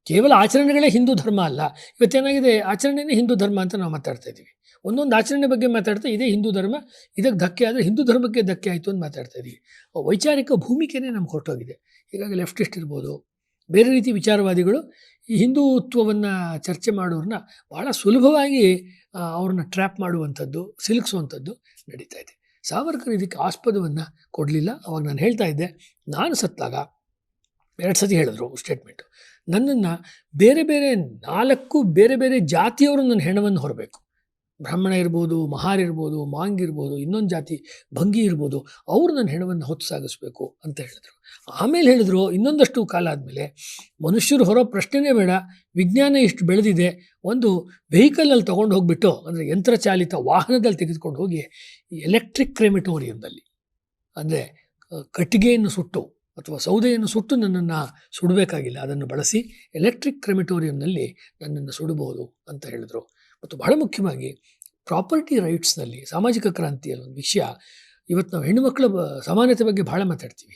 ಕೇವಲ ಆಚರಣೆಗಳೇ ಹಿಂದೂ ಧರ್ಮ ಅಲ್ಲ. ಇವತ್ತೇನಾಗಿದೆ, ಆಚರಣೆನೇ ಹಿಂದೂ ಧರ್ಮ ಅಂತ ನಾವು ಮಾತಾಡ್ತಾ ಇದ್ದೀವಿ. ಒಂದೊಂದು ಆಚರಣೆ ಬಗ್ಗೆ ಮಾತಾಡ್ತಾ ಇದೇ ಹಿಂದೂ ಧರ್ಮ, ಇದಕ್ಕೆ ಧಕ್ಕೆ ಆದರೆ ಹಿಂದೂ ಧರ್ಮಕ್ಕೆ ಧಕ್ಕೆ ಆಯಿತು ಅಂತ ಮಾತಾಡ್ತಾ ಇದ್ದೀವಿ. ವೈಚಾರಿಕ ಭೂಮಿಕೆನೇ ನಮ್ಗೆ ಹೊರಟೋಗಿದೆ. ಹೀಗಾಗಿ ಲೆಫ್ಟಿಸ್ಟ್ ಇರ್ಬೋದು, ಬೇರೆ ರೀತಿ ವಿಚಾರವಾದಿಗಳು ಈ ಹಿಂದುತ್ವವನ್ನು ಚರ್ಚೆ ಮಾಡೋರನ್ನ ಭಾಳ ಸುಲಭವಾಗಿ ಅವ್ರನ್ನ ಟ್ರ್ಯಾಪ್ ಮಾಡುವಂಥದ್ದು, ಸಿಲುಕಿಸುವಂಥದ್ದು ನಡೀತಾ ಇದೆ. ಸಾವರ್ಕರ್ ಇದಕ್ಕೆ ಆಸ್ಪದವನ್ನು ಕೊಡಲಿಲ್ಲ. ಅವಾಗ ನಾನು ಹೇಳ್ತಾ ಇದ್ದೆ, ನಾನು ಸತ್ತಾಗ 2 ಸತಿ ಹೇಳಿದ್ರು ಸ್ಟೇಟ್ಮೆಂಟು, ನನ್ನನ್ನು ಬೇರೆ ಬೇರೆ 4 ಬೇರೆ ಬೇರೆ ಜಾತಿಯವರು ನನ್ನ ಹೆಣವನ್ನು ಹೊರಬೇಕು. ಬ್ರಾಹ್ಮಣ ಇರ್ಬೋದು, ಮಹಾರ್ ಇರ್ಬೋದು, ಮಾಂಗ್ ಇರ್ಬೋದು, ಇನ್ನೊಂದು ಜಾತಿ ಭಂಗಿ ಇರ್ಬೋದು, ಅವರು ನನ್ನ ಹೆಣವನ್ನು ಹೊತ್ತು ಸಾಗಿಸ್ಬೇಕು ಅಂತ ಹೇಳಿದ್ರು. ಆಮೇಲೆ ಹೇಳಿದ್ರು, ಇನ್ನೊಂದಷ್ಟು ಕಾಲ ಆದಮೇಲೆ ಮನುಷ್ಯರು ಹೊರೋ ಪ್ರಶ್ನೆನೇ ಬೇಡ, ವಿಜ್ಞಾನ ಇಷ್ಟು ಬೆಳೆದಿದೆ, ಒಂದು ವೆಹಿಕಲಲ್ಲಿ ತೊಗೊಂಡು ಹೋಗಿಬಿಟ್ಟು, ಅಂದರೆ ಯಂತ್ರಚಾಲಿತ ವಾಹನದಲ್ಲಿ ತೆಗೆದುಕೊಂಡು ಹೋಗಿ ಎಲೆಕ್ಟ್ರಿಕ್ ಕ್ರೆಮಿಟೋರಿಯಂನಲ್ಲಿ, ಅಂದರೆ ಕಟ್ಟಿಗೆಯನ್ನು ಸುಟ್ಟು ಅಥವಾ ಸೌದೆಯನ್ನು ಸುಟ್ಟು ನನ್ನನ್ನು ಸುಡಬೇಕಾಗಿಲ್ಲ, ಅದನ್ನು ಬಳಸಿ ಎಲೆಕ್ಟ್ರಿಕ್ ಕ್ರೆಮಿಟೋರಿಯಂನಲ್ಲಿ ನನ್ನನ್ನು ಸುಡಬಹುದು ಅಂತ ಹೇಳಿದ್ರು. ಮತ್ತು ಬಹಳ ಮುಖ್ಯವಾಗಿ ಪ್ರಾಪರ್ಟಿ ರೈಟ್ಸ್ನಲ್ಲಿ, ಸಾಮಾಜಿಕ ಕ್ರಾಂತಿಯಲ್ಲಿ ಒಂದು ವಿಷಯ, ಇವತ್ತು ನಾವು ಹೆಣ್ಣುಮಕ್ಕಳ ಸಮಾನತೆ ಬಗ್ಗೆ ಭಾಳ ಮಾತಾಡ್ತೀವಿ.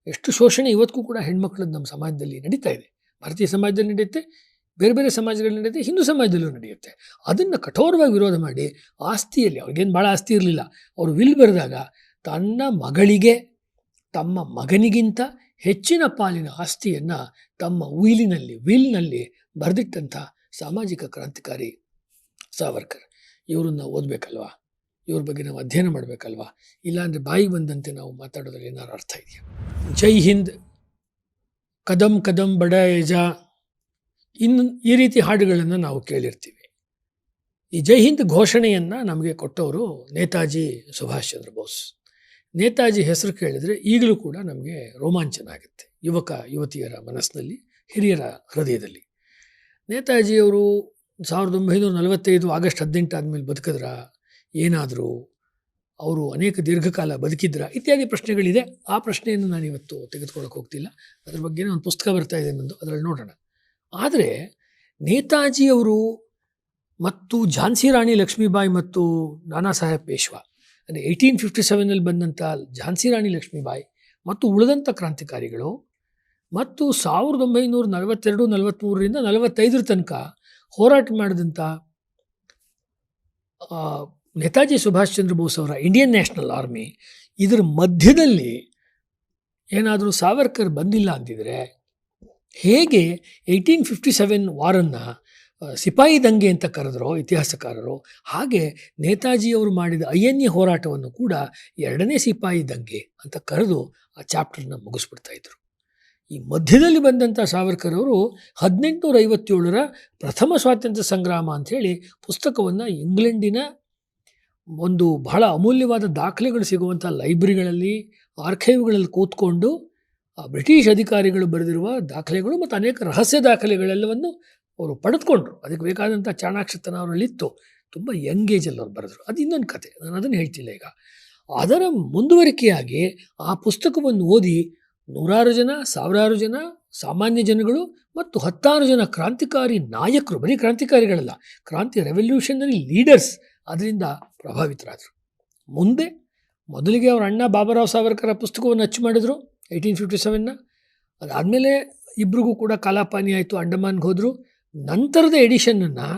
ಎಷ್ಟು ಶೋಷಣೆ ಇವತ್ತಿಗೂ ಕೂಡ ಹೆಣ್ಮಕ್ಳದ್ದು ನಮ್ಮ ಸಮಾಜದಲ್ಲಿ ನಡೀತಾ ಇದೆ. ಭಾರತೀಯ ಸಮಾಜದಲ್ಲಿ ನಡೆಯುತ್ತೆ, ಬೇರೆ ಬೇರೆ ಸಮಾಜಗಳಲ್ಲಿ ನಡೆಯುತ್ತೆ, ಹಿಂದೂ ಸಮಾಜದಲ್ಲೂ ನಡೆಯುತ್ತೆ. ಅದನ್ನು ಕಠೋರವಾಗಿ ವಿರೋಧ ಮಾಡಿ, ಆಸ್ತಿಯಲ್ಲಿ ಅವ್ರಿಗೇನು ಭಾಳ ಆಸ್ತಿ ಇರಲಿಲ್ಲ, ಅವರು ವಿಲ್ ಬರೆದಾಗ ತನ್ನ ಮಗಳಿಗೆ ತಮ್ಮ ಮಗನಿಗಿಂತ ಹೆಚ್ಚಿನ ಪಾಲಿನ ಆಸ್ತಿಯನ್ನು ತಮ್ಮ ವಿಲ್ನಲ್ಲಿ ಬರೆದಿಟ್ಟಂಥ ಸಾಮಾಜಿಕ ಕ್ರಾಂತಿಕಾರಿ ಸಾವರ್ಕರ್. ಇವ್ರನ್ನ ಓದಬೇಕಲ್ವಾ, ಇವ್ರ ಬಗ್ಗೆ ನಾವು ಅಧ್ಯಯನ ಮಾಡಬೇಕಲ್ವಾ, ಇಲ್ಲಾಂದರೆ ಬಾಯಿಗೆ ಬಂದಂತೆ ನಾವು ಮಾತಾಡೋದ್ರಲ್ಲಿ ಏನಾದ್ರು ಅರ್ಥ ಇದೆಯಾ? ಜೈ ಹಿಂದ್, ಕದಂ ಕದಂ ಬಡಾಯಜ, ಈ ರೀತಿ ಹಾಡುಗಳನ್ನು ನಾವು ಕೇಳಿರ್ತೀವಿ. ಈ ಜೈ ಹಿಂದ್ ಘೋಷಣೆಯನ್ನು ನಮಗೆ ಕೊಟ್ಟವರು ನೇತಾಜಿ ಸುಭಾಷ್ ಚಂದ್ರ ಬೋಸ್. ನೇತಾಜಿ ಹೆಸರು ಕೇಳಿದರೆ ಈಗಲೂ ಕೂಡ ನಮಗೆ ರೋಮಾಂಚನ ಆಗುತ್ತೆ, ಯುವತಿಯರ ಮನಸ್ಸಿನಲ್ಲಿ, ಹಿರಿಯರ ಹೃದಯದಲ್ಲಿ. ನೇತಾಜಿಯವರು 1945 ಆಗಸ್ಟ್ 18 ಆದಮೇಲೆ ಬದುಕಿದ್ರ, ಏನಾದರೂ ಅವರು ಅನೇಕ ದೀರ್ಘಕಾಲ ಬದುಕಿದ್ರ, ಇತ್ಯಾದಿ ಪ್ರಶ್ನೆಗಳಿದೆ. ಆ ಪ್ರಶ್ನೆಯನ್ನು ನಾನು ಇವತ್ತು ತೆಗೆದುಕೊಳ್ಳೋಕೆ ಹೋಗ್ತಿಲ್ಲ, ಅದ್ರ ಬಗ್ಗೆ ಒಂದು ಪುಸ್ತಕ ಬರ್ತಾ ಇದೆ ನನ್ನದು, ಅದರಲ್ಲಿ ನೋಡೋಣ. ಆದರೆ ನೇತಾಜಿಯವರು ಮತ್ತು ಝಾನ್ಸಿ ರಾಣಿ ಲಕ್ಷ್ಮೀಬಾಯಿ ಮತ್ತು ನಾನಾ ಸಾಹೇಬ್ ಪೇಶ್ವಾ, ಅಂದರೆ 1857 ಬಂದಂಥ ಝಾನ್ಸಿ ರಾಣಿ ಲಕ್ಷ್ಮೀಬಾಯಿ ಮತ್ತು ಉಳಿದಂಥ ಕ್ರಾಂತಿಕಾರಿಗಳು, ಮತ್ತು 1942-43ರಿಂದ 45 ತನಕ ಹೋರಾಟ ಮಾಡಿದಂಥ ನೇತಾಜಿ ಸುಭಾಷ್ ಚಂದ್ರ ಬೋಸ್ ಅವರ ಇಂಡಿಯನ್ ನ್ಯಾಷನಲ್ ಆರ್ಮಿ, ಇದರ ಮಧ್ಯದಲ್ಲಿ ಏನಾದರೂ ಸಾವರ್ಕರ್ ಬಂದಿಲ್ಲ ಅಂತಿದ್ರೆ, ಹೇಗೆ 1857 ವಾರನ್ನು ಸಿಪಾಯಿ ದಂಗೆ ಅಂತ ಕರೆದ್ರು ಇತಿಹಾಸಕಾರರು, ಹಾಗೆ ನೇತಾಜಿಯವರು ಮಾಡಿದ ಅಯ್ಯನ್ಯ ಹೋರಾಟವನ್ನು ಕೂಡ 2ನೇ ಸಿಪಾಯಿ ದಂಗೆ ಅಂತ ಕರೆದು ಆ ಚಾಪ್ಟರ್ನ ಮುಗಿಸ್ಬಿಡ್ತಾಯಿದ್ರು. ಈ ಮಧ್ಯದಲ್ಲಿ ಬಂದಂಥ ಸಾವರ್ಕರ್ ಅವರು 1857ರ ಪ್ರಥಮ ಸ್ವಾತಂತ್ರ್ಯ ಸಂಗ್ರಾಮ ಅಂಥೇಳಿ ಪುಸ್ತಕವನ್ನು ಇಂಗ್ಲೆಂಡಿನ ಒಂದು ಬಹಳ ಅಮೂಲ್ಯವಾದ ದಾಖಲೆಗಳು ಸಿಗುವಂಥ ಲೈಬ್ರರಿಗಳಲ್ಲಿ, ಆರ್ಕೈವ್ಗಳಲ್ಲಿ ಕೂತ್ಕೊಂಡು ಬ್ರಿಟಿಷ್ ಅಧಿಕಾರಿಗಳು ಬರೆದಿರುವ ದಾಖಲೆಗಳು ಮತ್ತು ಅನೇಕ ರಹಸ್ಯ ದಾಖಲೆಗಳೆಲ್ಲವನ್ನು ಅವರು ಪಡೆದುಕೊಂಡ್ರು. ಅದಕ್ಕೆ ಬೇಕಾದಂಥ ಚಾಣಾಕ್ಷತನ ಅವರಲ್ಲಿತ್ತು. ತುಂಬ ಯಂಗ್ ಏಜಲ್ಲಿ ಅವ್ರು ಬರೆದರು. ಅದು ಇನ್ನೊಂದು ಕತೆ, ನಾನು ಅದನ್ನು ಹೇಳ್ತಿಲ್ಲ ಈಗ. ಅದರ ಮುಂದುವರಿಕೆಯಾಗಿ ಆ ಪುಸ್ತಕವನ್ನು ಓದಿ 100 ಜನ, 1000 ಜನ ಸಾಮಾನ್ಯ ಜನಗಳು ಮತ್ತು 10 ಜನ ಕ್ರಾಂತಿಕಾರಿ ನಾಯಕರು, ಬರೀ ಕ್ರಾಂತಿಕಾರಿಗಳಲ್ಲ, ಕ್ರಾಂತಿ ರೆವಲ್ಯೂಷನರಿ ಲೀಡರ್ಸ್ ಅದರಿಂದ ಪ್ರಭಾವಿತರಾದರು. ಮುಂದೆ ಮೊದಲಿಗೆ ಅವರ ಅಣ್ಣ ಬಾಬಾರಾವ್ ಸಾವರ್ಕರ್ ಪುಸ್ತಕವನ್ನು ಅಚ್ಚು ಮಾಡಿದರು 1857ನ. ಅದಾದಮೇಲೆ ಇಬ್ಬರಿಗೂ ಕೂಡ ಕಾಲಾಪಾನಿ ಆಯಿತು, ಅಂಡಮಾನ್ಗೆ ಹೋದರು. ನಂತರದ ಎಡಿಷನನ್ನು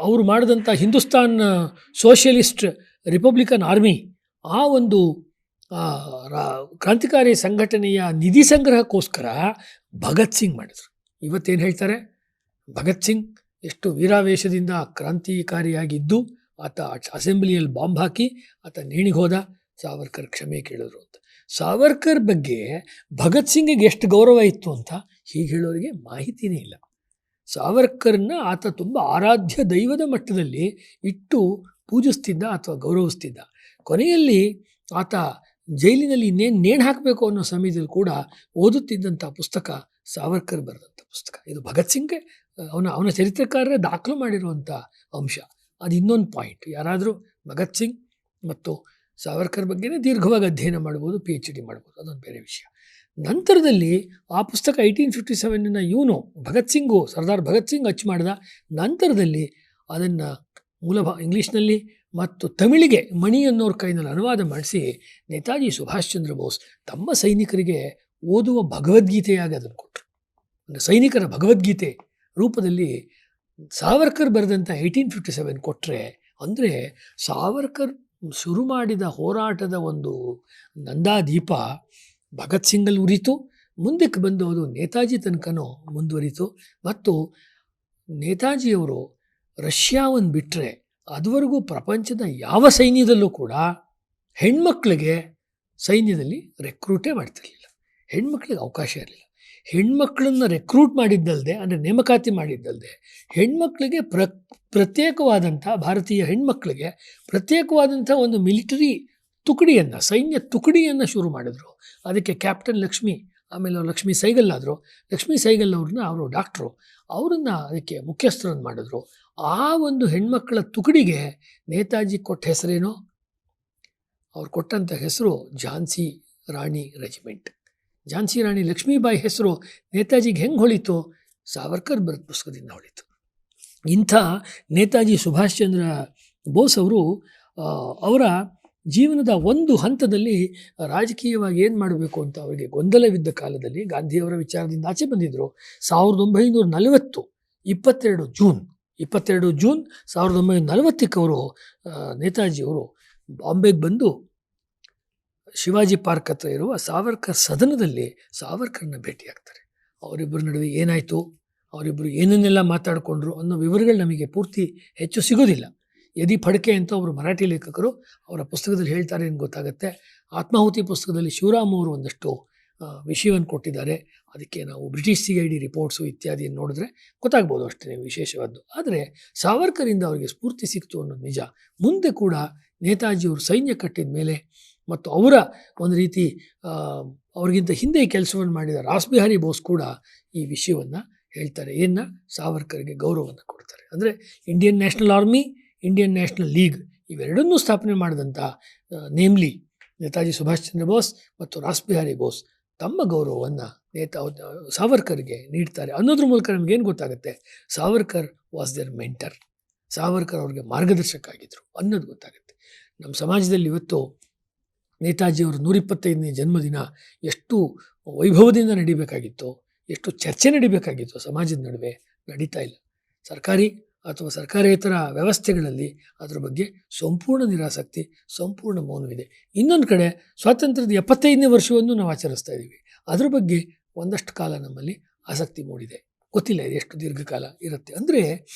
ಅವರು ಮಾಡಿದಂಥ ಹಿಂದೂಸ್ತಾನ್ ಸೋಷಿಯಲಿಸ್ಟ್ ರಿಪಬ್ಲಿಕನ್ ಆರ್ಮಿ, ಆ ಒಂದು ಕ್ರಾಂತಿಕಾರಿ ಸಂಘಟನೆಯ ನಿಧಿ ಸಂಗ್ರಹಕ್ಕೋಸ್ಕರ ಭಗತ್ ಸಿಂಗ್ ಮಾಡಿದರು. ಇವತ್ತೇನು ಹೇಳ್ತಾರೆ, ಭಗತ್ ಸಿಂಗ್ ಎಷ್ಟು ವೀರಾವೇಶದಿಂದ ಕ್ರಾಂತಿಕಾರಿಯಾಗಿದ್ದು, ಆತ ಅಸೆಂಬ್ಲಿಯಲ್ಲಿ ಬಾಂಬ್ ಹಾಕಿ ಆತ ನೇಣಿಗೆ ಹೋದ, ಸಾವರ್ಕರ್ ಕ್ಷಮೆ ಕೇಳಿದ್ರು ಅಂತ. ಸಾವರ್ಕರ್ ಬಗ್ಗೆ ಭಗತ್ ಸಿಂಗಿಗೆ ಎಷ್ಟು ಗೌರವ ಇತ್ತು ಅಂತ ಹೀಗೆ ಹೇಳೋರಿಗೆ ಮಾಹಿತಿನೇ ಇಲ್ಲ. ಸಾವರ್ಕರ್ನ ಆತ ತುಂಬ ಆರಾಧ್ಯ ದೈವದ ಮಟ್ಟದಲ್ಲಿ ಇಟ್ಟು ಪೂಜಿಸ್ತಿದ್ದ ಅಥವಾ ಗೌರವಿಸ್ತಿದ್ದ. ಕೊನೆಯಲ್ಲಿ ಆತ ಜೈಲಿನಲ್ಲಿ ನೇಣು ಹಾಕಬೇಕು ಅನ್ನೋ ಸಮಯದಲ್ಲಿ ಕೂಡ ಓದುತ್ತಿದ್ದಂಥ ಪುಸ್ತಕ ಸಾವರ್ಕರ್ ಬರೆದಂಥ ಪುಸ್ತಕ. ಇದು ಭಗತ್ ಸಿಂಗ್ಗೆ ಅವನ ಚರಿತ್ರಕಾರರೇ ದಾಖಲು ಮಾಡಿರುವಂಥ ಅಂಶ. ಅದು ಇನ್ನೊಂದು ಪಾಯಿಂಟ್. ಯಾರಾದರೂ ಭಗತ್ ಸಿಂಗ್ ಮತ್ತು ಸಾವರ್ಕರ್ ಬಗ್ಗೆನೇ ದೀರ್ಘವಾಗಿ ಅಧ್ಯಯನ ಮಾಡ್ಬೋದು, PhD ಮಾಡ್ಬೋದು, ಅದೊಂದು ಬೇರೆ ವಿಷಯ. ನಂತರದಲ್ಲಿ ಆ ಪುಸ್ತಕ 1857 ಇವನು ಸರ್ದಾರ್ ಭಗತ್ ಸಿಂಗ್ ಅಚ್ಚು ಮಾಡಿದ. ನಂತರದಲ್ಲಿ ಅದನ್ನು ಇಂಗ್ಲೀಷ್ನಲ್ಲಿ ಮತ್ತು ತಮಿಳಿಗೆ ಮಣಿ ಅನ್ನೋರ ಕೈನಲ್ಲಿ ಅನುವಾದ ಮಾಡಿಸಿ ನೇತಾಜಿ ಸುಭಾಷ್ ಚಂದ್ರ ಬೋಸ್ ತಮ್ಮ ಸೈನಿಕರಿಗೆ ಓದುವ ಭಗವದ್ಗೀತೆಯಾಗಿ ಅದನ್ನು ಕೊಟ್ಟರು. ಸೈನಿಕರ ಭಗವದ್ಗೀತೆ ರೂಪದಲ್ಲಿ ಸಾವರ್ಕರ್ ಬರೆದಂಥ 1857 ಕೊಟ್ಟರೆ, ಅಂದರೆ ಸಾವರ್ಕರ್ ಶುರು ಮಾಡಿದ ಹೋರಾಟದ ಒಂದು ನಂದಾದೀಪ ಭಗತ್ ಸಿಂಗಲ್ಲಿ ಉರಿತು, ಮುಂದಕ್ಕೆ ಬಂದು ಅದು ನೇತಾಜಿ ತನಕನೂ ಮುಂದುವರಿತು. ಮತ್ತು ನೇತಾಜಿಯವರು ರಷ್ಯಾವನ್ನು ಬಿಟ್ಟರೆ ಅದುವರೆಗೂ ಪ್ರಪಂಚದ ಯಾವ ಸೈನ್ಯದಲ್ಲೂ ಕೂಡ ಹೆಣ್ಮಕ್ಳಿಗೆ ಸೈನ್ಯದಲ್ಲಿ ರೆಕ್ರೂಟೇ ಮಾಡ್ತಿರಲಿಲ್ಲ. ಹೆಣ್ಮಕ್ಳಿಗೆ ಅವಕಾಶ ಇರಲಿಲ್ಲ. ಹೆಣ್ಮಕ್ಳನ್ನ ರೆಕ್ರೂಟ್ ಮಾಡಿದ್ದಲ್ಲದೆ, ಅಂದರೆ ನೇಮಕಾತಿ ಮಾಡಿದ್ದಲ್ಲದೆ, ಹೆಣ್ಮಕ್ಳಿಗೆ ಪ್ರತ್ಯೇಕವಾದಂಥ ಭಾರತೀಯ ಹೆಣ್ಮಕ್ಳಿಗೆ ಪ್ರತ್ಯೇಕವಾದಂಥ ಒಂದು ಮಿಲಿಟರಿ ತುಕಡಿಯನ್ನು, ಸೈನ್ಯ ತುಕಡಿಯನ್ನು ಶುರು ಮಾಡಿದ್ರು. ಅದಕ್ಕೆ ಕ್ಯಾಪ್ಟನ್ ಲಕ್ಷ್ಮಿ, ಆಮೇಲೆ ಅವ್ರು ಲಕ್ಷ್ಮೀ ಸೈಗಲ್ ಆದರು. ಲಕ್ಷ್ಮೀ ಸೈಗಲ್ ಅವ್ರನ್ನ, ಅವರು ಡಾಕ್ಟ್ರು, ಅವರನ್ನು ಅದಕ್ಕೆ ಮುಖ್ಯಸ್ಥರನ್ನು ಮಾಡಿದ್ರು. ಆ ಒಂದು ಹೆಣ್ಮಕ್ಕಳ ತುಕಡಿಗೆ ನೇತಾಜಿ ಕೊಟ್ಟ ಹೆಸರೇನೋ, ಅವ್ರು ಕೊಟ್ಟಂಥ ಹೆಸರು ಝಾನ್ಸಿ ರಾಣಿ ರೆಜಿಮೆಂಟ್. ಝಾನ್ಸಿ ರಾಣಿ ಲಕ್ಷ್ಮೀಬಾಯಿ ಹೆಸರು ನೇತಾಜಿಗೆ ಹೆಂಗೆ ಹೊಳಿತು? ಸಾವರ್ಕರ್ ಬರೆದ ಪುಸ್ತಕದಿಂದ ಹೊಳಿತು. ಇಂಥ ನೇತಾಜಿ ಸುಭಾಷ್ ಚಂದ್ರ ಬೋಸ್ ಅವರು ಅವರ ಜೀವನದ ಒಂದು ಹಂತದಲ್ಲಿ ರಾಜಕೀಯವಾಗಿ ಏನು ಮಾಡಬೇಕು ಅಂತ ಅವರಿಗೆ ಗೊಂದಲವಿದ್ದ ಕಾಲದಲ್ಲಿ ಗಾಂಧಿಯವರ ವಿಚಾರದಿಂದ ಆಚೆ ಬಂದಿದ್ದರು. 1940 22 ಜೂನ್ 1940ಕ್ಕೆ ಅವರು ನೇತಾಜಿಯವರು ಬಾಂಬೆಗೆ ಬಂದು ಶಿವಾಜಿ ಪಾರ್ಕ್ ಹತ್ರ ಇರುವ ಸಾವರ್ಕರ್ ಸದನದಲ್ಲಿ ಸಾವರ್ಕರ್ನ ಭೇಟಿಯಾಗ್ತಾರೆ. ಅವರಿಬ್ಬರ ನಡುವೆ ಏನಾಯಿತು, ಅವರಿಬ್ಬರು ಏನನ್ನೆಲ್ಲ ಮಾತಾಡಿಕೊಂಡ್ರು ಅನ್ನೋ ವಿವರಗಳು ನಮಗೆ ಪೂರ್ತಿ ಹೆಚ್ಚು ಸಿಗೋದಿಲ್ಲ. ಯದಿ ಫಡ್ಕೆ ಅಂತ ಅವರು ಮರಾಠಿ ಲೇಖಕರು ಅವರ ಪುಸ್ತಕದಲ್ಲಿ ಹೇಳ್ತಾರೆ ಅಂತ ಗೊತ್ತಾಗುತ್ತೆ. ಆತ್ಮಾಹುತಿ ಪುಸ್ತಕದಲ್ಲಿ ಶಿವರಾಮ್ ಅವರು ಒಂದಷ್ಟು ವಿಷಯವನ್ನು ಕೊಟ್ಟಿದ್ದಾರೆ. ಅದಕ್ಕೆ ನಾವು ಬ್ರಿಟಿಷ್ CID ರಿಪೋರ್ಟ್ಸು ಇತ್ಯಾದಿಯನ್ನು ನೋಡಿದ್ರೆ ಗೊತ್ತಾಗ್ಬೋದು, ಅಷ್ಟೇ ವಿಶೇಷವಾದ್ದು. ಆದರೆ ಸಾವರ್ಕರಿಂದ ಅವರಿಗೆ ಸ್ಫೂರ್ತಿ ಸಿಕ್ತು ಅನ್ನೋದು ನಿಜ. ಮುಂದೆ ಕೂಡ ನೇತಾಜಿಯವರು ಸೈನ್ಯ ಕಟ್ಟಿದ ಮೇಲೆ ಮತ್ತು ಅವರ ಒಂದು ರೀತಿ ಅವ್ರಿಗಿಂತ ಹಿಂದೆ ಈ ಕೆಲಸವನ್ನು ಮಾಡಿದ ರಾಸ್ಬಿಹಾರಿ ಬೋಸ್ ಕೂಡ ಈ ವಿಷಯವನ್ನು ಹೇಳ್ತಾರೆ. ಸಾವರ್ಕರ್ಗೆ ಗೌರವವನ್ನು ಕೊಡ್ತಾರೆ. ಅಂದರೆ Indian national army, Indian national league ಇವೆರಡನ್ನೂ ಸ್ಥಾಪನೆ ಮಾಡಿದಂಥ ನೇಮ್ಲಿ ನೇತಾಜಿ ಸುಭಾಷ್ ಚಂದ್ರ ಬೋಸ್ ಮತ್ತು ರಾಸ್ಬಿಹಾರಿ ಬೋಸ್ ತಮ್ಮ ಗೌರವವನ್ನು ಸಾವರ್ಕರ್ಗೆ ನೀಡ್ತಾರೆ. ಅನ್ನೋದ್ರ ಮೂಲಕ ನಮಗೇನು ಗೊತ್ತಾಗುತ್ತೆ? Savarkar was their mentor. Savarkar ಅವ್ರಿಗೆ ಮಾರ್ಗದರ್ಶಕ ಆಗಿದ್ದರು ಅನ್ನೋದು ಗೊತ್ತಾಗುತ್ತೆ. ನಮ್ಮ ಸಮಾಜದಲ್ಲಿ ಇವತ್ತು ನೇತಾಜಿಯವರು 125ನೇ ಜನ್ಮದಿನ ಎಷ್ಟು ವೈಭವದಿಂದ ನಡಿಬೇಕಾಗಿತ್ತು, ಎಷ್ಟು ಚರ್ಚೆ ನಡಿಬೇಕಾಗಿತ್ತು ಸಮಾಜದ ನಡುವೆ, ನಡೀತಾ ಇಲ್ಲ. ಸರ್ಕಾರಿ ಅಥವಾ ಸರ್ಕಾರೇತರ ವ್ಯವಸ್ಥೆಗಳಲ್ಲಿ ಅದರ ಬಗ್ಗೆ ಸಂಪೂರ್ಣ ನಿರಾಸಕ್ತಿ, ಸಂಪೂರ್ಣ ಮೌನವಿದೆ. ಇನ್ನೊಂದು ಕಡೆ ಸ್ವಾತಂತ್ರ್ಯದ 75ನೇ ವರ್ಷವನ್ನು ನಾವು ಆಚರಿಸ್ತಾ ಇದ್ದೀವಿ. ಅದ್ರ ಬಗ್ಗೆ ಒಂದಷ್ಟು ಕಾಲ ನಮ್ಮಲ್ಲಿ ಆಸಕ್ತಿ ಮೂಡಿದೆ. ಗೊತ್ತಿಲ್ಲ ಇದು ಎಷ್ಟು ದೀರ್ಘಕಾಲ ಇರುತ್ತೆ. ಅಂದರೆ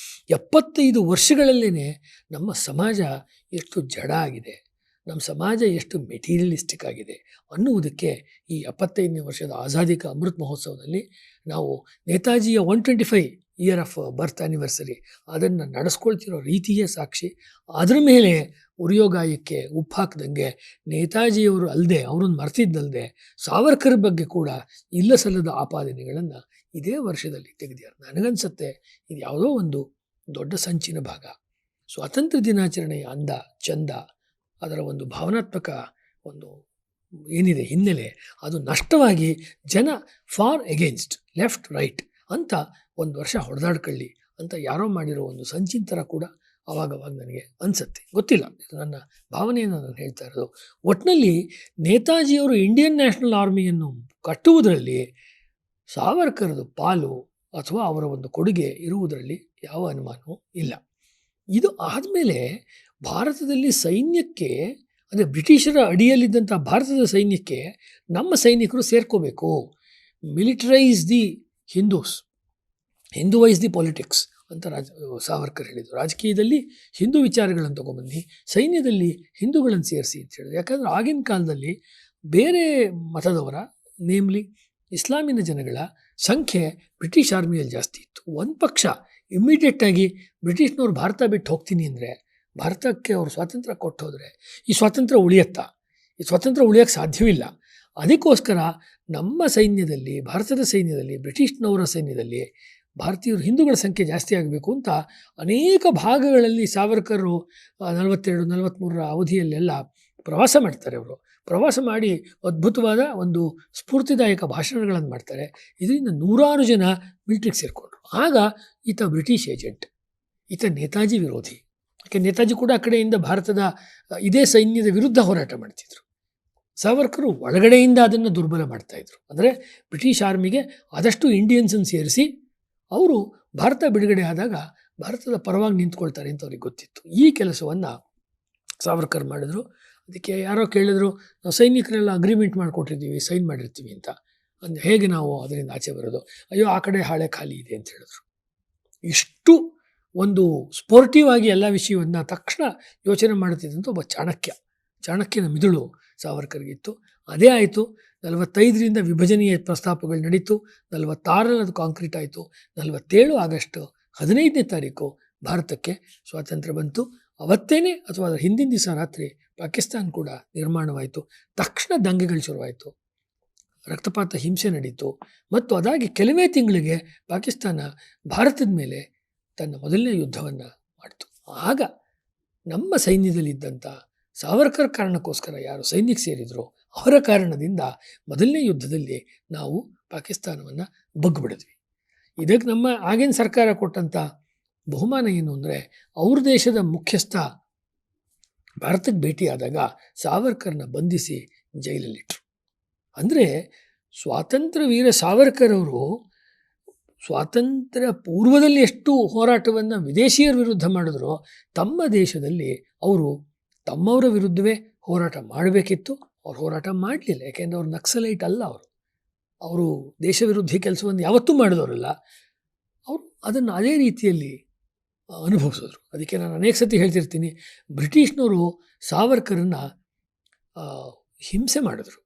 75 ವರ್ಷಗಳಲ್ಲೇ ನಮ್ಮ ಸಮಾಜ ಎಷ್ಟು ಜಡ ಆಗಿದೆ, ನಮ್ಮ ಸಮಾಜ ಎಷ್ಟು ಮೆಟೀರಿಯಲಿಸ್ಟಿಕ್ ಆಗಿದೆ ಅನ್ನುವುದಕ್ಕೆ ಈ 75ನೇ ವರ್ಷದ ಆಜಾದಿ ಕಾ ಅಮೃತ್ ಮಹೋತ್ಸವದಲ್ಲಿ ನಾವು ನೇತಾಜಿಯ 125 ಇಯರ್ ಆಫ್ ಬರ್ತ್ ಆ್ಯನಿವರ್ಸರಿ ಅದನ್ನು ನಡೆಸ್ಕೊಳ್ತಿರೋ ರೀತಿಯೇ ಸಾಕ್ಷಿ. ಅದರ ಮೇಲೆ ಉರಿಯೋಗಾಯಕ್ಕೆ ಉಪ್ಪು ಹಾಕ್ದಂಗೆ ನೇತಾಜಿಯವರು ಅಲ್ಲದೆ, ಅವರನ್ನು ಮರ್ತಿದ್ದಲ್ಲದೆ ಸಾವರ್ಕರ್ ಬಗ್ಗೆ ಕೂಡ ಇಲ್ಲ ಸಲ್ಲದ ಆಪಾದನೆಗಳನ್ನು ಇದೇ ವರ್ಷದಲ್ಲಿ ತೆಗೆದಿದ್ದಾರೆ. ನನಗನ್ಸುತ್ತೆ ಇದು ಯಾವುದೋ ಒಂದು ದೊಡ್ಡ ಸಂಚಿನ ಭಾಗ. ಸ್ವಾತಂತ್ರ್ಯ ದಿನಾಚರಣೆಯ ಅಂದ ಚಂದ, ಅದರ ಒಂದು ಭಾವನಾತ್ಮಕ ಒಂದು ಏನಿದೆ ಹಿನ್ನೆಲೆ, ಅದು ನಷ್ಟವಾಗಿ ಜನ ಫಾರ್ ಎಗೇನ್ಸ್ಟ್, ಲೆಫ್ಟ್ ರೈಟ್ ಅಂತ ಒಂದು ವರ್ಷ ಹೊಡೆದಾಡ್ಕೊಳ್ಳಿ ಅಂತ ಯಾರೋ ಮಾಡಿರೋ ಒಂದು ಸಂಚಿನ ಥರ ಕೂಡ ಅವಾಗವಾಗ ನನಗೆ ಅನಿಸುತ್ತೆ. ಗೊತ್ತಿಲ್ಲ, ಇದು ನನ್ನ ಭಾವನೆಯನ್ನು ನಾನು ಹೇಳ್ತಾ ಇರೋದು. ಒಟ್ಟಿನಲ್ಲಿ ನೇತಾಜಿಯವರು ಇಂಡಿಯನ್ ನ್ಯಾಷನಲ್ ಆರ್ಮಿಯನ್ನು ಕಟ್ಟುವುದರಲ್ಲಿ ಸಾವರ್ಕರ್ದು ಪಾಲು ಅಥವಾ ಅವರ ಒಂದು ಕೊಡುಗೆ ಇರುವುದರಲ್ಲಿ ಯಾವ ಅನುಮಾನವೂ ಇಲ್ಲ. ಇದು ಆದಮೇಲೆ ಭಾರತದಲ್ಲಿ ಸೈನ್ಯಕ್ಕೆ, ಅಂದರೆ ಬ್ರಿಟಿಷರ ಅಡಿಯಲ್ಲಿದ್ದಂಥ ಭಾರತದ ಸೈನ್ಯಕ್ಕೆ ನಮ್ಮ ಸೈನಿಕರು ಸೇರ್ಕೋಬೇಕು. ಮಿಲಿಟರೈಸ್ ದಿ ಹಿಂದೂವೈಸ್ ದಿ ಪಾಲಿಟಿಕ್ಸ್ ಅಂತ ಸಾವರ್ಕರ್ ಹೇಳಿದರು. ರಾಜಕೀಯದಲ್ಲಿ ಹಿಂದೂ ವಿಚಾರಗಳನ್ನು ತೊಗೊಂಬನ್ನಿ, ಸೈನ್ಯದಲ್ಲಿ ಹಿಂದೂಗಳನ್ನು ಸೇರಿಸಿ ಅಂತ ಹೇಳಿದ್ರು. ಯಾಕಂದರೆ ಆಗಿನ ಕಾಲದಲ್ಲಿ ಬೇರೆ ಮತದವರ, ನೇಮ್ಲಿ ಇಸ್ಲಾಮಿನ ಜನಗಳ ಸಂಖ್ಯೆ ಬ್ರಿಟಿಷ್ ಆರ್ಮಿಯಲ್ಲಿ ಜಾಸ್ತಿ ಇತ್ತು. ಒಂದು ಪಕ್ಷ ಇಮ್ಮಿಡಿಯೇಟಾಗಿ ಬ್ರಿಟಿಷ್ನವ್ರು ಭಾರತ ಬಿಟ್ಟು ಹೋಗ್ತೀನಿ ಅಂದರೆ, ಭಾರತಕ್ಕೆ ಅವರು ಸ್ವಾತಂತ್ರ್ಯ ಕೊಟ್ಟು ಹೋದರೆ ಈ ಸ್ವಾತಂತ್ರ್ಯ ಉಳಿಯತ್ತಾ? ಈ ಸ್ವಾತಂತ್ರ್ಯ ಉಳಿಯೋಕ್ಕೆ ಸಾಧ್ಯವಿಲ್ಲ. ಅದಕ್ಕೋಸ್ಕರ ನಮ್ಮ ಸೈನ್ಯದಲ್ಲಿ, ಭಾರತದ ಸೈನ್ಯದಲ್ಲಿ, ಬ್ರಿಟಿಷ್ನವರ ಸೈನ್ಯದಲ್ಲಿ ಭಾರತೀಯರು ಹಿಂದೂಗಳ ಸಂಖ್ಯೆ ಜಾಸ್ತಿ ಆಗಬೇಕು ಅಂತ ಅನೇಕ ಭಾಗಗಳಲ್ಲಿ ಸಾವರ್ಕರು 42-43 ಅವಧಿಯಲ್ಲೆಲ್ಲ ಪ್ರವಾಸ ಮಾಡ್ತಾರೆ. ಅವರು ಪ್ರವಾಸ ಮಾಡಿ ಅದ್ಭುತವಾದ ಒಂದು ಸ್ಫೂರ್ತಿದಾಯಕ ಭಾಷಣಗಳನ್ನು ಮಾಡ್ತಾರೆ. ಇದರಿಂದ ನೂರಾರು ಜನ ಮಿಲಿಟ್ರಿಗೆ ಸೇರಿಕೊಂಡ್ರು. ಆಗ ಈತ ಬ್ರಿಟಿಷ್ ಏಜೆಂಟ್, ಈತ ನೇತಾಜಿ ವಿರೋಧಿ. ಯಾಕೆ ನೇತಾಜಿ ಕೂಡ ಆ ಕಡೆಯಿಂದ ಭಾರತದ ಇದೇ ಸೈನ್ಯದ ವಿರುದ್ಧ ಹೋರಾಟ ಮಾಡ್ತಿದ್ರು. ಸಾವರ್ಕರು ಒಳಗಡೆಯಿಂದ ಅದನ್ನು ದುರ್ಬಲ ಮಾಡ್ತಾಯಿದ್ರು. ಅಂದರೆ ಬ್ರಿಟಿಷ್ ಆರ್ಮಿಗೆ ಆದಷ್ಟು ಇಂಡಿಯನ್ಸನ್ನು ಸೇರಿಸಿ ಅವರು ಭಾರತ ಬಿಡುಗಡೆ ಆದಾಗ ಭಾರತದ ಪರವಾಗಿ ನಿಂತ್ಕೊಳ್ತಾರೆ ಅಂತ ಅವ್ರಿಗೆ ಗೊತ್ತಿತ್ತು. ಈ ಕೆಲಸವನ್ನು ಸಾವರ್ಕರ್ ಮಾಡಿದ್ರು. ಅದಕ್ಕೆ ಯಾರೋ ಕೇಳಿದ್ರು, ನಾವು ಸೈನಿಕರೆಲ್ಲ ಅಗ್ರಿಮೆಂಟ್ ಮಾಡಿಕೊಟ್ಟಿರ್ತೀವಿ, ಸೈನ್ ಮಾಡಿರ್ತೀವಿ ಅಂತ. ಹೇಗೆ ನಾವು ಅದರಿಂದ ಆಚೆ ಬರೋದು? ಅಯ್ಯೋ, ಆ ಕಡೆ ಹಾಳೆ ಖಾಲಿ ಇದೆ ಅಂತ ಹೇಳಿದ್ರು. ಇಷ್ಟು ಒಂದು ಸ್ಪೋರ್ಟಿವ್ ಆಗಿ ಎಲ್ಲ ವಿಷಯವನ್ನು ತಕ್ಷಣ ಯೋಚನೆ ಮಾಡುತ್ತಿದ್ದಂಥ ಒಬ್ಬ ಚಾಣಕ್ಯನ ಮಿದುಳು ಸಾವರ್ಕರ್ಗಿತ್ತು. ಅದೇ ಆಯಿತು. 45ರಿಂದ ವಿಭಜನೆಯ ಪ್ರಸ್ತಾಪಗಳು ನಡೀತು. 46ರಲ್ಲಿ ಅದು ಕಾಂಕ್ರೀಟ್ ಆಯಿತು. 47 ಆಗಸ್ಟ್ 15ನೇ ತಾರೀಕು ಭಾರತಕ್ಕೆ ಸ್ವಾತಂತ್ರ್ಯ ಬಂತು. ಅವತ್ತೇನೆ ಅಥವಾ ಅದರ ಹಿಂದಿನ ದಿವಸ ರಾತ್ರಿ ಪಾಕಿಸ್ತಾನ ಕೂಡ ನಿರ್ಮಾಣವಾಯಿತು. ತಕ್ಷಣ ದಂಗೆಗಳು ಶುರುವಾಯಿತು, ರಕ್ತಪಾತ, ಹಿಂಸೆ ನಡೀತು. ಮತ್ತು ಅದಾಗಿ ಕೆಲವೇ ತಿಂಗಳಿಗೆ ಪಾಕಿಸ್ತಾನ ಭಾರತದ ಮೇಲೆ ತನ್ನ ಮೊದಲನೇ ಯುದ್ಧವನ್ನು ಮಾಡಿತು. ಆಗ ನಮ್ಮ ಸೈನ್ಯದಲ್ಲಿದ್ದಂಥ ಸಾವರ್ಕರ್ ಕಾರಣಕ್ಕೋಸ್ಕರ ಯಾರು ಸೈನ್ಯಕ್ಕೆ ಸೇರಿದ್ರು ಅವರ ಕಾರಣದಿಂದ ಮೊದಲನೇ ಯುದ್ಧದಲ್ಲಿ ನಾವು ಪಾಕಿಸ್ತಾನವನ್ನು ಬಗ್ಗಿಬಿಡಿದ್ವಿ. ಇದಕ್ಕೆ ನಮ್ಮ ಆಗಿನ ಸರ್ಕಾರ ಕೊಟ್ಟಂಥ ಬಹುಮಾನ ಏನು ಅಂದರೆ, ಅವ್ರ ದೇಶದ ಮುಖ್ಯಸ್ಥ ಭಾರತಕ್ಕೆ ಭೇಟಿಯಾದಾಗ ಸಾವರ್ಕರ್ನ ಬಂಧಿಸಿ ಜೈಲಲ್ಲಿಟ್ಟರು. ಅಂದರೆ ಸ್ವಾತಂತ್ರ್ಯ ವೀರ ಸಾವರ್ಕರ್ ಅವರು ಸ್ವಾತಂತ್ರ್ಯ ಪೂರ್ವದಲ್ಲಿ ಎಷ್ಟು ಹೋರಾಟವನ್ನು ವಿದೇಶಿಯರ ವಿರುದ್ಧ ಮಾಡಿದ್ರು, ತಮ್ಮ ದೇಶದಲ್ಲಿ ಅವರು ತಮ್ಮವರ ವಿರುದ್ಧವೇ ಹೋರಾಟ ಮಾಡಬೇಕಿತ್ತು. ಅವ್ರು ಹೋರಾಟ ಮಾಡಲಿಲ್ಲ. ಯಾಕೆಂದರೆ ಅವ್ರು ನಕ್ಸಲೈಟ್ ಅಲ್ಲ. ಅವರು ದೇಶ ವಿರುದ್ಧಿ ಕೆಲಸವನ್ನು ಯಾವತ್ತೂ ಮಾಡಿದವರಲ್ಲ. ಅವರು ಅದನ್ನು ಅದೇ ರೀತಿಯಲ್ಲಿ ಅನುಭವಿಸಿದ್ರು. ಅದಕ್ಕೆ ನಾನು ಅನೇಕ ಸತಿ ಹೇಳ್ತಿರ್ತೀನಿ, ಬ್ರಿಟಿಷ್ನವರು ಸಾವರ್ಕರನ್ನು ಹಿಂಸೆ ಮಾಡಿದ್ರು,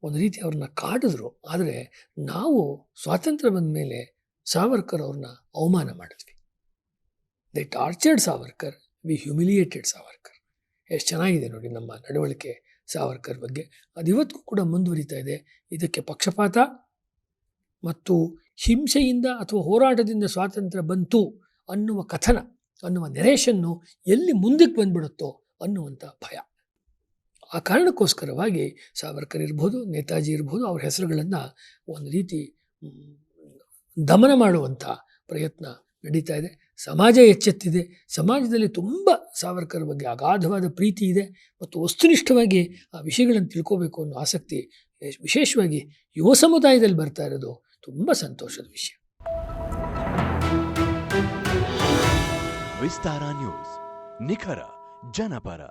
ಒಂದು ರೀತಿ ಅವ್ರನ್ನ ಕಾಡಿದ್ರು. ಆದರೆ ನಾವು ಸ್ವಾತಂತ್ರ್ಯ ಬಂದ ಮೇಲೆ ಸಾವರ್ಕರ್ ಅವ್ರನ್ನ ಅವಮಾನ ಮಾಡಿದ್ವಿ. They tortured Savarkar, we humiliated Savarkar. ಎಷ್ಟು ಚೆನ್ನಾಗಿದೆ ನೋಡಿ ನಮ್ಮ ನಡವಳಿಕೆ ಸಾವರ್ಕರ್ ಬಗ್ಗೆ. ಅದು ಇವತ್ತಿಗೂ ಕೂಡ ಮುಂದುವರಿತಾ ಇದೆ. ಇದಕ್ಕೆ ಪಕ್ಷಪಾತ ಮತ್ತು ಹಿಂಸೆಯಿಂದ ಅಥವಾ ಹೋರಾಟದಿಂದ ಸ್ವಾತಂತ್ರ್ಯ ಬಂತು ಅನ್ನುವ ಕಥನ, ಅನ್ನುವ ನೆರೇಷನ್ನು ಎಲ್ಲಿ ಮುಂದಕ್ಕೆ ಬಂದ್ಬಿಡುತ್ತೋ ಅನ್ನುವಂಥ ಭಯ. ಆ ಕಾರಣಕ್ಕೋಸ್ಕರವಾಗಿ ಸಾವರ್ಕರ್ ಇರ್ಬೋದು, ನೇತಾಜಿ ಇರ್ಬೋದು, ಅವ್ರ ಹೆಸರುಗಳನ್ನು ಒಂದು ರೀತಿ ದಮನ ಮಾಡುವಂಥ ಪ್ರಯತ್ನ ನಡೀತಾ ಇದೆ. ಸಮಾಜ ಎಚ್ಚೆತ್ತಿದೆ. ಸಮಾಜದಲ್ಲಿ ತುಂಬ ಸಾವರ್ಕರ್ ಬಗ್ಗೆ ಅಗಾಧವಾದ ಪ್ರೀತಿ ಇದೆ ಮತ್ತು ವಸ್ತುನಿಷ್ಠವಾಗಿ ಆ ವಿಷಯಗಳನ್ನು ತಿಳ್ಕೋಬೇಕು ಅನ್ನೋ ಆಸಕ್ತಿ ವಿಶೇಷವಾಗಿ ಯುವ ಸಮುದಾಯದಲ್ಲಿ ಬರ್ತಾ ಇರೋದು ತುಂಬ ಸಂತೋಷದ ವಿಷಯ. ವಿಸ್ತಾರ ನ್ಯೂಸ್, ನಿಖರ ಜನಪರ.